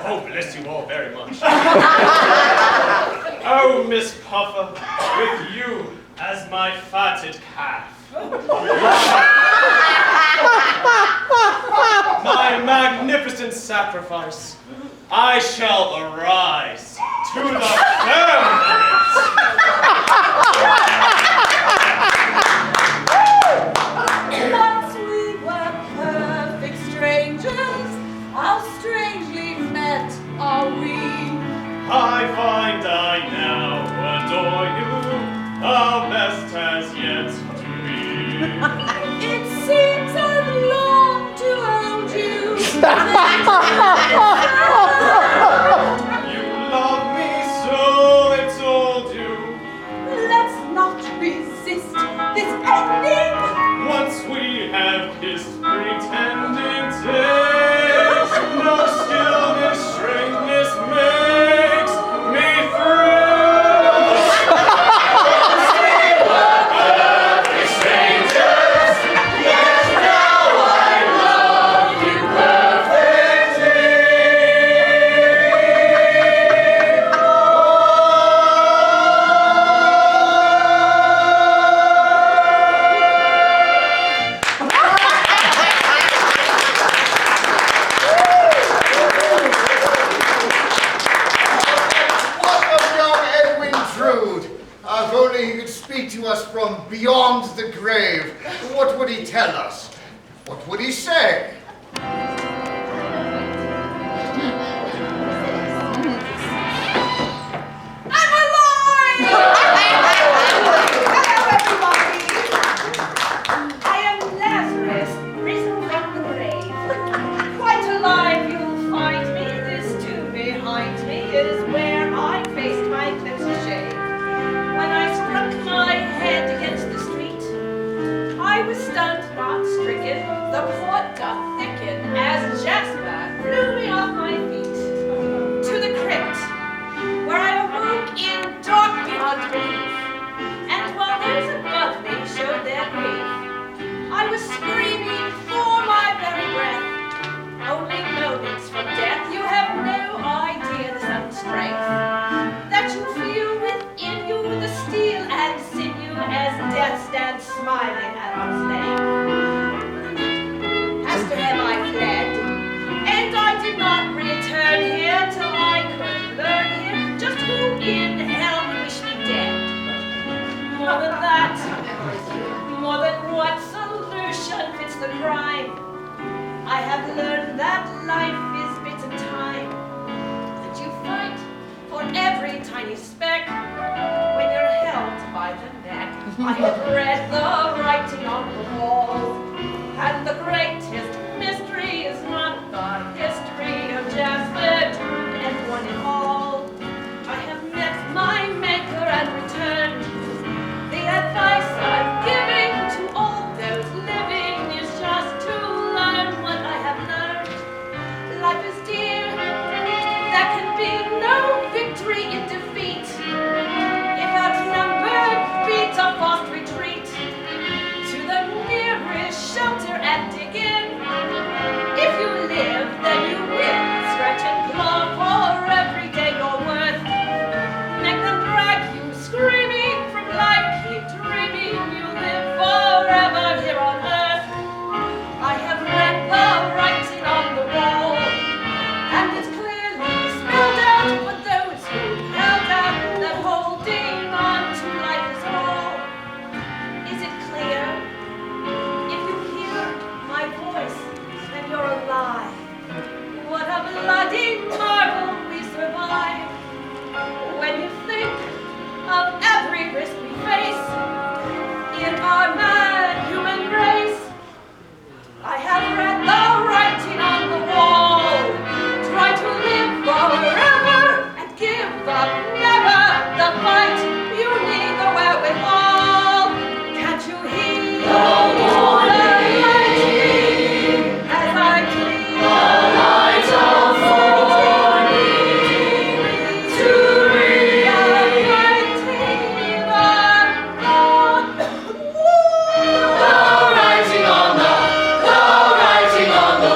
Oh, bless you all very much. Oh, Miss Puffer, with you as my fatted calf. My magnificent sacrifice, I shall arise to the firmament. Once we were perfect strangers, how strangely met are we. I find I now adore you, our best has yet to be. It seems I've longed to hold you. You love me so, they told you. Let's not resist this ending. Once we have kissed, pretending takes no skill, this strangeness makes me thrill. We were perfect strangers, yes, now I love you perfectly. What of young Edwin Drood? If only he could speak to us from beyond the grave. What would he tell us? What would he say? I'm alive! Hello, everybody! I am Lazarus, risen from the grave. Quite alive, you'll find me. This tomb behind me is where I faced my cleansed shame. When I struck my head against the street, death stands smiling at our flame. As to him I fled, and I did not return here till I could learn here just who in hell would wish me dead. More than that, more than what solution fits the crime, I have learned that life is bits of time, that you fight for every tiny speck when you're held by the neck. I have read the writing on the walls, and the greatest mystery is not the history of Jasper, Drood, and one and all. I have met my maker and returned. The advice I'm giving to all those living is just to learn what I have learned. Life is dear. There can be no victory in defeat. If outnumbered, beat a fast retreat to the nearest shelter and dig in. If you live, then you win. Scratch and claw for every day you're worth. Make them drag you screaming from life. Keep dreaming you live forever here on earth. I have read the writing on the wall, and it's clearly spelled out for those who held out that holding on to life is all. Is it clear? If you hear my voice, then you're alive. What a bloody marvel we survive. When you think of every risk we face in our mad human race, I have read the writing on the wall. Try to live forever and give up never the fight. You need the wherewithal. Can't you hear the lightning as I clean the light of morning to realize the writing on the